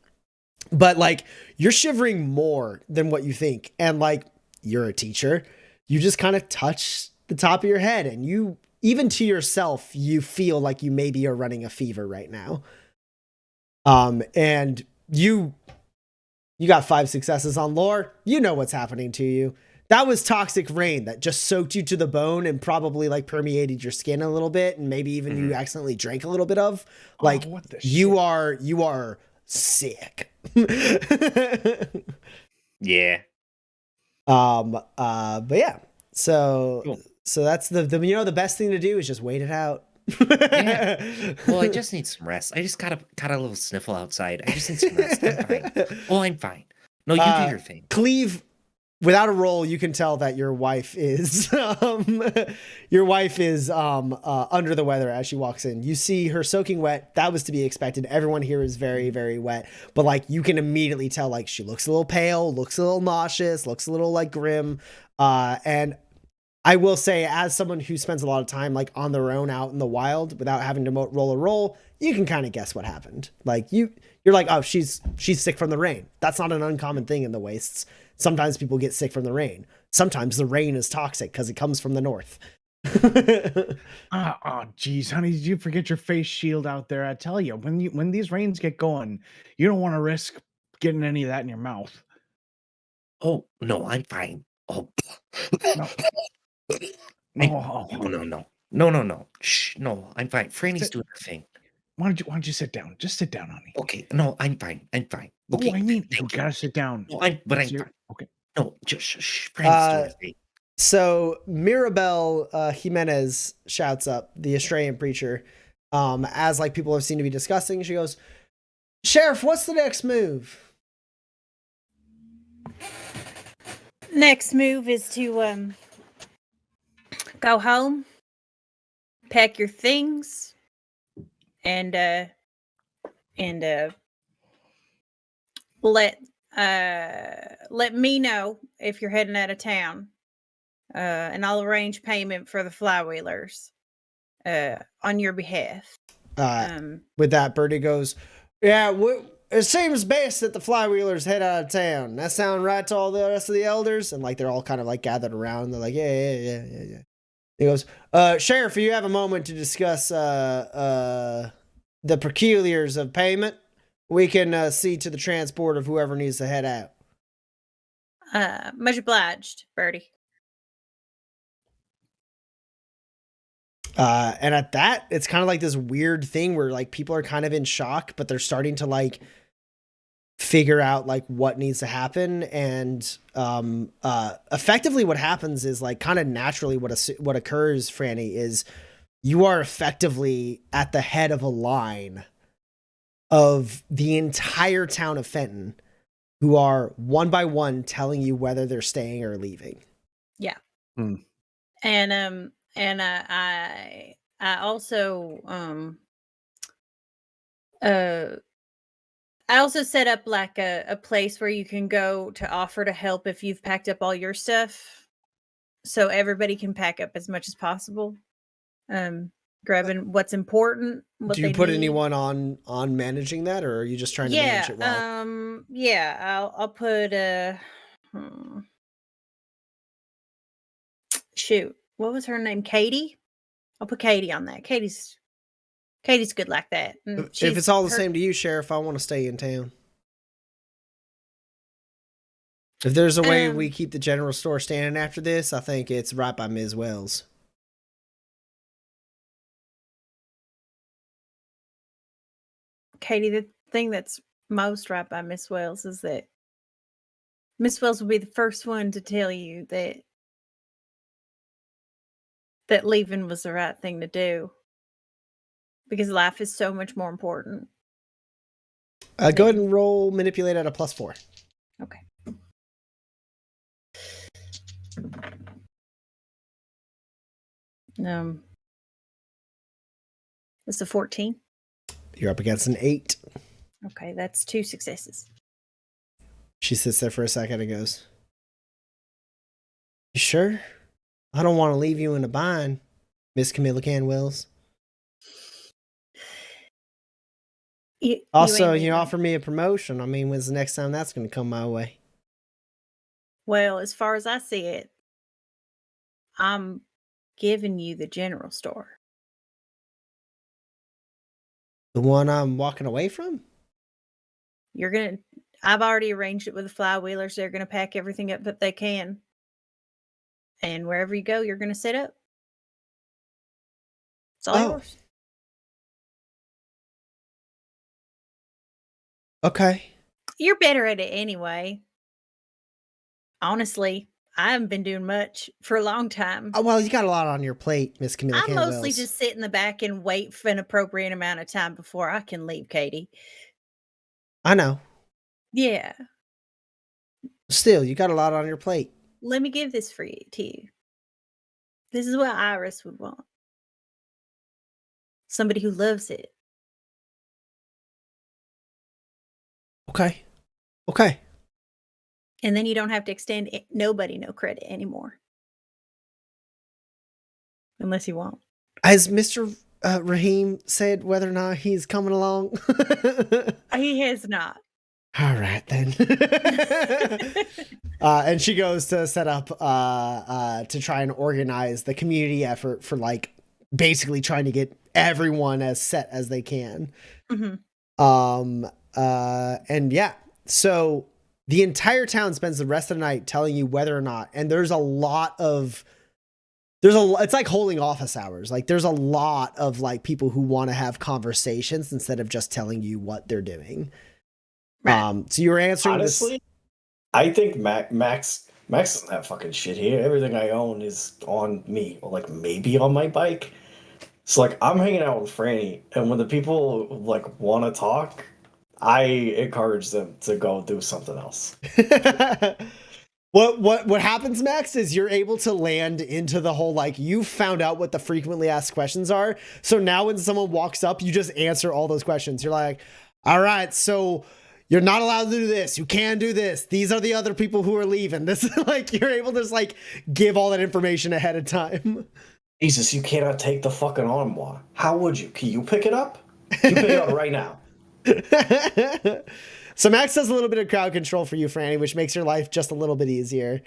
But like you're shivering more than what you think. And like you're a teacher, you just kind of touch the top of your head, and you, even to yourself, you feel like you maybe are running a fever right now. And you got 5 successes on lore. You know what's happening to you. That was toxic rain that just soaked you to the bone and probably like permeated your skin a little bit, and maybe even you accidentally drank a little bit of. Like what the you shit? are sick. Yeah. But yeah. So Cool. so that's the best thing to do is just wait it out. Yeah. Well, I just need some rest. I just got a little sniffle outside. I just need some rest. I'm fine. Oh, I'm fine. No, you do your thing. Cleve, without a roll, you can tell that your wife is under the weather as she walks in. You see her soaking wet. That was to be expected. Everyone here is very, very wet. But like you can immediately tell like she looks a little pale, looks a little nauseous, looks a little like grim. And I will say, as someone who spends a lot of time like on their own out in the wild without having to roll a roll, you can kind of guess what happened. Like you're like, oh, she's sick from the rain. That's not an uncommon thing in the wastes. Sometimes people get sick from the rain. Sometimes the rain is toxic because it comes from the north. Oh, geez, honey, did you forget your face shield out there? I tell you, when these rains get going, you don't want to risk getting any of that in your mouth. Oh, no, I'm fine. Oh. No. No. Shh, no, I'm fine. Franny's doing her thing. Why don't you sit down? Just sit down, honey. Okay, no, I'm fine. Okay, Oh, I mean, you thank gotta sit down. No, I'm It's fine. okay. No, just shh. Franny's doing her thing. So Mirabel Jimenez shouts up, the Australian preacher, as like people have seemed to be discussing. She goes, "Sheriff, what's the next move?" Next move is to go home, pack your things, and let me know if you're heading out of town, and I'll arrange payment for the flywheelers on your behalf. With that, Birdie goes, "Yeah, it seems best that the flywheelers head out of town. That sound right to all the rest of the elders?" And like they're all kind of like gathered around. They're like, yeah. He goes, "Sheriff, you have a moment to discuss the peculiars of payment. We can see to the transport of whoever needs to head out." Much obliged, Birdie. And at that, it's kind of like this weird thing where like people are kind of in shock, but they're starting to like figure out like what needs to happen. And effectively what happens is like kind of naturally what occurs, Franny, is you are effectively at the head of a line of the entire town of Fenton who are one by one telling you whether they're staying or leaving. Yeah. Hmm. And I also I also set up like a place where you can go to offer to help if you've packed up all your stuff. So everybody can pack up as much as possible. Grabbing what's important, what Do you they put need. anyone on managing that, or are you just trying to manage it well? Yeah, I'll put shoot, what was her name? Katie? I'll put Katie on that. Katie's good like that. And If it's all the her- same to you, Sheriff, I want to stay in town. If there's a way we keep the general store standing after this, I think it's right by Ms. Wells. Katie, the thing that's most right by Miss Wells is that Miss Wells will be the first one to tell you that leaving was the right thing to do. Because life is so much more important. Go ahead and roll manipulate at a +4. Okay. It's a 14. You're up against an 8. Okay, that's 2 successes. She sits there for a second and goes, "You sure? I don't want to leave you in a bind, Miss Camilla Canwells. Also, you offer me a promotion. I mean, when's the next time that's going to come my way?" Well, as far as I see it, I'm giving you the general store. The one I'm walking away from? I've already arranged it with the flywheelers. They're going to pack everything up that they can. And wherever you go, you're going to set up. It's all yours. Okay. You're better at it anyway. Honestly, I haven't been doing much for a long time. Oh, well, you got a lot on your plate, Miss Camilla I Canwells. mostly just sit in the back and wait for an appropriate amount of time before I can leave, Katie. I know. Yeah. Still, you got a lot on your plate. Let me give this to you. This is what Iris would want. Somebody who loves it. Okay. Okay. And then you don't have to extend nobody no credit anymore. Unless you want. Has Mr. Raheem said whether or not he's coming along? He has not. All right, then. And she goes to set up to try and organize the community effort for like basically trying to get everyone as set as they can. Mm-hmm. And yeah, so the entire town spends the rest of the night telling you whether or not, and it's like holding office hours. Like there's a lot of like people who want to have conversations instead of just telling you what they're doing. Right. So you were answering honestly, I think Max doesn't have fucking shit here. Everything I own is on me, or like maybe on my bike. So like I'm hanging out with Franny, and when the people like want to talk, I encourage them to go do something else. What happens, Max, is you're able to land into the whole, like, you found out what the frequently asked questions are. So now when someone walks up, you just answer all those questions. You're like, all right, so you're not allowed to do this. You can do this. These are the other people who are leaving. This is like, you're able to just like give all that information ahead of time. Jesus, you cannot take the fucking armoire. How would you? Can you pick it up? You pick it up right now. So Max does a little bit of crowd control for you, Franny, which makes your life just a little bit easier.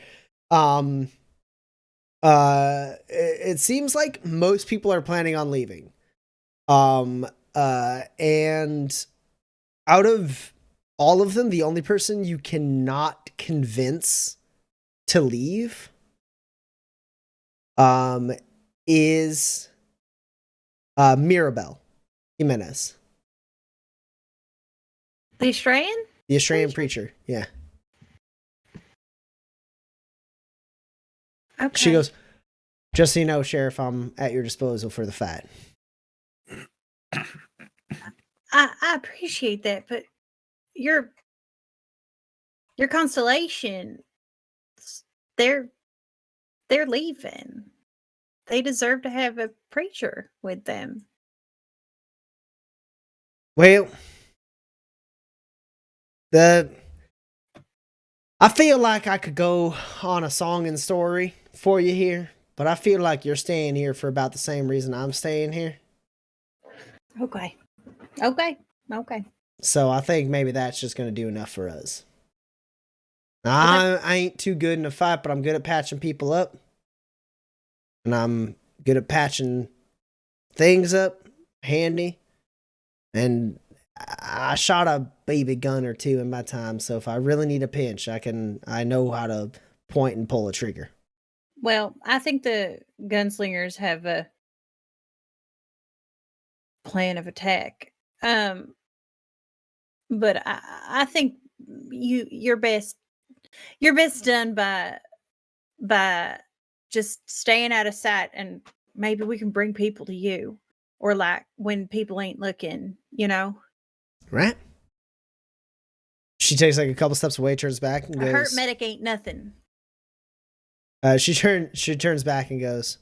It seems like most people are planning on leaving. And out of all of them, the only person you cannot convince to leave is Mirabelle Jimenez. The Australian? The Australian preacher, yeah. Okay. She goes, just so you know, Sheriff, I'm at your disposal for the fight. I appreciate that, but your constellation, they're leaving. They deserve to have a preacher with them. Well, I feel like I could go on a song and story for you here, but I feel like you're staying here for about the same reason I'm staying here. Okay. So I think maybe that's just going to do enough for us. Now, I ain't too good in a fight, but I'm good at patching people up. And I'm good at patching things up, handy. And I shot a baby gun or two in my time, so if I really need a pinch, I know how to point and pull a trigger. Well, I think the gunslingers have a plan of attack. But I think you're best done by just staying out of sight, and maybe we can bring people to you, or like when people ain't looking, Right? She takes like a couple steps away, turns back, and A goes. hurt medic ain't nothing. She turns back and goes.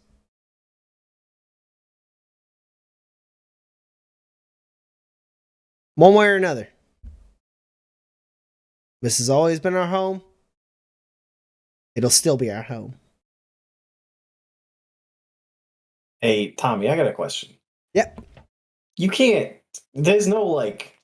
One way or another, this has always been our home. It'll still be our home. Hey, Tommy, I got a question. Yep. You can't. There's no like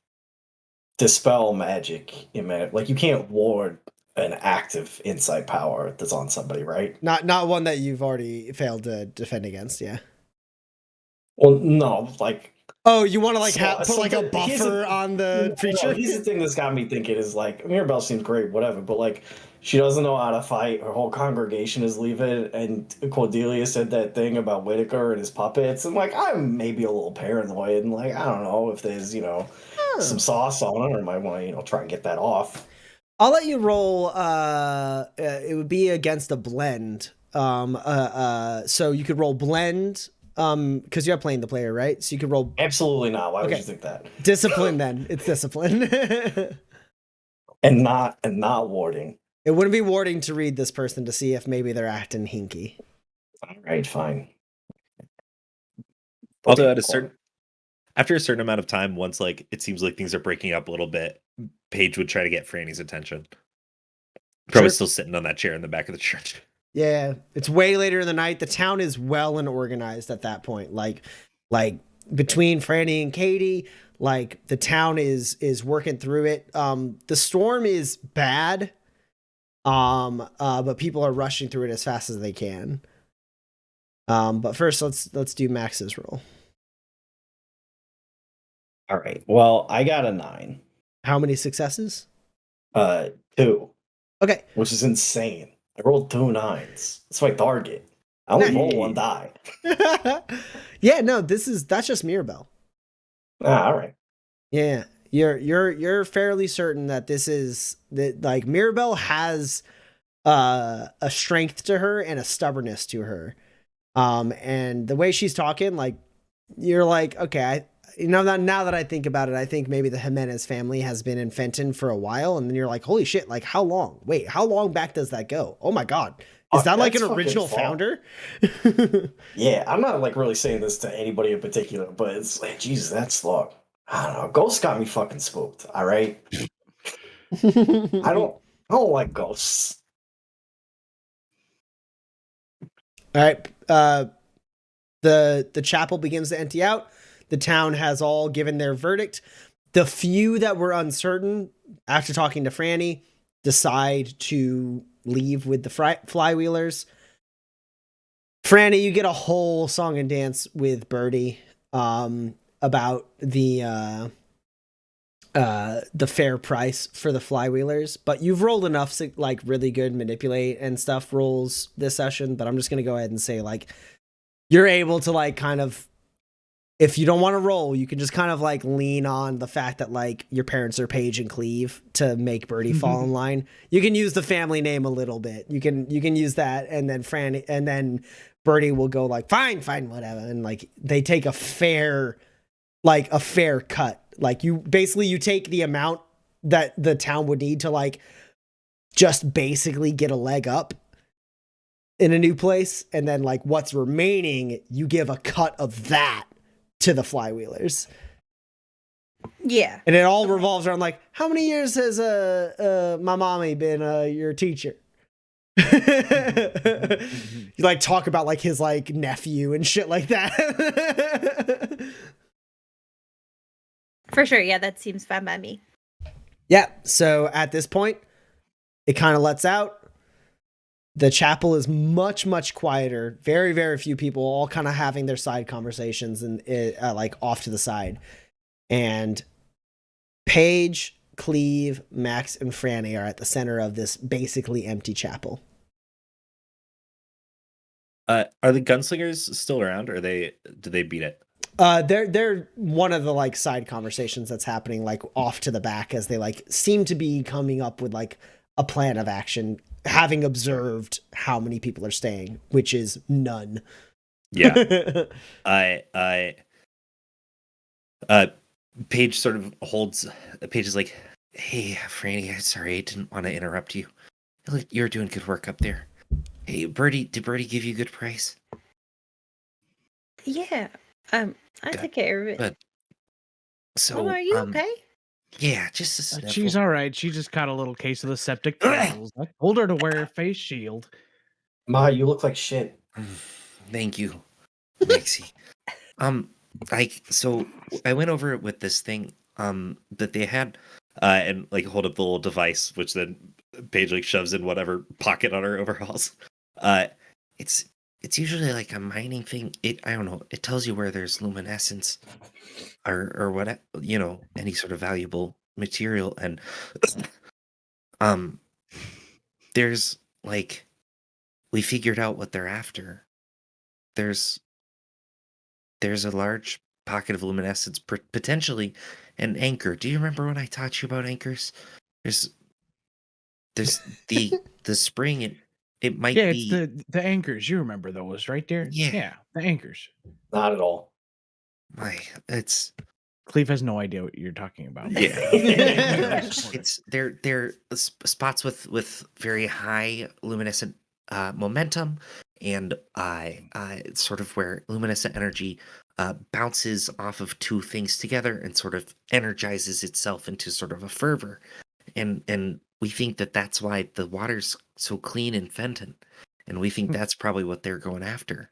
dispel magic in magic. Like you can't ward an active insight power that's on somebody, right? Not one that you've already failed to defend against. Yeah. Well, no, like. Oh, you want to like So- put so like a the- here's buffer on the No, creature? here's the thing that's got me thinking is like Mirabelle seems great, whatever, but like she doesn't know how to fight. Her whole congregation is leaving, and Cordelia said that thing about Whitaker and his puppets. And like I'm maybe a little paranoid, and like I don't know if there's some sauce on it, or might want to try and get that off. I'll let you roll. It would be against a blend. So you could roll blend. Because you're playing the player, right? So you could roll Absolutely not. Why would Okay. you think that? discipline. Then it's discipline. And not warding. It wouldn't be warding to read this person to see if maybe they're acting hinky. All right, fine. Although Okay, after a certain amount of time, once like it seems like things are breaking up a little bit, Paige would try to get Franny's attention. Probably Sure. still sitting on that chair in the back of the church. Yeah, it's way later in the night. The town is well and organized at that point. Like between Franny and Katie, like the town is working through it. The storm is bad. But people are rushing through it as fast as they can. But first let's do Max's roll. All right. Well, I got a 9. How many successes? 2, Okay. which is insane. I rolled 2 9s. That's my target. I only roll 1 die. Yeah, no, that's just Mirabelle. All right. Yeah, you're fairly certain that this is that like Mirabelle has a strength to her and a stubbornness to her, and the way she's talking, like you're like, okay, now that I think about it, I think maybe the Jimenez family has been in Fenton for a while, and then you're like, holy shit, like how long? Wait, how long back does that go? Oh my god, is that like an That's original fucking founder? Yeah, I'm not like really saying this to anybody in particular, but it's like, Jesus, that's long. I don't know. Ghosts got me fucking spooked. All right. I don't like ghosts. All right. The chapel begins to empty out. The town has all given their verdict. The few that were uncertain, after talking to Franny, decide to leave with the flywheelers. Franny, you get a whole song and dance with Birdie about the fair price for the flywheelers, but you've rolled enough to like really good manipulate and stuff rolls this session, but I'm just gonna go ahead and say like you're able to like kind of, if you don't want to roll, you can just kind of like lean on the fact that like your parents are Paige and Cleve to make Birdie fall in line. You can use the family name a little bit. You can use that, and then Franny, and then Birdie will go like fine, whatever, and like they take a fair cut Like you take the amount that the town would need to like just basically get a leg up in a new place, and then like what's remaining, you give a cut of that to the flywheelers. Yeah. And it all revolves around like, how many years has my mommy been your teacher? You like talk about like his like nephew and shit like that. For sure. Yeah, that seems fine by me. Yeah. So at this point, it kind of lets out. The chapel is much, much quieter. Very, very few people, all kind of having their side conversations and like off to the side. And Paige, Cleve, Max, and Franny are at the center of this basically empty chapel. Are the gunslingers still around, or did they beat it? They're one of the like side conversations that's happening like off to the back as they like seem to be coming up with like a plan of action, having observed how many people are staying, which is none. Yeah. Paige sort of holds. Paige is like, "Hey, Franny, I'm sorry, I didn't want to interrupt you. Look, you're doing good work up there. Hey, Birdie, did Birdie give you a good price?" Yeah. I took care of it. But so, Mama, are you okay? Yeah, just a sniffle. She's all right. She just caught a little case of the septic troubles. I told her to wear a face shield. Ma, you look like shit. Thank you, Maxie. So I went over it with this thing that they had, and like hold up the little device, which then Paige like shoves in whatever pocket on her overalls. It's usually like a mining thing. I don't know. It tells you where there's luminescence, or what, any sort of valuable material, and there's like, we figured out what they're after. There's a large pocket of luminescence, potentially an anchor. Do you remember when I taught you about anchors? There's the spring. It might Yeah, be. it's the anchors. You remember those, right there? Yeah. The anchors. Not at all. It's Cleve has no idea what you're talking about. yeah. It's they're spots with very high luminescent momentum, and it's sort of where luminescent energy bounces off of two things together and sort of energizes itself into sort of a fervor, and we think that that's why the water's so clean in Fenton, and we think that's probably what they're going after.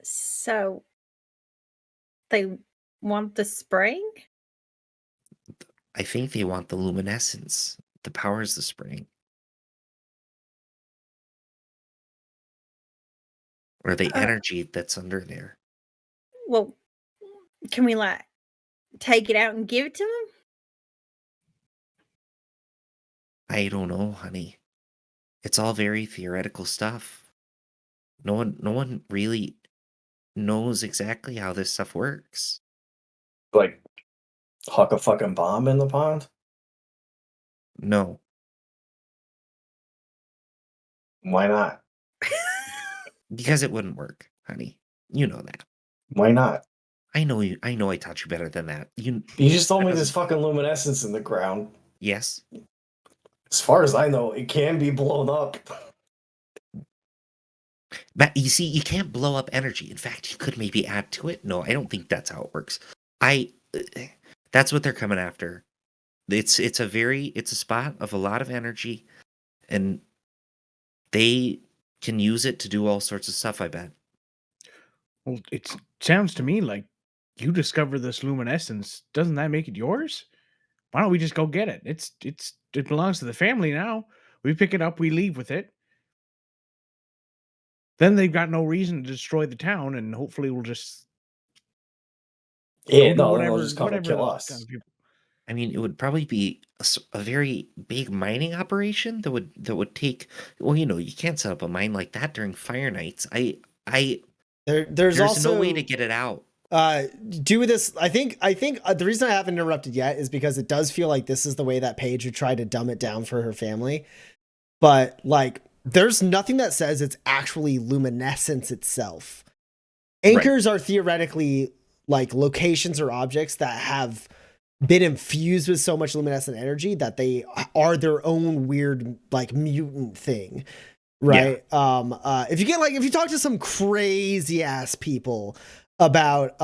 So they want the spring? I think they want the luminescence. The powers the spring. Or the energy that's under there. Well, can we like take it out and give it to them? I don't know, honey. It's all very theoretical stuff. No one really knows exactly how this stuff works. Like, huck a fucking bomb in the pond? No. Why not? Because it wouldn't work, honey. You know that. Why not? I know I taught you better than that. You just told me there's fucking luminescence in the ground. Yes. As far as I know, it can be blown up. But you see, you can't blow up energy. In fact, you could maybe add to it. No, I don't think that's how it works. That's what they're coming after. It's a spot of a lot of energy, and they can use it to do all sorts of stuff, I bet. Well, it sounds to me like you discover this luminescence. Doesn't that make it yours? Why don't we just go get it? It belongs to the family now. We pick it up, we leave with it. Then they've got no reason to destroy the town, and hopefully we'll just they'll just come and kill us. I mean, it would probably be a very big mining operation that would take. Well, you can't set up a mine like that during fire nights. There's also no way to get it out. Do this. I think the reason I haven't interrupted yet is because it does feel like this is the way that Paige would try to dumb it down for her family. But like, there's nothing that says it's actually luminescence itself. Anchors are theoretically like locations or objects that have been infused with so much luminescent energy that they are their own weird like mutant thing, right? If you talk to some crazy ass people about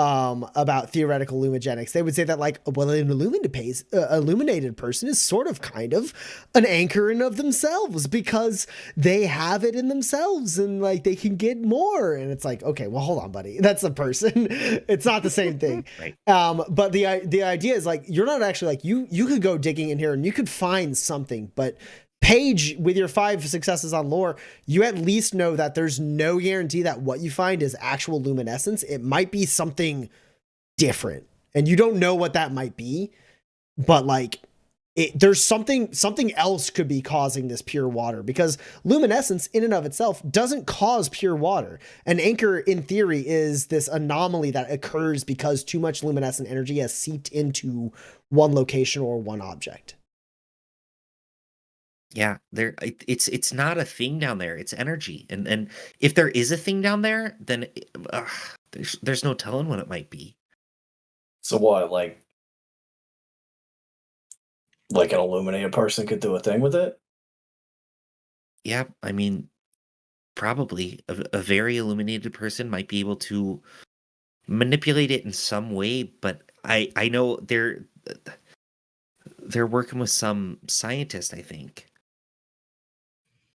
theoretical lumigenics, they would say that like, well, an illuminated person is sort of kind of an anchor in of themselves because they have it in themselves and like they can get more. And it's like, okay, well, hold on, buddy, that's a person. It's not the same thing. Right. But the idea is like, you're not actually like, you could go digging in here and you could find something, but Paige, with your 5 successes on lore, you at least know that there's no guarantee that what you find is actual luminescence. It might be something different, and you don't know what that might be, but like there's something else could be causing this pure water, because luminescence in and of itself doesn't cause pure water. An anchor, in theory, is this anomaly that occurs because too much luminescent energy has seeped into one location or one object. Yeah, it's not a thing down there. It's energy, and if there is a thing down there, then there's no telling what it might be. So what, like an illuminated person could do a thing with it? Yeah, I mean, probably a very illuminated person might be able to manipulate it in some way, but I know they're working with some scientist, I think,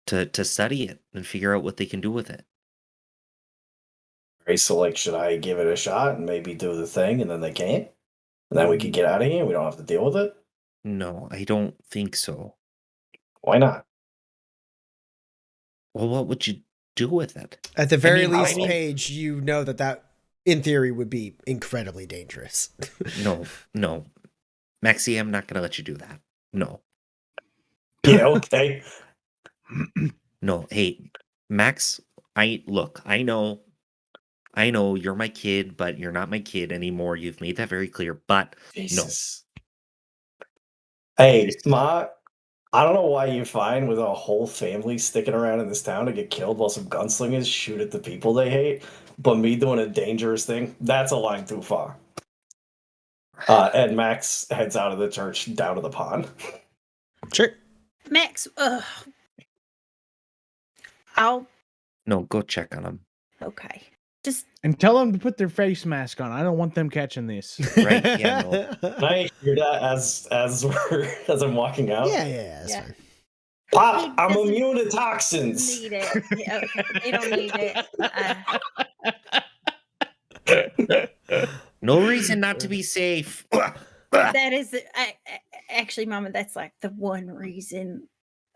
to study it and figure out what they can do with it. Right, so like, should I give it a shot and maybe do the thing and then they can't? And then we could get out of here, we don't have to deal with it? No, I don't think so. Why not? Well, what would you do with it? At the very mean, least, I mean- Paige, you know that in theory would be incredibly dangerous. No. Maxie, I'm not going to let you do that. No. Yeah, okay. No, hey, Max, I know you're my kid, but you're not my kid anymore. You've made that very clear, but Jesus. Hey, Ma, I don't know why you're fine with a whole family sticking around in this town to get killed while some gunslingers shoot at the people they hate, but me doing a dangerous thing, that's a line too far. And Max heads out of the church down to the pond. Sure. Max, I'll no, go check on him. okay. Just And tell them to put their face mask on. I don't want them catching this. Right? Yeah, no. Can I hear that as I'm walking out? Yeah, that's Yeah. fine. Pop, He I'm doesn't immune to toxins. need it. Yeah, okay. They don't need it. No reason not to be safe. That is actually, Mama. That's like the one reason.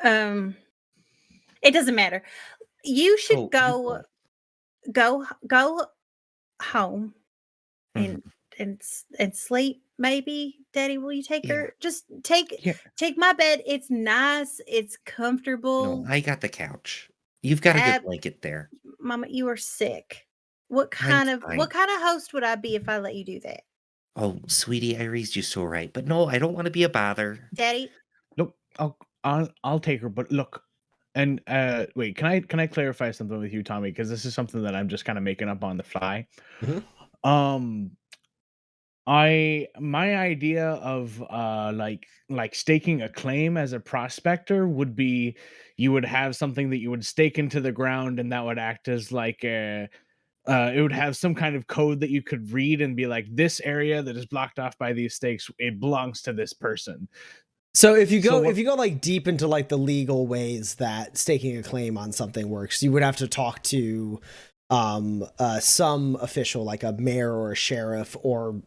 It doesn't matter. You should Oh, go home and sleep. Maybe, Daddy, will you take Yeah. her? Just take Yeah. my bed. It's nice. It's comfortable. No, I got the couch. You've got a Ab- good blanket there. Mama, you are sick. What kind of fine. host would I be if I let you do that, Oh, sweetie, I raised you so right. But no, I don't want to be a bother. Daddy? Look, I'll take her, but look, and wait, can I clarify something with you, Tommy? Because this is something that I'm just kind of making up on the fly. Mhm. My idea of like staking a claim as a prospector would be you would have something that you would stake into the ground, and that would act as like a it would have some kind of code that you could read and be like, this area that is blocked off by these stakes, it belongs to this person. So if you So go like deep into like the legal ways that staking a claim on something works, you would have to talk to some official like a mayor or a sheriff or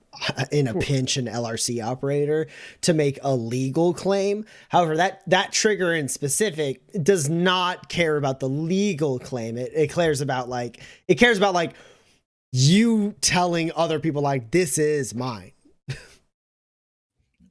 in a pinch an LRC operator to make a legal claim. However, that trigger in specific does not care about the legal claim. It cares about like you telling other people like, this is mine.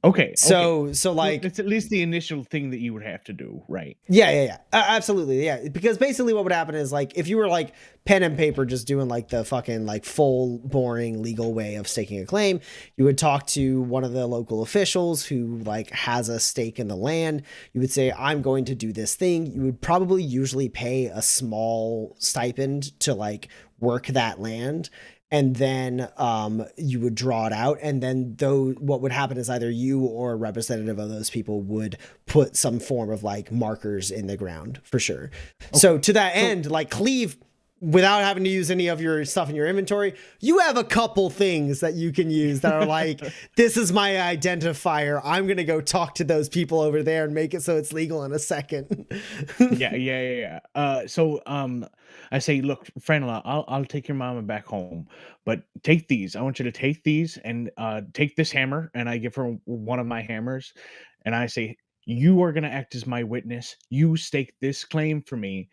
Okay. So Well, like it's at least the initial thing that you would have to do, right? Yeah. Absolutely. Yeah. Because basically what would happen is like, if you were like pen and paper, just doing like the fucking like full boring legal way of staking a claim, you would talk to one of the local officials who like has a stake in the land. You would say, I'm going to do this thing. You would probably usually pay a small stipend to like work that land. and then you would draw it out, and then what would happen is either you or a representative of those people would put some form of like markers in the ground for sure. Okay. So to that end, like Cleve, without having to use any of your stuff in your inventory, you have a couple things that you can use that are like, this is my identifier. I'm going to go talk to those people over there and make it so it's legal in a second. Yeah. So I say, look, Franela, I'll take your mama back home, but take these. I want you to take these and take this hammer, and I give her one of my hammers, and I say, you are going to act as my witness. You stake this claim for me.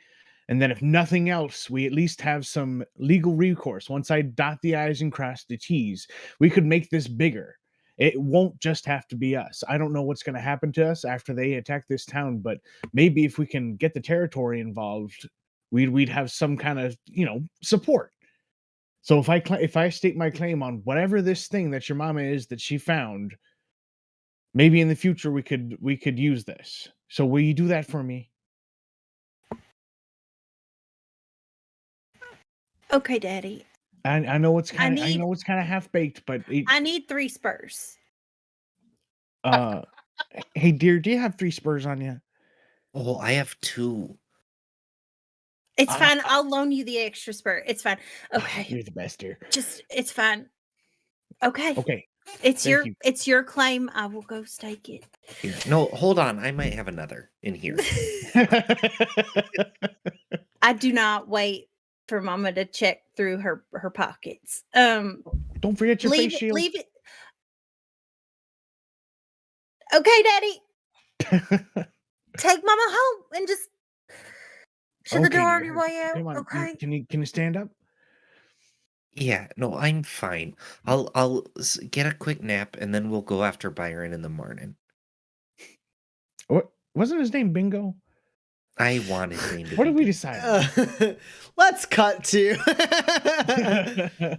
And then if nothing else, we at least have some legal recourse. Once I dot the I's and cross the T's, we could make this bigger. It won't just have to be us. I don't know what's going to happen to us after they attack this town, but maybe if we can get the territory involved, we'd have some kind of, support. So if I state my claim on whatever this thing that your mama is that she found, maybe in the future we could use this. So will you do that for me? Okay, Daddy. I know it's kind of half baked, but I need 3 spurs. Hey dear, do you have 3 spurs on you? Oh, I have 2. It's fine. I'll loan you the extra spur. It's fine. Okay. You're the best, dear. It's fine. Okay. Okay. It's your claim. I will go stake it. Here. No, hold on. I might have another in here. I do not wait for Mama to check through her pockets. Don't forget your face shield. Leave it. Okay, Daddy. Take Mama home and just shut the door on your way out. Okay. Can you stand up? Yeah, no, I'm fine. I'll get a quick nap and then we'll go after Byron in the morning. What wasn't his name Bingo? I wanted name to What did we decide? Let's cut to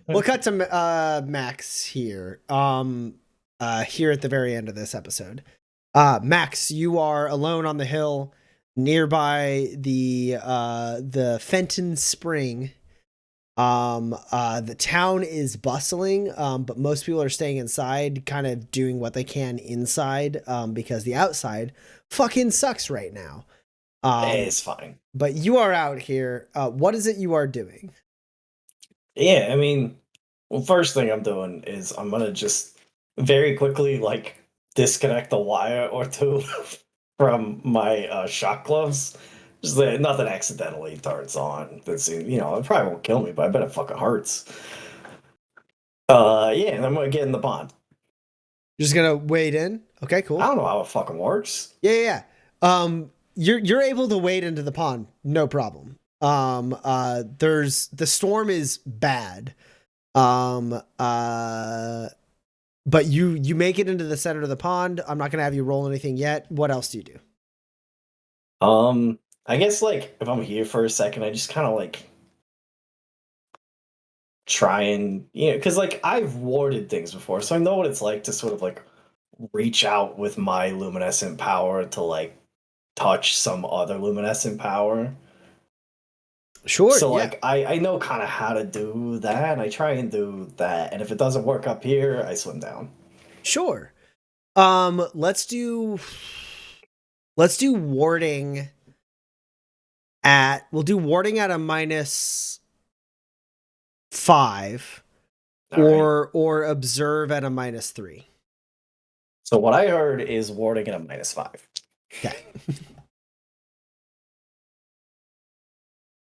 we'll cut to Max here. Here at the very end of this episode. Max, you are alone on the hill nearby the Fenton Spring. The town is bustling, but most people are staying inside, kind of doing what they can inside, because the outside fucking sucks right now. It's fine. But you are out here. What is it you are doing? Yeah, I mean, well, first thing I'm doing is I'm gonna just very quickly disconnect the wire or two from my shock gloves. Just that nothing accidentally turns on. That's, it probably won't kill me, but I bet it fucking hurts. Yeah, and I'm gonna get in the pond. You're just gonna wade in? Okay, cool. I don't know how it fucking works. Yeah. You're able to wade into the pond, no problem. The storm is bad. But you make it into the center of the pond. I'm not gonna have you roll anything yet. What else do you do? I guess if I'm here for a second, I just kind of try and because I've warded things before, so I know what it's like to sort of reach out with my luminescent power to touch some other luminescent power. Sure. So yeah. I know kind of how to do that, and I try and do that. And if it doesn't work up here, I swim down. Sure. Let's do warding we'll do warding at a -5 or observe at a -3. So what I heard is warding at a -5. Okay.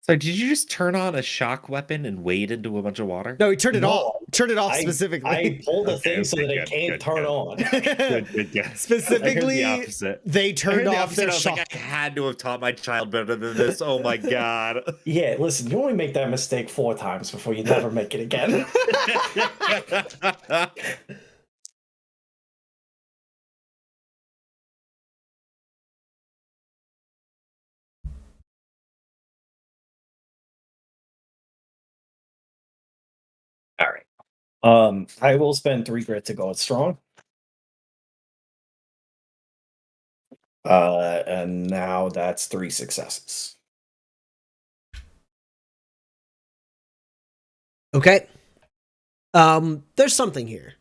So did you just turn on a shock weapon and wade into a bunch of water? No, he turned it off. Turned it off specifically. I pulled the thing so that it can't turn on. Good. Specifically, I heard the opposite. They turned off their I was shock. I had to have taught my child better than this. Oh my god. Yeah, listen, you only make that mistake 4 times before you never make it again. All right. I will spend 3 grit to go strong. And now that's 3 successes. Okay. There's something here.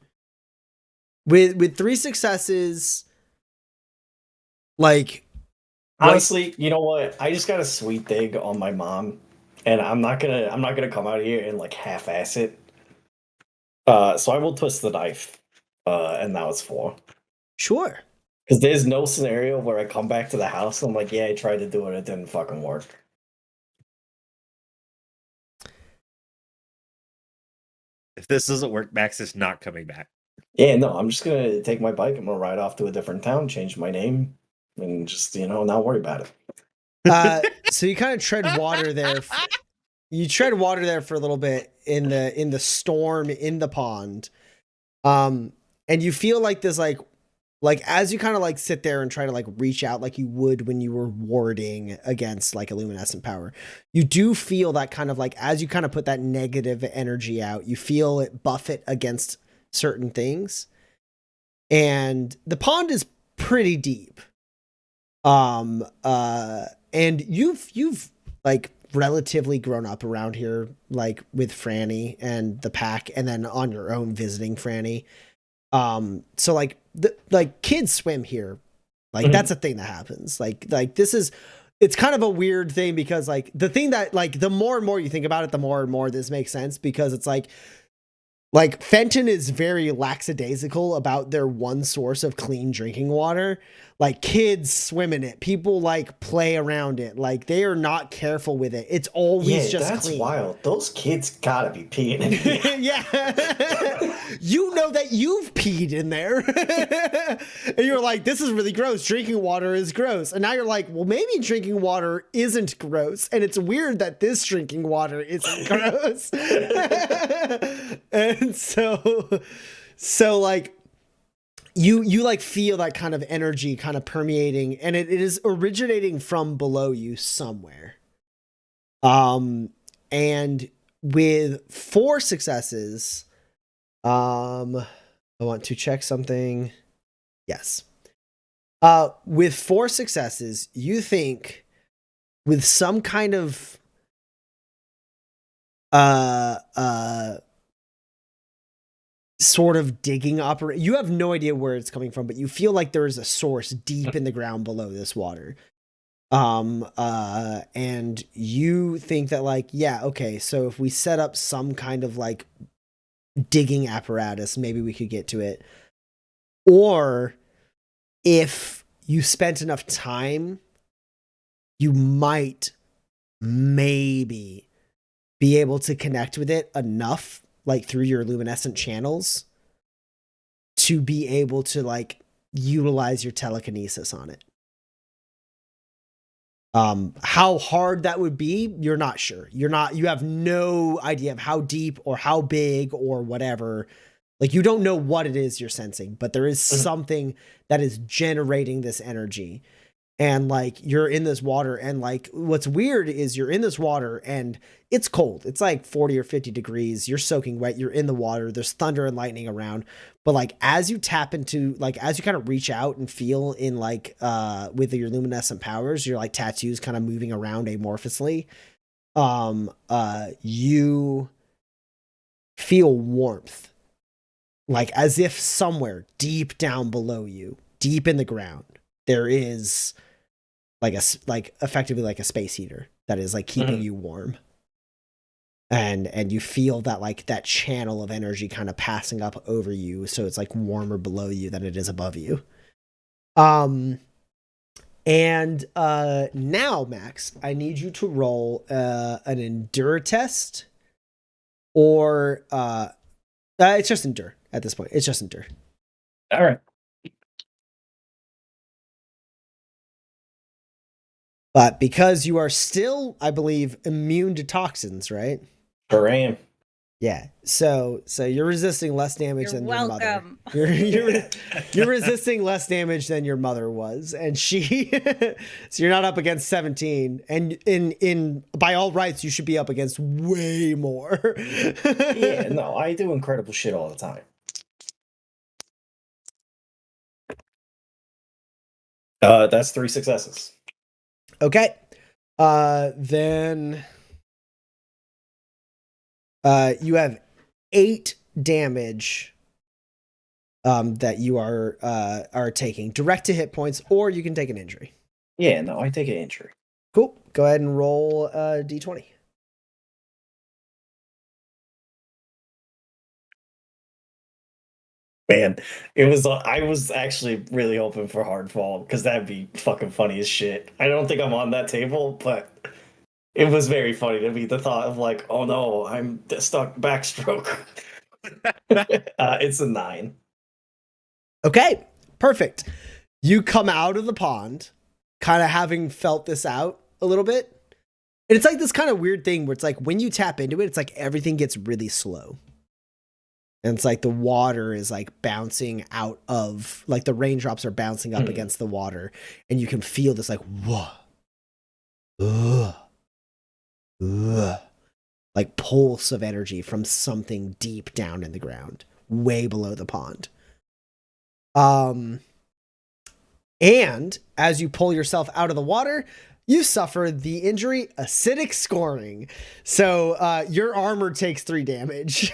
With 3 successes, like Honestly, you know what? I just got a sweet dig on my mom, and I'm not gonna come out here and like half-ass it. So I will twist the knife, and now it's 4. sure. Because there's no scenario where I come back to the house and I'm like, yeah, I tried to do it, it didn't fucking work. If this doesn't work, Max is not coming back. Yeah, no, I'm just gonna take my bike. I'm gonna ride off to a different town, change my name, and just not worry about it. So you kind of tread water there. You tread water there for a little bit in the storm in the pond, and you feel like there's like as you kind of like sit there and try to like reach out like you would when you were warding against like a luminescent power, you do feel that kind of like as you kind of put that negative energy out, you feel it buff it against certain things, and the pond is pretty deep. And you've like relatively grown up around here, like with Franny and the pack, and then on your own visiting Franny. So like kids swim here. Like that's a thing that happens. Like it's kind of a weird thing because like the thing that like the more and more you think about it, the more and more this makes sense because it's like Fenton is very lackadaisical about their one source of clean drinking water. Like kids swim in it. People like play around it. Like they are not careful with it. It's always just that's clean. wild. Those kids gotta be peeing in here. Yeah. You know that you've peed in there. And you're like, this is really gross. Drinking water is gross. And now you're like, well, maybe drinking water isn't gross. And it's weird that this drinking water isn't gross. And so like you like feel that kind of energy kind of permeating, and it is originating from below you somewhere. And with 4 successes, I want to check something. Yes. With 4 successes, you think with some kind of sort of digging operation. You have no idea where it's coming from, but you feel like there is a source deep in the ground below this water. And you think that like, yeah, okay, so if we set up some kind of like digging apparatus, maybe we could get to it. Or if you spent enough time, you might maybe be able to connect with it enough like through your luminescent channels to be able to like utilize your telekinesis on it. How hard that would be, you're not sure. You have no idea of how deep or how big or whatever. Like you don't know what it is you're sensing, but there is something that is generating this energy. And like you're in this water, and like what's weird is you're in this water and it's cold. It's like 40 or 50 degrees. You're soaking wet. You're in the water. There's thunder and lightning around. But like as you tap into, like as you kind of reach out and feel in like with your luminescent powers, your like tattoos kind of moving around amorphously, you feel warmth. Like as if somewhere deep down below you, deep in the ground, there is like effectively like a space heater that is like keeping you warm. And you feel that like that channel of energy kind of passing up over you, so it's like warmer below you than it is above you. And now Max, I need you to roll an endure test, or it's just endure at this point. It's just endure. All right. But because you are still, I believe, immune to toxins, right? Sure am. Yeah. So you're resisting less damage than your mother. You're resisting less damage than your mother was, and she. So you're not up against 17, and in by all rights you should be up against way more. Yeah, no, I do incredible shit all the time. That's 3 successes. Okay. Then you have 8 damage that you are taking direct to hit points, or you can take an injury. Yeah, no, I take an injury. Cool. Go ahead and roll d20. Man, I was actually really hoping for hard fall because that'd be fucking funny as shit. I don't think I'm on that table, but it was very funny to me, the thought of like, oh no, I'm stuck backstroke. It's a 9. Okay, perfect. You come out of the pond, kind of having felt this out a little bit. And it's like this kind of weird thing where it's like when you tap into it, it's like everything gets really slow. And it's like the water is like bouncing out of, like the raindrops are bouncing up against the water. And you can feel this like, whoa, like pulse of energy from something deep down in the ground, way below the pond. And as you pull yourself out of the water, you suffer the injury acidic scoring. So your armor takes 3 damage.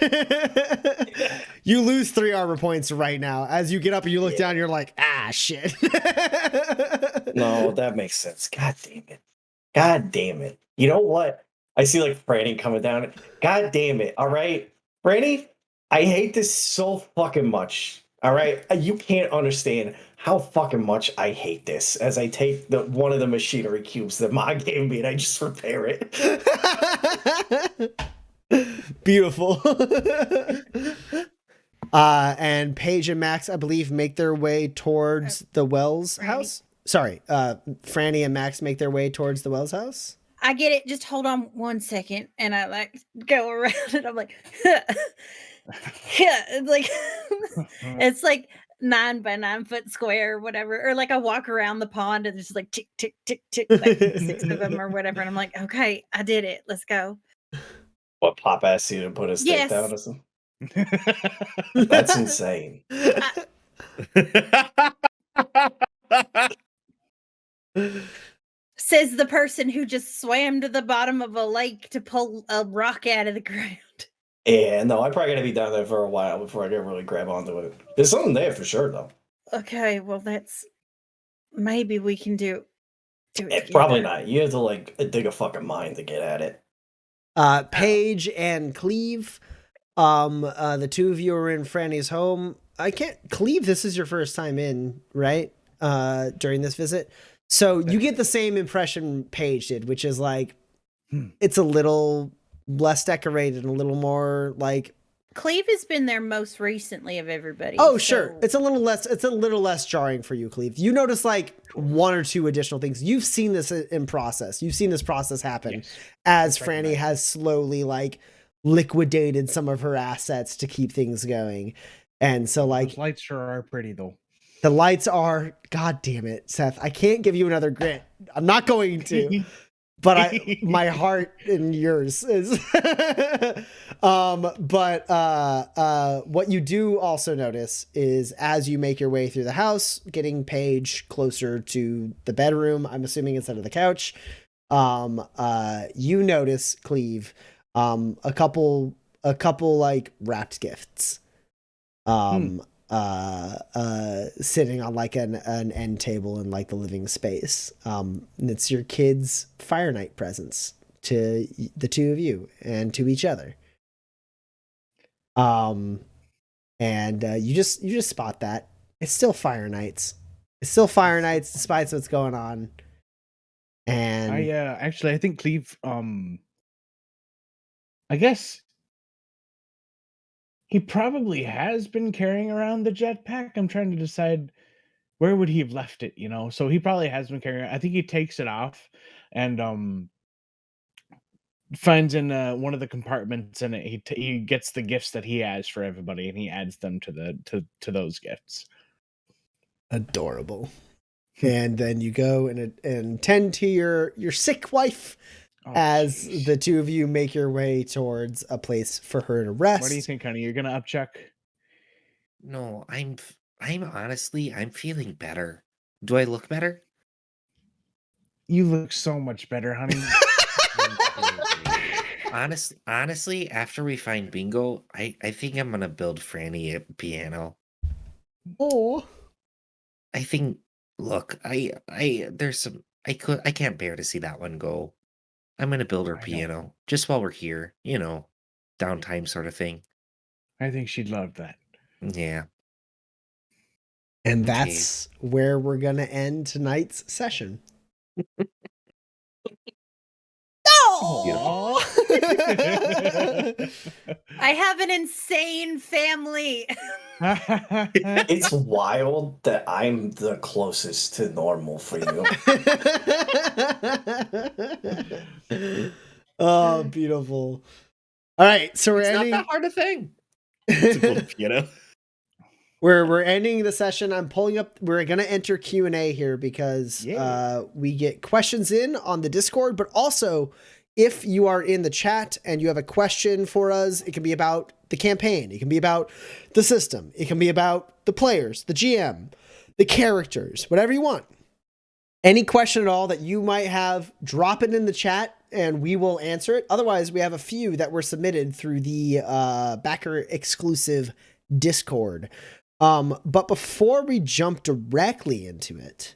You lose 3 armor points right now. As you get up and you look down, you're like, ah, shit. No, that makes sense. God damn it. God damn it. You know what? I see like Franny coming down. God damn it. All right. Franny, I hate this so fucking much. All right. You can't understand how fucking much I hate this as I take one of the machinery cubes that Ma gave me and I just repair it. Beautiful. And Paige and Max, I believe, make their way towards the Wells house. Sorry, Franny and Max make their way towards the Wells house. I get it. Just hold on 1 second, and I like go around it. I'm like, yeah, it's like 9 by 9 foot square, or whatever. Or like I walk around the pond, and there's like tick, tick, tick, tick, like 6 of them or whatever. And I'm like, okay, I did it. Let's go. What, Pop asked you to put a stake down or something? That's insane. Says the person who just swam to the bottom of a lake to pull a rock out of the ground. Yeah, no, I'm probably gonna be down there for a while before I can really grab onto it. There's something there for sure, though. Okay, well, that's maybe we can do it. Probably not. You have to like dig a fucking mine to get at it. Paige and Cleve, the 2 of you are in Franny's home. Cleve, this is your first time in, right? During this visit. So you get the same impression Paige did, which is like, it's a little less decorated and a little more like. Cleve has been there most recently of everybody. Oh, sure. It's a little less jarring for you, Cleve. You notice like 1 or 2 additional things. You've seen this in process. You've seen this process happen as Franny has slowly like liquidated some of her assets to keep things going. And so like those lights sure are pretty though. The lights are, God damn it, Seth. I can't give you another grit. I'm not going to. But my heart and yours is. But what you do also notice is as you make your way through the house, getting Paige closer to the bedroom, I'm assuming instead of the couch, you notice, Cleve, a couple like wrapped gifts. Sitting on like an end table in like the living space. And it's your kids' Fire Night presents to the 2 of you and to each other. And you just spot that it's still Fire Nights. It's still Fire Nights despite what's going on. And I think Cleve, I guess he probably has been carrying around the jetpack. I'm trying to decide where would he have left it, So he probably has been carrying it. I think he takes it off and finds in one of the compartments, and he gets the gifts that he has for everybody, and he adds them to those gifts. Adorable. And then you go and tend to your sick wife. As the 2 of you make your way towards a place for her to rest. What do you think, honey? You're gonna upchuck? No, I'm honestly, I'm feeling better. Do I look better? You look so much better, honey. Honestly, after we find Bingo, I think I'm gonna build Franny a piano. Oh, I think. Look, there's some. I can't bear to see that one go. I'm gonna build her I don't- piano just while we're here. Downtime sort of thing. I think she'd love that. Yeah. and Okay. that's where we're gonna end tonight's session. Aw. I have an insane family. It's wild that I'm the closest to normal for you. Oh, beautiful. All right, so we're It's not ending. that hard a thing. To build a piano. We're ending the session. I'm pulling up. We're gonna enter Q&A here because Yeah. we get questions in on the Discord, but also if you are in the chat and you have a question for us, it can be about the campaign, it can be about the system, it can be about the players, the GM, the characters, whatever you want. Any question at all that you might have, drop it in the chat and we will answer it. Otherwise, we have a few that were submitted through the backer exclusive Discord. But before we jump directly into it,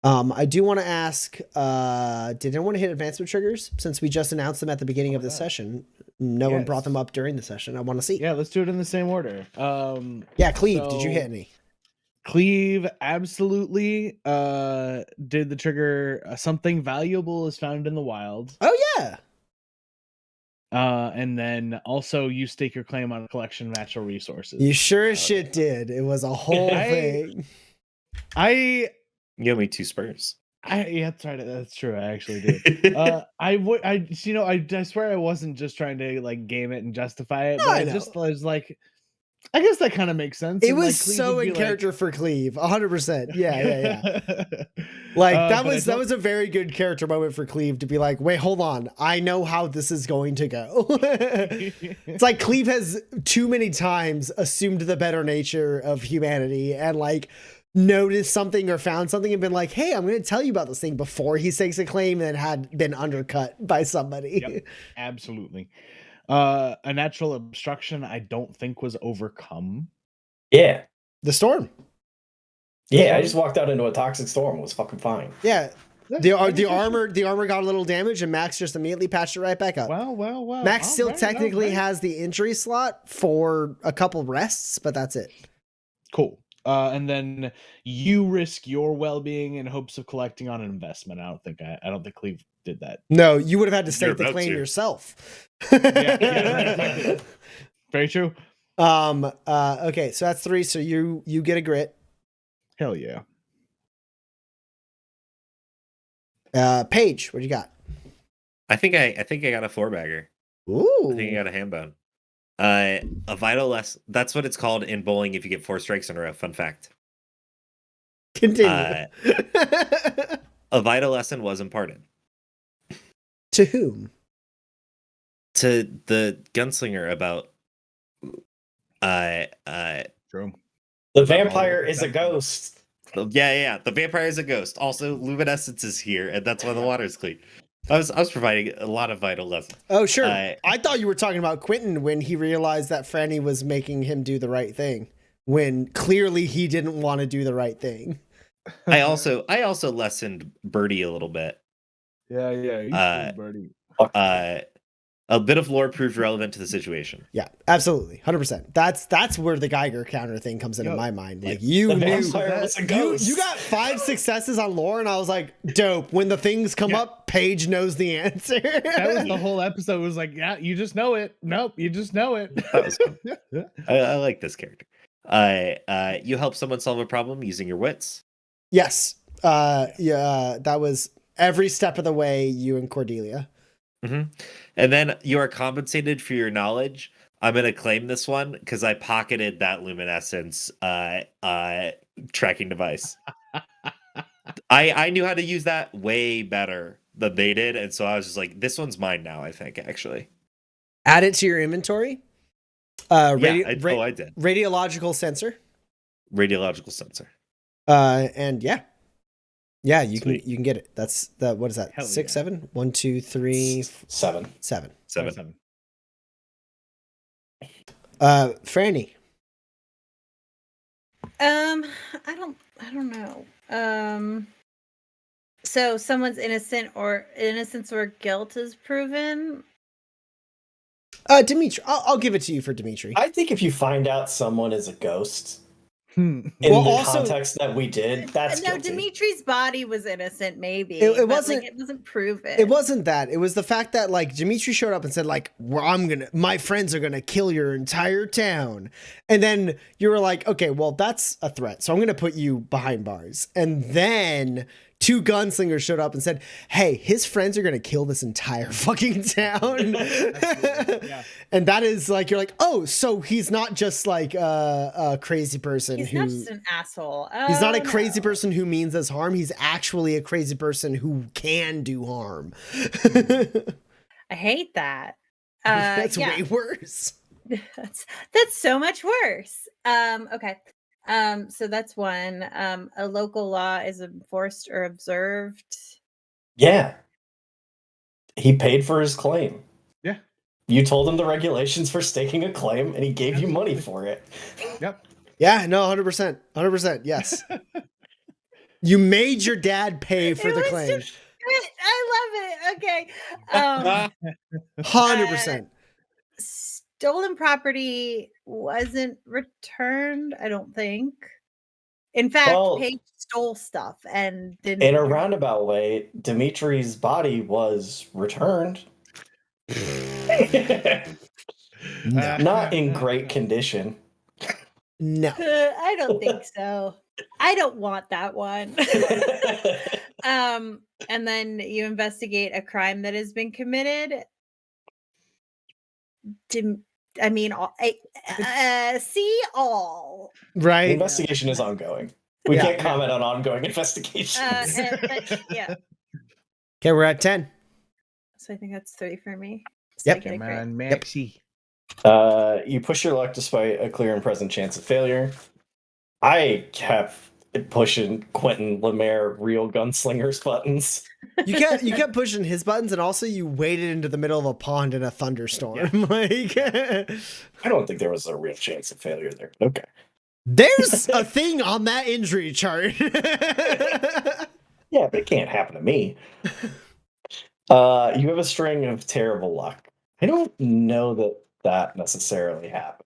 I do want to ask, did anyone hit advancement triggers since we just announced them at the beginning of the session? No one brought Yes. them up during the session. I want to see. Yeah, let's do it in the same order. Yeah, Cleve, did you hit so- any? Cleve absolutely did the trigger. Something valuable is found in the wild. Oh, yeah. And then also you stake your claim on a collection of natural resources. You sure as shit did. It was a whole thing. I You owe me 2 spurs. yeah, that's right. That's true. I actually did. I swear I wasn't just trying to like game it and justify it, No, but I I know. just was like, I guess that kind of makes sense. It and, was like, Cleve so would be in like- character for Cleve. 100%. Yeah. Like that but I was don't- a very good character moment for Cleve to be like, wait, hold on. I know how this is going to go. It's like Cleve has too many times assumed the better nature of humanity and like noticed something or found something and been like, hey, I'm going to tell you about this thing before he stakes a claim and had been undercut by somebody. Yep. Absolutely. A natural obstruction I don't think was overcome. Yeah. The storm. Yeah, I just walked out into a toxic storm. It was fucking fine. Yeah. The armor got a little damage and Max just immediately patched it right back up. Well. Max still alright, technically alright. has the injury slot for a couple rests, but that's it. Cool. And then you risk your well-being in hopes of collecting on an investment. I don't think Cleve did that. No, you would have had to stake the about claim to. yourself. Exactly. Very true. Okay, so that's 3. So you get a grit. Hell yeah. Paige, what you got? I think I got a 4-bagger. Ooh. I think I got a handbone. A vital lesson. That's what it's called in bowling if you get 4 strikes in a row. Fun fact. Continue. A vital lesson was imparted To whom? to the gunslinger about True. The vampire is a ghost. yeah, the vampire is a ghost. Also, luminescence is here, and that's why the water is clean. I was providing a lot of vital lessons. Oh, sure. I thought you were talking about Quentin when he realized that Franny was making him do the right thing, when clearly he didn't want to do the right thing. I also lessened Birdie a little bit. Yeah. You Birdie. A bit of lore proved relevant to the situation. Yeah, absolutely, 100%. That's where the Geiger counter thing comes in my mind. Like you The knew vampire was a ghost. you got 5 successes on lore, and I was like, dope. When the things come up, Paige knows the answer. That was the whole episode. Was like, yeah, you just know it. Nope, you just know it. That was fun. I like this character. You help someone solve a problem using your wits. Yes. That was every step of the way. You and Cordelia. Mm-hmm. And then you are compensated for your knowledge. I'm gonna claim this one because I pocketed that luminescence tracking device. I knew how to use that way better than they did, and so I was just like, this one's mine now. I think actually. Add it to your inventory. I did. Radiological sensor. Radiological sensor. And yeah, Yeah, you Sweet. can get it. That's the what is that? Hell 6, yeah. 7? 1, 2, 3, 7. 7. 7. Franny. I don't know. So someone's innocence or guilt is proven. Dimitri, I'll give it to you for Dimitri. I think if you find out someone is a ghost Hmm. in Well, the also- context that we did, that's No, guilty. Dimitri's body was innocent, maybe. It but, wasn't- like, it wasn't proven. It wasn't that. It was the fact that like Dimitri showed up and said like, well, my friends are gonna kill your entire town, and then you were like, okay, well that's a threat, so I'm gonna put you behind bars. And then 2 gunslingers showed up and said, hey, his friends are gonna kill this entire fucking town. Yeah. And that is like, you're like, oh, so he's not just like a crazy person He's who. not just an asshole. He's not a Oh, crazy no. person who means us harm. He's actually a crazy person who can do harm. I hate that. That's yeah. way worse. That's so much worse. Okay. So that's one. A local law is enforced or observed. Yeah. He paid for his claim. Yeah. You told him the regulations for staking a claim, and he gave you money Absolutely. for it. Yep. Yeah, no, 100%. 100%. Yes. You made your dad pay for It the was claim. just- I love it. Okay. 100%. Stolen property wasn't returned, I don't think. In fact, Well- Paige stole stuff and didn't. In a roundabout way, Dimitri's body was returned. No. Not in great condition. No. I don't think so. I don't want that one. And then you investigate a crime that has been committed. See all. The Right? investigation is ongoing. We Yeah. can't comment on ongoing investigations. But, yeah. Okay, we're at 10. So I think that's 3 for me. Yep. Second Come grade. on, Maxie. You push your luck despite a clear and present chance of failure. I kept pushing Quentin Lemaire real gunslingers buttons. You kept pushing his buttons, and also you waded into the middle of a pond in a thunderstorm. Like, I don't think there was a real chance of failure there. Okay. there's a thing on that injury chart. Yeah, but it can't happen to me. You have a string of terrible luck. I don't know that necessarily happened.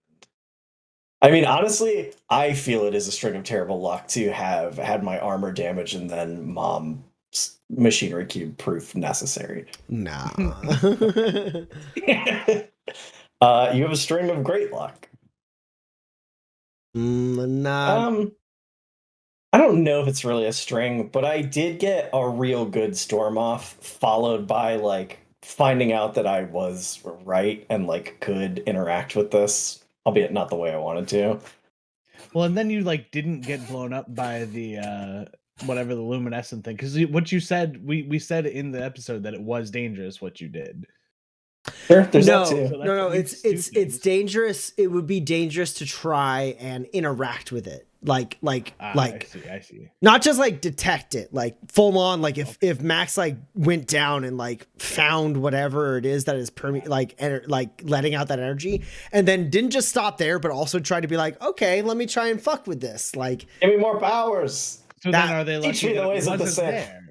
I mean, honestly, I feel it is a string of terrible luck to have had my armor damaged and then mom's machinery cube proof necessary. Nah. You have a string of great luck. Nah. I don't know if it's really a string, but I did get a real good storm off, followed by like finding out that I was right and like could interact with this, albeit not the way I wanted to. Well, and then you like didn't get blown up by the whatever the luminescent thing, because what you said, we said in the episode that it was dangerous what you did. Sure, there's no, that too. no, at it's least stupid. dangerous. It would be dangerous to try and interact with it, like I see. not just like detect it, like full on. Like if Max like went down and like found whatever it is that is like letting out that energy, and then didn't just stop there, but also tried to be like, okay, let me try and fuck with this, like. Give me more powers. So That- then are they Teach lucky me the that ways it of the wasn't Sith. there?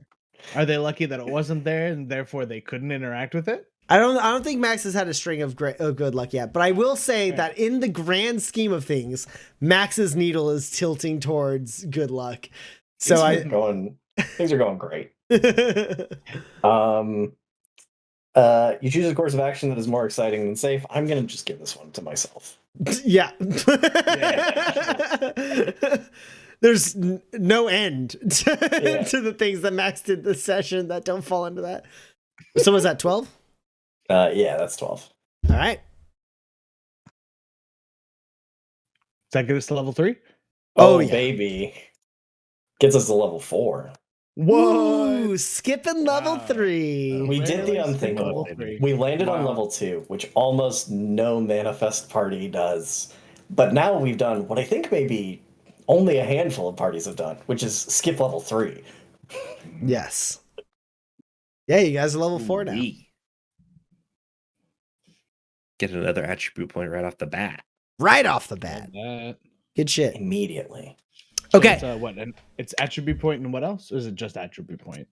Are they lucky that it wasn't there and therefore they couldn't interact with it? I don't think Max has had a string of good luck yet, but I will say that in the grand scheme of things, Max's needle is tilting towards good luck. So Things are going great. You choose a course of action that is more exciting than safe. I'm gonna just give this one to myself. Yeah. Yeah. There's no end to the things that Max did this session that don't fall into that. So was that 12? Yeah, that's 12. All right. Does that get us to level 3? Oh, Oh, yeah. baby. Gets us to level 4. Ooh, skipping level Wow. 3. We did the Rarely skip unthinkable. level 3. We landed on Wow. level 2, which almost no manifest party does. But now we've done what I think maybe only a handful of parties have done, which is skip level 3. Yes. Yeah, you guys are level 4 now. Ooh-wee. Get another attribute point right off the bat. Right off the Love bat. that. Good shit. Immediately. So Okay. It's, it's attribute point and what else? Or is it just attribute point?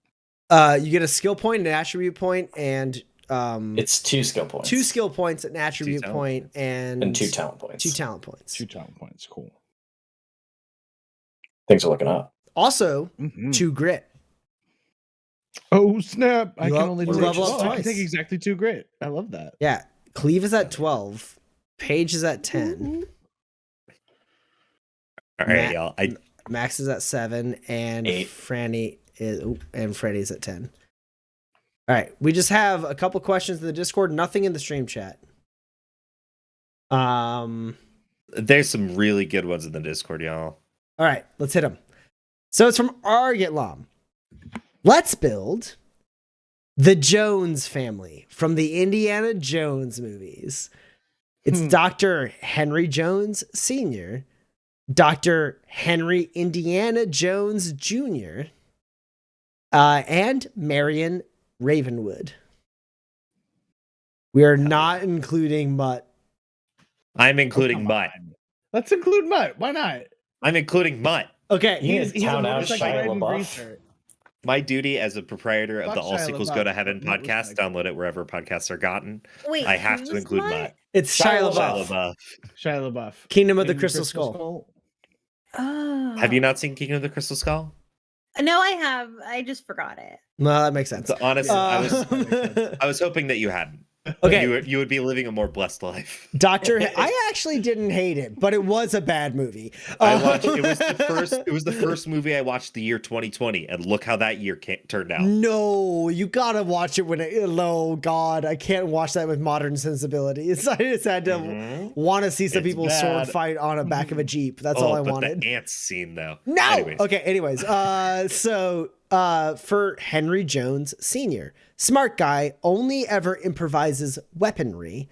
You get a skill point, an attribute point, and It's 2 skill points. 2 skill points, an attribute talent point, points. and 2 talent points. 2 talent points. 2 talent points. Cool. Things are looking up. Also, Mhm. 2 grit. Oh snap! I You can up- only you take, level up I can twice. take exactly 2 grit. I love that. Yeah. Cleve is at 12. Paige is at 10. All right, Matt- y'all. Max is at 7, and 8. Franny and Freddy's at 10. All right, we just have a couple questions in the Discord. Nothing in the stream chat. There's some really good ones in the Discord, y'all. All right, let's hit them. So it's from Argitlam. Let's build the Jones family from the Indiana Jones movies. It's Dr. Henry Jones Sr., Dr. Henry Indiana Jones Jr., and Marion Ravenwood. We are not including Mutt. I'm including come Mutt. on. Let's include Mutt. Why not? I'm including Mutt. Okay, You He's need a to town out motorcycle Shia riding LaBeouf. greaser. My duty as a proprietor of Fuck the All Shia Sequels Go to LaBeouf. Heaven What was podcast, that? download it wherever podcasts are gotten. Wait, I have to who's include Mutt? Mutt. it's Shia Shia LaBeouf. LaBeouf. Shia LaBeouf. Kingdom of the Kingdom Crystal Skull. Oh. Have you not seen Kingdom of the Crystal Skull? No, I have. I just forgot it. No, that makes sense. Honestly, Uh, I was hoping that you hadn't. Okay. You would be living a more blessed life. I actually didn't hate it, but it was a bad movie. I watched. It was the first movie I watched the year 2020, and look how that year turned out. No, you gotta watch it when oh god, I can't watch that with modern sensibilities. I just had to Mhm. want to see some It's people sword bad. fight on a back of a Jeep. That's all I but wanted. The ants scene though. No. Anyways. Okay. Anyways, for Henry Jones Sr., smart guy, only ever improvises weaponry,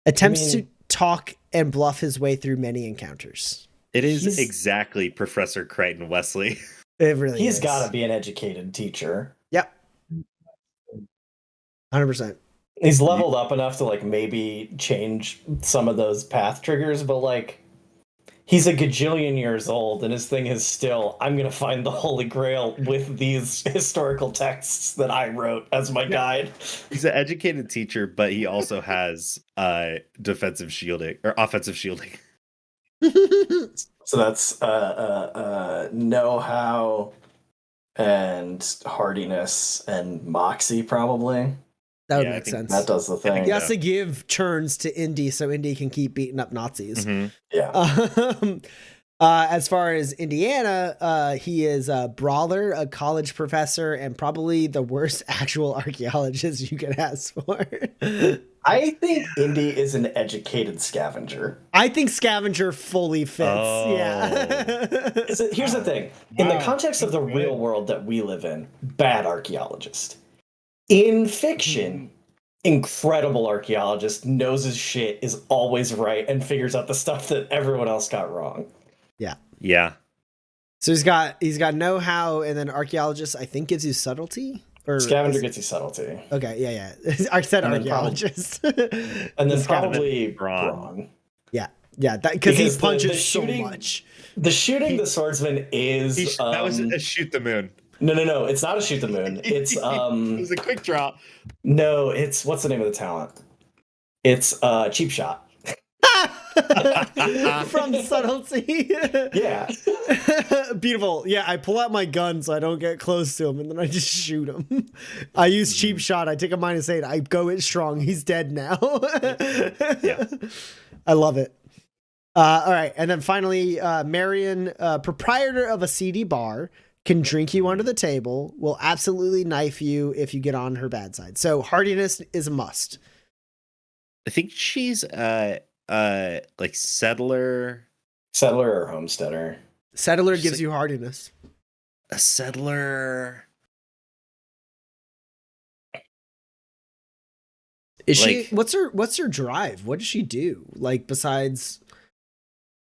attempts to talk and bluff his way through many encounters. It is He's- exactly Professor Crichton Wesley. It really He's is. got to be an educated teacher. Yep. 100%. He's leveled up enough to like maybe change some of those path triggers, but like he's a gajillion years old and his thing is still, I'm going to find the Holy Grail with these historical texts that I wrote as my guide. He's an educated teacher, but he also has defensive shielding or offensive shielding. So that's know-how and hardiness and moxie probably. That would Yeah, I make think sense. That does the thing. He has to give turns to Indy so Indy can keep beating up Nazis. Mhm. Yeah. As far as Indiana, he is a brawler, a college professor, and probably the worst actual archaeologist you could ask for. I think Indy is an educated scavenger. I think Scavenger fully fits. Oh. Yeah. Here's the thing. In the Wow. context of the That's real good. world that we live in, bad archaeologist. In fiction, incredible archaeologist, knows his shit, is always right, and figures out the stuff that everyone else got wrong. Yeah. So he's got know-how, and then archaeologist I think gives you subtlety. Or Scavenger gets you subtlety. Okay, yeah. I said And then archaeologist. And then It's gotta be probably brawn. brawn. yeah, because he Because the punches so shooting- much. The shooting the swordsman is That was a shoot the moon. No, it's not a shoot the moon. It's It was a quick draw. no, it's what's the name of the talent? It's cheap shot. From subtlety. Yeah. Beautiful. Yeah, I pull out my gun so I don't get close to him, and then I just shoot him. I use cheap shot. I take a -8. I go it strong. He's dead now. Yeah. I love it. All right, and then finally, Marion, proprietor of a seedy bar, can drink you under the table. Will absolutely knife you if you get on her bad side. So hardiness is a must. I think she's like settler. Settler or homesteader. Settler She's gives like- you hardiness. A settler. Is she? Like- What's her drive? What does she do? Like besides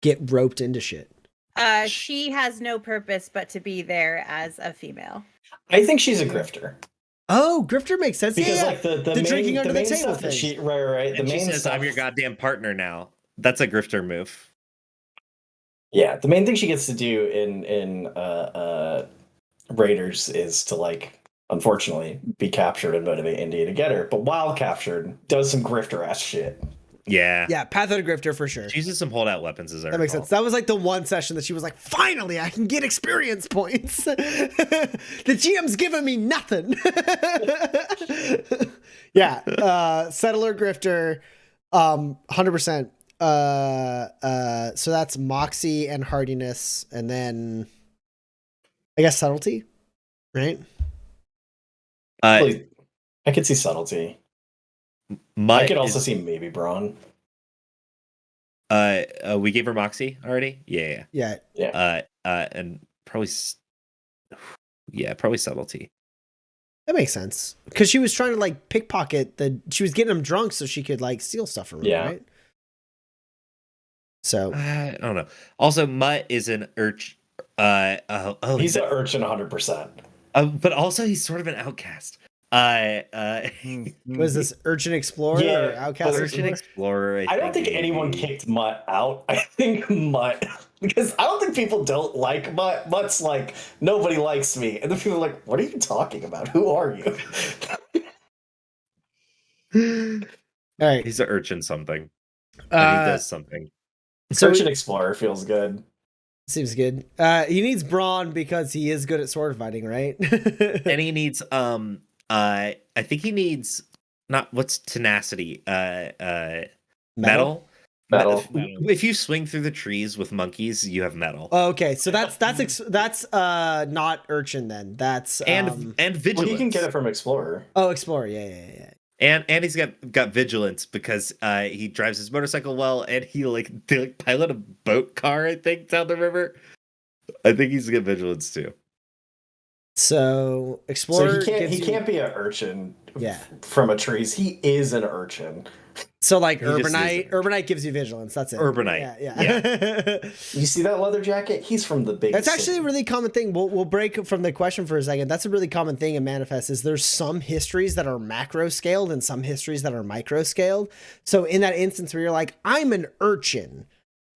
get roped into shit? She has no purpose but to be there as a female. I think she's a grifter. Oh, grifter makes sense. Because yeah, like the main, drinking under the main table stuff that thing. she right. And the she main says, stuff, "I'm your goddamn partner now." That's a grifter move. yeah, the main thing she gets to do in Raiders is to like, unfortunately, be captured and motivate India to get her. But while captured, does some grifter ass shit. Yeah. Yeah, Path of the Grifter for sure. She uses some holdout weapons as I That makes recall. sense. That was like the one session that she was like, finally, I can get experience points. The GM's giving me nothing. Yeah, Settler Grifter, 100%. So that's Moxie and Hardiness, and then I guess Subtlety, right? I could see Subtlety. Mutt I could also is- see maybe Brawn. we gave her Moxie already. Yeah. Yeah. And probably, probably subtlety. That makes sense. Because she was trying to like pickpocket she was getting him drunk so she could like steal stuff from him, right? So I don't know. Also, Mutt is an urchin. He's an urchin 100%. But also he's sort of an outcast. what is this, Urchin Explorer or Outcast? Urchin Explorer. I don't think anyone kicked Mutt out. I think Mutt, because I don't think people don't like Mutt. Mutt's like, nobody likes me. And then people are like, what are you talking about? Who are you? All right. He's an urchin something. And he does something. So Urchin Explorer feels good. Seems good. He needs Brawn because he is good at sword fighting, right? And he needs I think he needs not what's tenacity. Metal. If you swing through the trees with monkeys, you have metal. Oh, okay, so that's not Urchin then. That's and vigilance. Well, you can get it from Explorer. Oh, Explorer, yeah. And he's got vigilance because he drives his motorcycle well, and they pilot a boat car, I think, down the river. I think he's got vigilance too. So Explorer. So he can't be an urchin. Yeah. From a trees, he is an urchin. So like Urbanite gives you vigilance. That's it. Urbanite. Yeah. You see that leather jacket? He's from the big. That's actually a really common thing. We'll break from the question for a second. That's a really common thing in Manifest is there's some histories that are macro scaled and some histories that are micro scaled. So in that instance where you're like, I'm an urchin,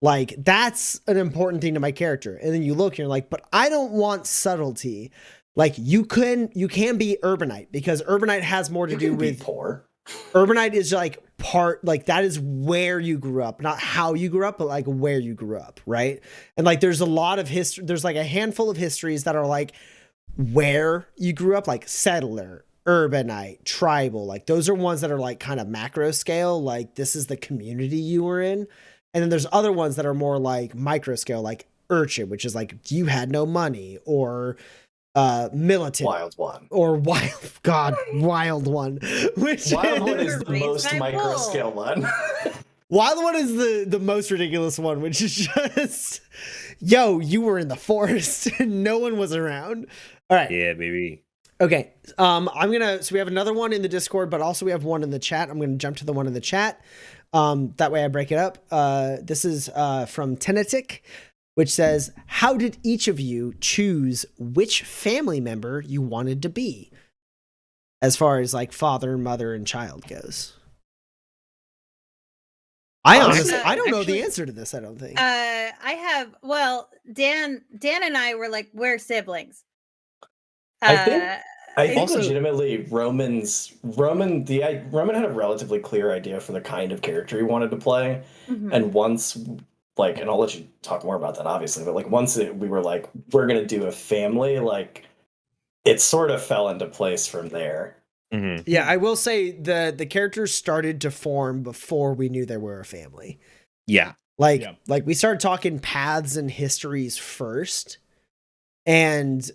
like that's an important thing to my character. And then you look and you're like, but I don't want subtlety. Like you can be Urbanite because Urbanite has more to do with poor. Urbanite is like that is where you grew up, not how you grew up, but like where you grew up, right? And like there's a lot of history, there's like a handful of histories that are like where you grew up, like settler, Urbanite, tribal, like those are ones that are like kind of macro scale, like this is the community you were in. And then there's other ones that are more like micro scale, like urchin, which is like you had no money, or militant wild one, or wild one, which wild one is the most micro scale one. Wild one is the most ridiculous one, which is just you were in the forest and no one was around. All right, yeah, baby. Okay, so we have another one in the Discord, but also we have one in the chat. I'm gonna jump to the one in the chat, that way I break it up. This is from Tenetic, which says, how did each of you choose which family member you wanted to be as far as like father, mother, and child goes? I don't know the answer to this, I don't think. Dan and I were like, we're siblings. I think legitimately Roman had a relatively clear idea for the kind of character he wanted to play. Mm-hmm. And once and I'll let you talk more about that, obviously, but like once we were like, we're going to do a family, like it sort of fell into place from there. Mm-hmm. Yeah, I will say the characters started to form before we knew they were a family. Yeah. Like we started talking paths and histories first. And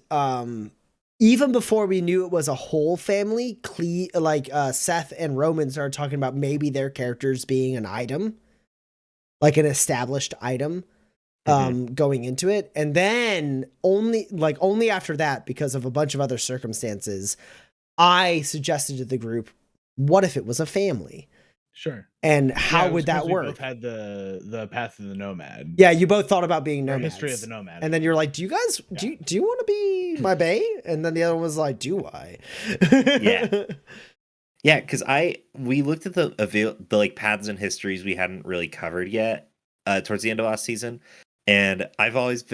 even before we knew it was a whole family, Seth and Roman started talking about maybe their characters being an item. Like an established item going into it. And then only after that, because of a bunch of other circumstances, I suggested to the group, what if it was a family? Sure. And Yeah, how it was would 'cause that we work? both had the path of the nomad. Yeah, you both thought about being Or nomads. history of the nomad. And then you're like, do you guys do you want to be my bae? And then the other one was like, do I? Yeah. Yeah, because we looked at the like paths and histories we hadn't really covered yet towards the end of last season, and I've always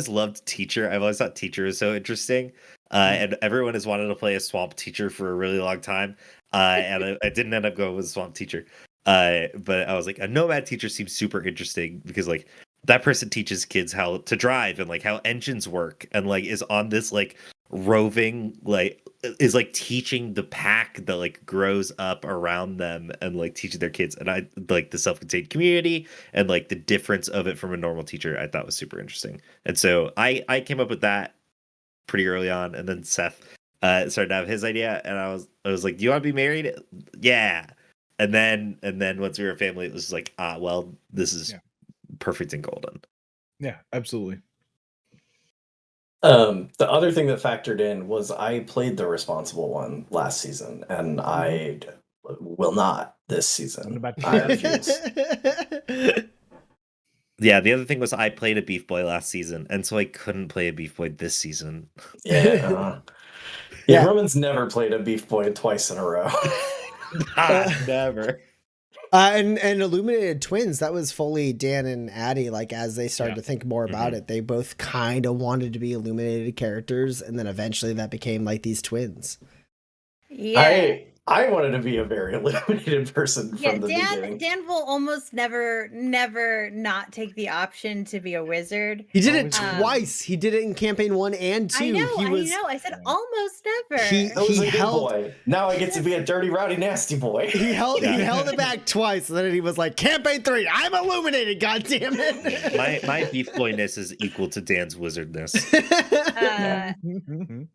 loved teacher. I've always thought teacher is so interesting, and everyone has wanted to play a swamp teacher for a really long time, and I didn't end up going with a swamp teacher, but I was like, a nomad teacher seems super interesting because like that person teaches kids how to drive and like how engines work and like is on this like roving like is like teaching the pack that like grows up around them and like teaching their kids, and I like the self-contained community and like the difference of it from a normal teacher I thought was super interesting. And so I came up with that pretty early on, and then Seth started to have his idea, and I was like, do you want to be married? Yeah. And then once we were a family, it was like, well, this is perfect and golden. Yeah, absolutely. The other thing that factored in was I played the responsible one last season, and I will not this season. I refuse. Yeah, the other thing was I played a beef boy last season, and so I couldn't play a beef boy this season. Yeah. Yeah. Roman's never played a beef boy twice in a row. Never. And Illuminated Twins, that was fully Dan and Addie, like as they started to think more about it, they both kind of wanted to be illuminated characters, and then eventually that became like these twins. Yeah. I wanted to be a very illuminated person from the beginning. Dan will almost never not take the option to be a wizard. He did it twice. He did it in campaign 1 and 2. I know. He I said almost never. I was a good boy. Now I get to be a dirty, rowdy, nasty boy. He held it back twice, and then he was like, campaign 3, I'm illuminated, God damn it. My beef boyness is equal to Dan's wizardness.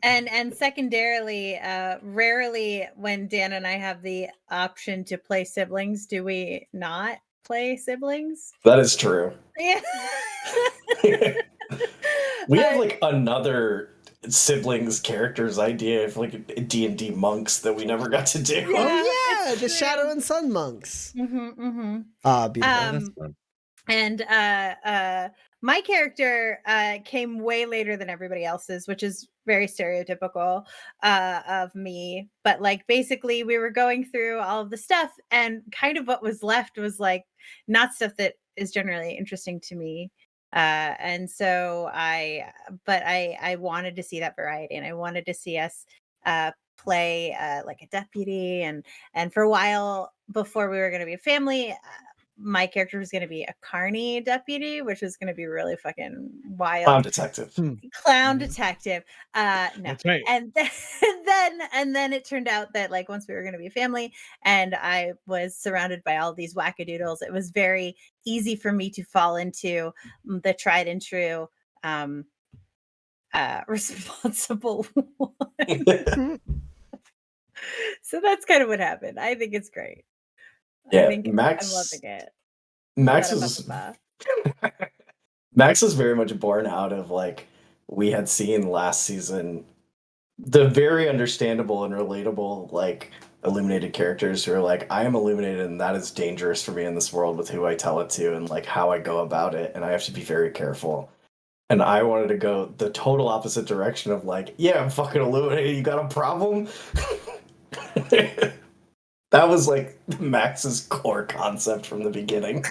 And secondarily, rarely when Dan and I have the option to play siblings, do we not play siblings? That is true. Yeah. We have like another siblings characters idea of like D&D monks that we never got to do. Oh yeah, the Shadow and Sun monks. Beautiful. And my character came way later than everybody else's, which is very stereotypical of me. But like basically we were going through all of the stuff, and kind of what was left was like not stuff that is generally interesting to me. And so I wanted to see that variety, and I wanted to see us play like a deputy, and for a while before we were going to be a family, my character was going to be a carny deputy, which was going to be really fucking wild. Clown detective. Clown detective. No. That's right. And then it turned out that like once we were going to be a family and I was surrounded by all these wackadoodles, it was very easy for me to fall into the tried and true responsible one. So that's kind of what happened. I think it's great. Yeah, I'm loving it. Max was very much born out of like we had seen last season the very understandable and relatable like illuminated characters who are like, I am illuminated and that is dangerous for me in this world with who I tell it to and like how I go about it, and I have to be very careful. And I wanted to go the total opposite direction of like, yeah, I'm fucking illuminated, you got a problem? That was like Max's core concept from the beginning.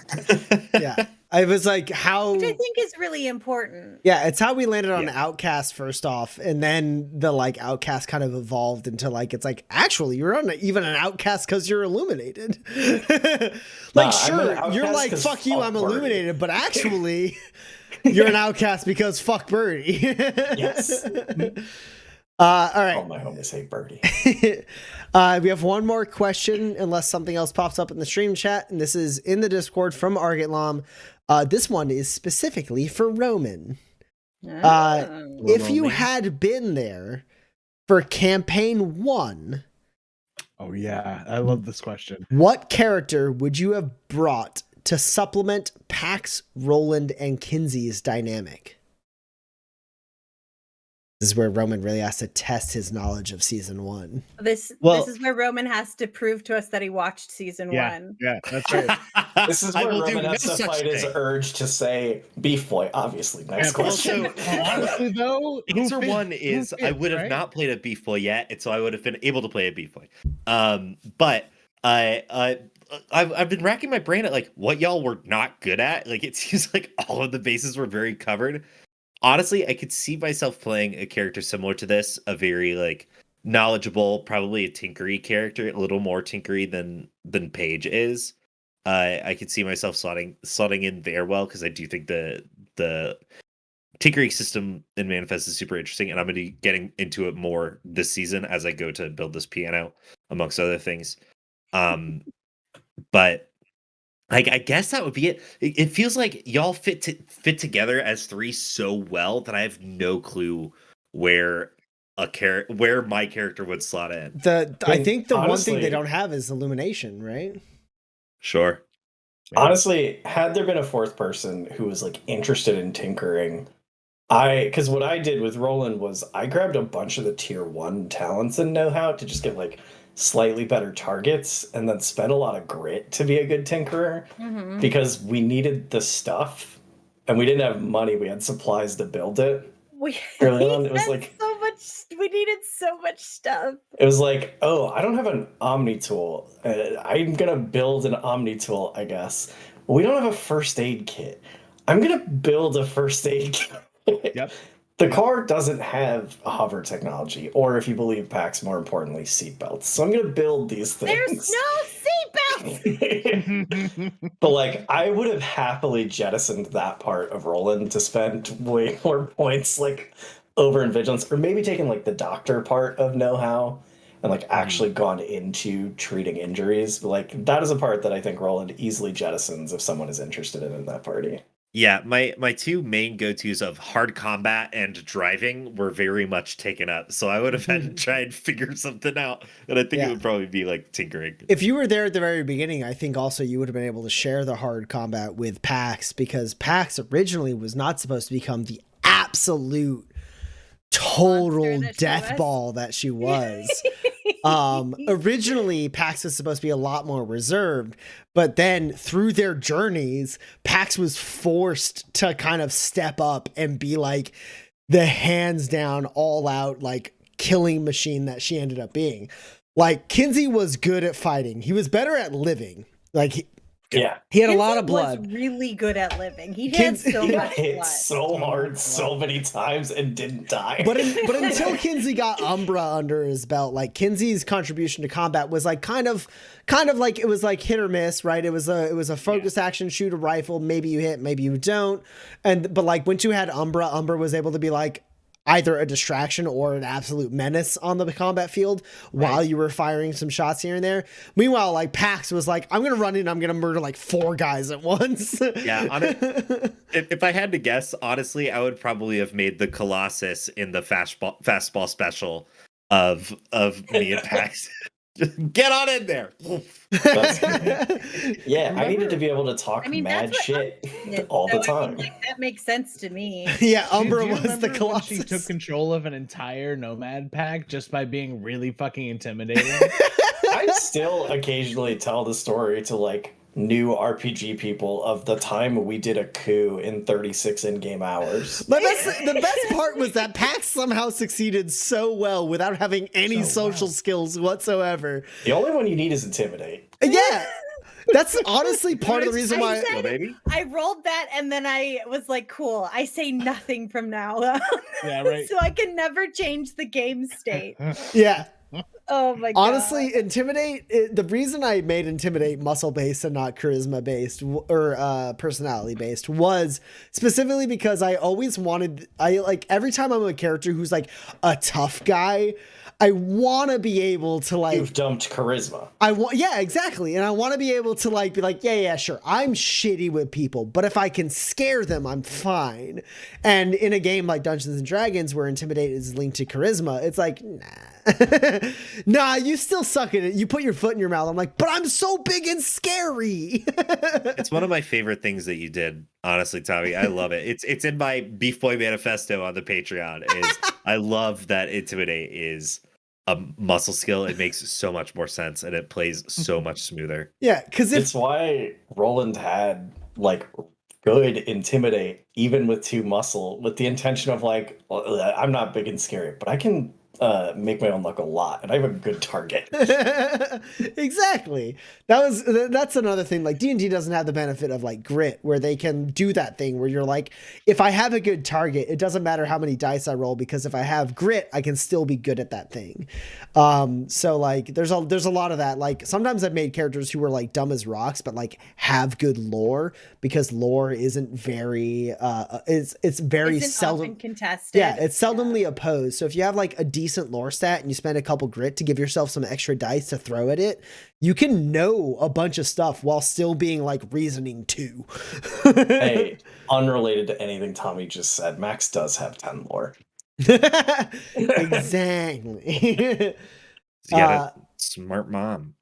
Yeah. I was like, how. Which I think is really important. Yeah, it's how we landed on Outcast first off. And then the like Outcast kind of evolved into like, it's like, actually, you're on even an Outcast because you're illuminated. Like, sure, you're like, fuck you, I'm illuminated. But actually, you're an Outcast because fuck Birdie. Yes. All right. All my homies hate Birdie. We have one more question, unless something else pops up in the stream chat, and this is in the Discord from Argent This one is specifically for Roman. If you had been there for campaign 1, oh yeah, I love this question. What character would you have brought to supplement Pax, Roland, and Kinsey's dynamic? This is where Roman really has to test his knowledge of season 1. This Well- is where Roman has to prove to us that he watched season 1. Yeah, that's right. This is I where will do Roman no has to such fight his thing. urge to say beef boy. Obviously, next Yeah, question. also- Honestly, though, who Answer fits- one who is I fits, would have right? not played a Beef Boy yet, and so I would have been able to play a Beef Boy. But I've been racking my brain at like what y'all were not good at. Like it seems like all of the bases were very covered. Honestly, I could see myself playing a character similar to this, a very like knowledgeable, probably a tinkery character, a little more tinkery than Paige is. I could see myself slotting in there well because I do think the tinkering system in Manifest is super interesting, and I'm going to be getting into it more this season as I go to build this piano, amongst other things. But I guess that would be it. It feels like y'all fit together as three so well that I have no clue where where my character would slot in. I think the one thing they honestly- don't have is illumination, right? Sure. Honestly, had there been a fourth person who was like interested in tinkering, because what I did with Roland was I grabbed a bunch of the tier 1 talents and know-how to just get like slightly better targets, and then spent a lot of grit to be a good tinkerer Mhm. because we needed the stuff and we didn't have money. We had supplies to build it. We Early on, it was had like- so much. We needed so much stuff. It was like, oh, I don't have an Omni tool. I'm gonna build an Omni tool, I guess. We don't have a first aid kit. I'm gonna build a first aid kit. Yep. The car doesn't have a hover technology, or if you believe PAX, more importantly, seatbelts. So I'm gonna build these things. There's no seatbelts. But like, I would have happily jettisoned that part of Roland to spend way more points, like over in vigilance, or maybe taken like the doctor part of know-how and like actually gone into treating injuries. But like, that is a part that I think Roland easily jettisons if someone is interested in that party. Yeah, my two main go-tos of hard combat and driving were very much taken up. So I would have had to try and figure something out. And I think Yeah. it would probably be like tinkering. If you were there at the very beginning, I think also you would have been able to share the hard combat with Pax, because Pax originally was not supposed to become the absolute total Monster that she death was. ball that she was. Originally Pax was supposed to be a lot more reserved, but then through their journeys, Pax was forced to kind of step up and be like the hands down all out like killing machine that she ended up being. Like Kinsey was good at fighting. He was better at living. Like he had a lot of Kinsey was blood. really good at living. He had Kinsey- so He got much hit blood. so hard so many times and didn't die. But until Kinsey got Umbra under his belt, like Kinsey's contribution to combat was like kind of like it was like hit or miss, right? It was a focus action, shoot a rifle, maybe you hit, maybe you don't. But like once you had Umbra was able to be like either a distraction or an absolute menace on the combat field while you were firing some shots here and there. Meanwhile, like Pax was like, I'm gonna run in, I'm gonna murder like 4 guys at once. Yeah, if I had to guess, honestly, I would probably have made the Colossus in the fastball special of me and Pax. Just get on in there. Yeah, I needed to be able to talk I mean, mad that's what shit did, all the so, I mean, time. like, that makes sense to me. Yeah, Do Umbra you was the remember when Colossus. She took control of an entire nomad pack just by being really fucking intimidating. I still occasionally tell the story to like new RPG people of the time we did a coup in 36 in-game hours. The best part was that Pax somehow succeeded so well without having any So social well. skills whatsoever. The only one you need is intimidate. Yeah, that's honestly part of the reason why. I said- Baby. I rolled that and then I was like, cool, I say nothing from now on. Yeah, right. So I can never change the game state. Yeah, Oh my god. honestly, the reason I made Intimidate muscle based and not charisma based or personality based was specifically because I always wanted. Every time I'm a character who's like a tough guy, I want to be able to like. You've dumped charisma. Yeah, exactly. And I want to be able to like be like, yeah, sure. I'm shitty with people, but if I can scare them, I'm fine. And in a game like Dungeons and Dragons where Intimidate is linked to charisma, it's like, nah. Nah, you still suck at it. You put your foot in your mouth. I'm like, but I'm so big and scary. It's one of my favorite things that you did, honestly, Tommy. I love it. It's in my Beef Boy manifesto on the Patreon. Is I love that Intimidate is a muscle skill. It makes so much more sense and it plays so much smoother. Yeah, because It's why Roland had like good Intimidate, even with 2 muscle, with the intention of like, I'm not big and scary, but I can make my own luck a lot, and I have a good target. Exactly. That's another thing. Like D&D doesn't have the benefit of like grit, where they can do that thing where you're like, if I have a good target, it doesn't matter how many dice I roll, because if I have grit, I can still be good at that thing. So like there's a lot of that. Like sometimes I've made characters who were like dumb as rocks, but like have good lore, because lore isn't very it's very Isn't seldom often contested. Yeah, it's seldomly opposed. So if you have like a decent lore stat and you spend a couple grit to give yourself some extra dice to throw at it, you can know a bunch of stuff while still being like reasoning 2. Hey, unrelated to anything Tommy just said, Max does have 10 lore. Exactly. You got a smart mom.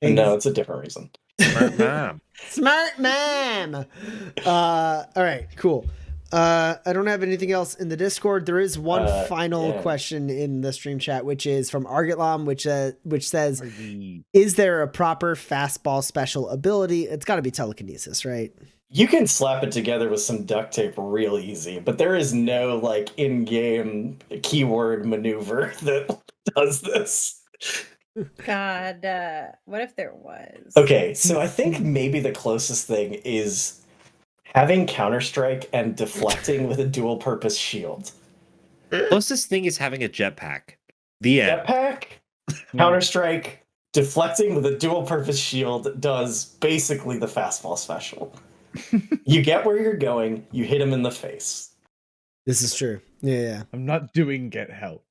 No, it's a different reason. Smart mom. Smart mom. All right, cool. I don't have anything else in the Discord. There is one final question in the stream chat, which is from Argitlam, which says, is there a proper fastball special ability? It's got to be telekinesis, right? You can slap it together with some duct tape real easy, but there is no like in-game keyword maneuver that does this. God, what if there was? Okay, so I think maybe the closest thing is having Counter-Strike and deflecting with a dual-purpose shield. Closest thing is having a jetpack. The end. Jetpack, Counter-Strike, deflecting with a dual-purpose shield does basically the fastball special. You get where you're going, you hit him in the face. This is true. Yeah. I'm not doing get help.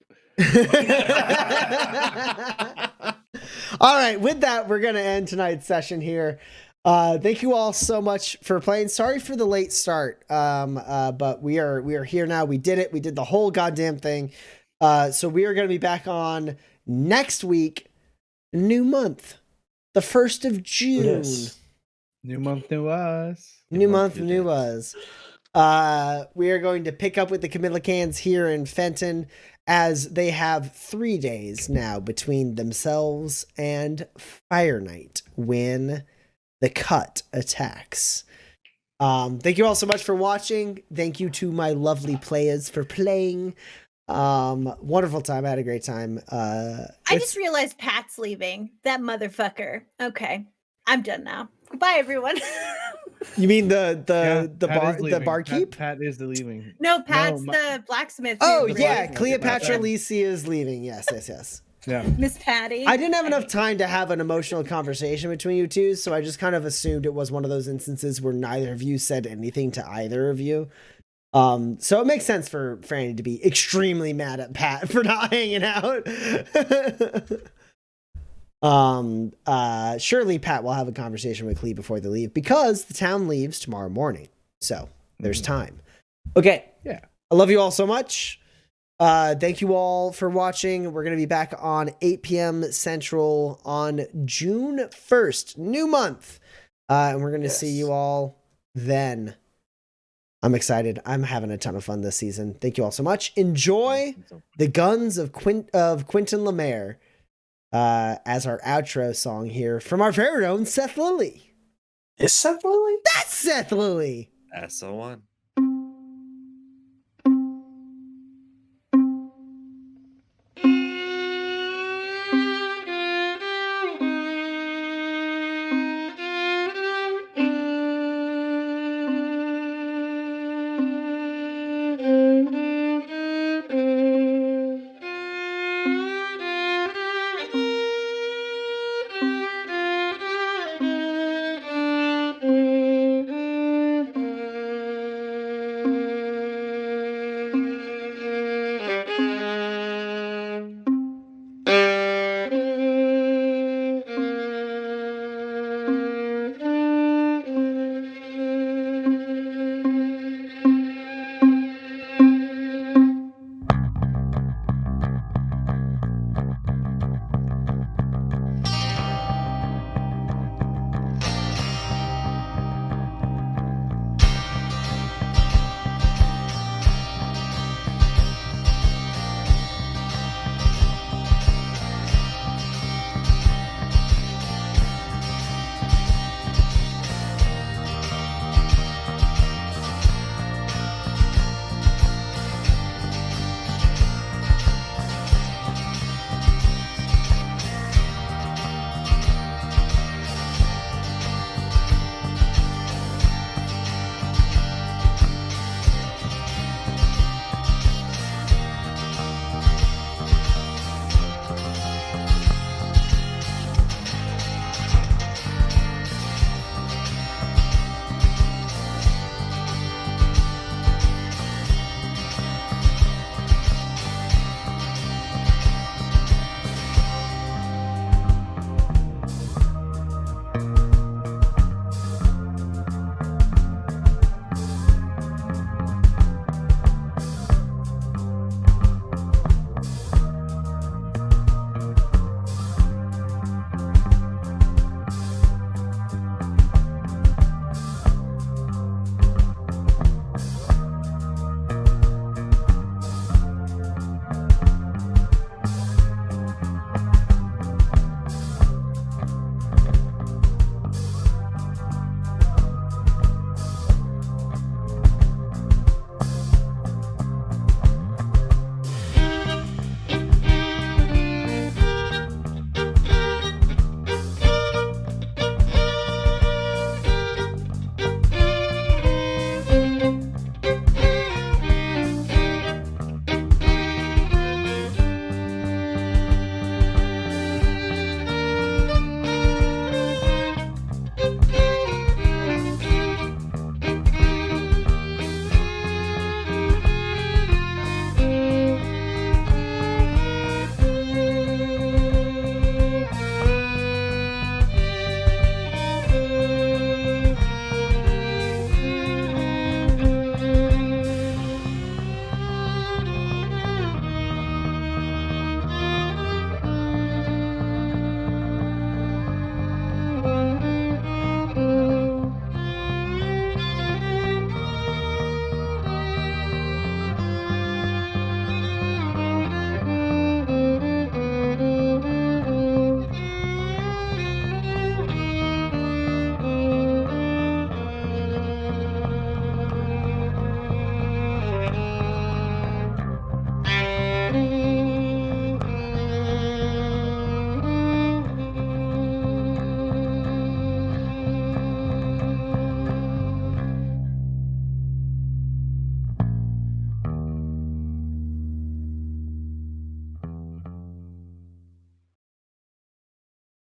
All right, with that, we're going to end tonight's session here. Thank you all so much for playing. Sorry for the late start, but we are here now. We did it. We did the whole goddamn thing. So we are going to be back on next week. New month, the 1st of June. Yes. New month, new us. New month, new us. We are going to pick up with the Camillacans here in Fenton, as they have 3 days now between themselves and Fire Night when the cut attacks. Thank you all so much for watching. Thank you to my lovely players for playing. Wonderful time. I had a great time. I just realized Pat's leaving. That motherfucker. Okay, I'm done now. Goodbye, everyone. You mean the Pat is leaving. barkeep? Pat is the leaving. No, Pat's No, the blacksmith. Oh who- yeah, Right. Cleopatra Pat. Lisi is leaving. Yes. Yeah. Miss Patty. I didn't have enough time to have an emotional conversation between you two, so I just kind of assumed it was one of those instances where neither of you said anything to either of you. So it makes sense for Franny to be extremely mad at Pat for not hanging out. Surely Pat will have a conversation with Clee before they leave, because the town leaves tomorrow morning. So there's time. Okay. Yeah. I love you all so much. Thank you all for watching. We're going to be back on 8 p.m. Central on June 1st, new month. And we're going to see you all then. I'm excited. I'm having a ton of fun this season. Thank you all so much. Enjoy the Guns of Quentin Lemaire as our outro song here from our very own Seth Lilly. Is Seth Lilly? That's Seth Lilly. SO1.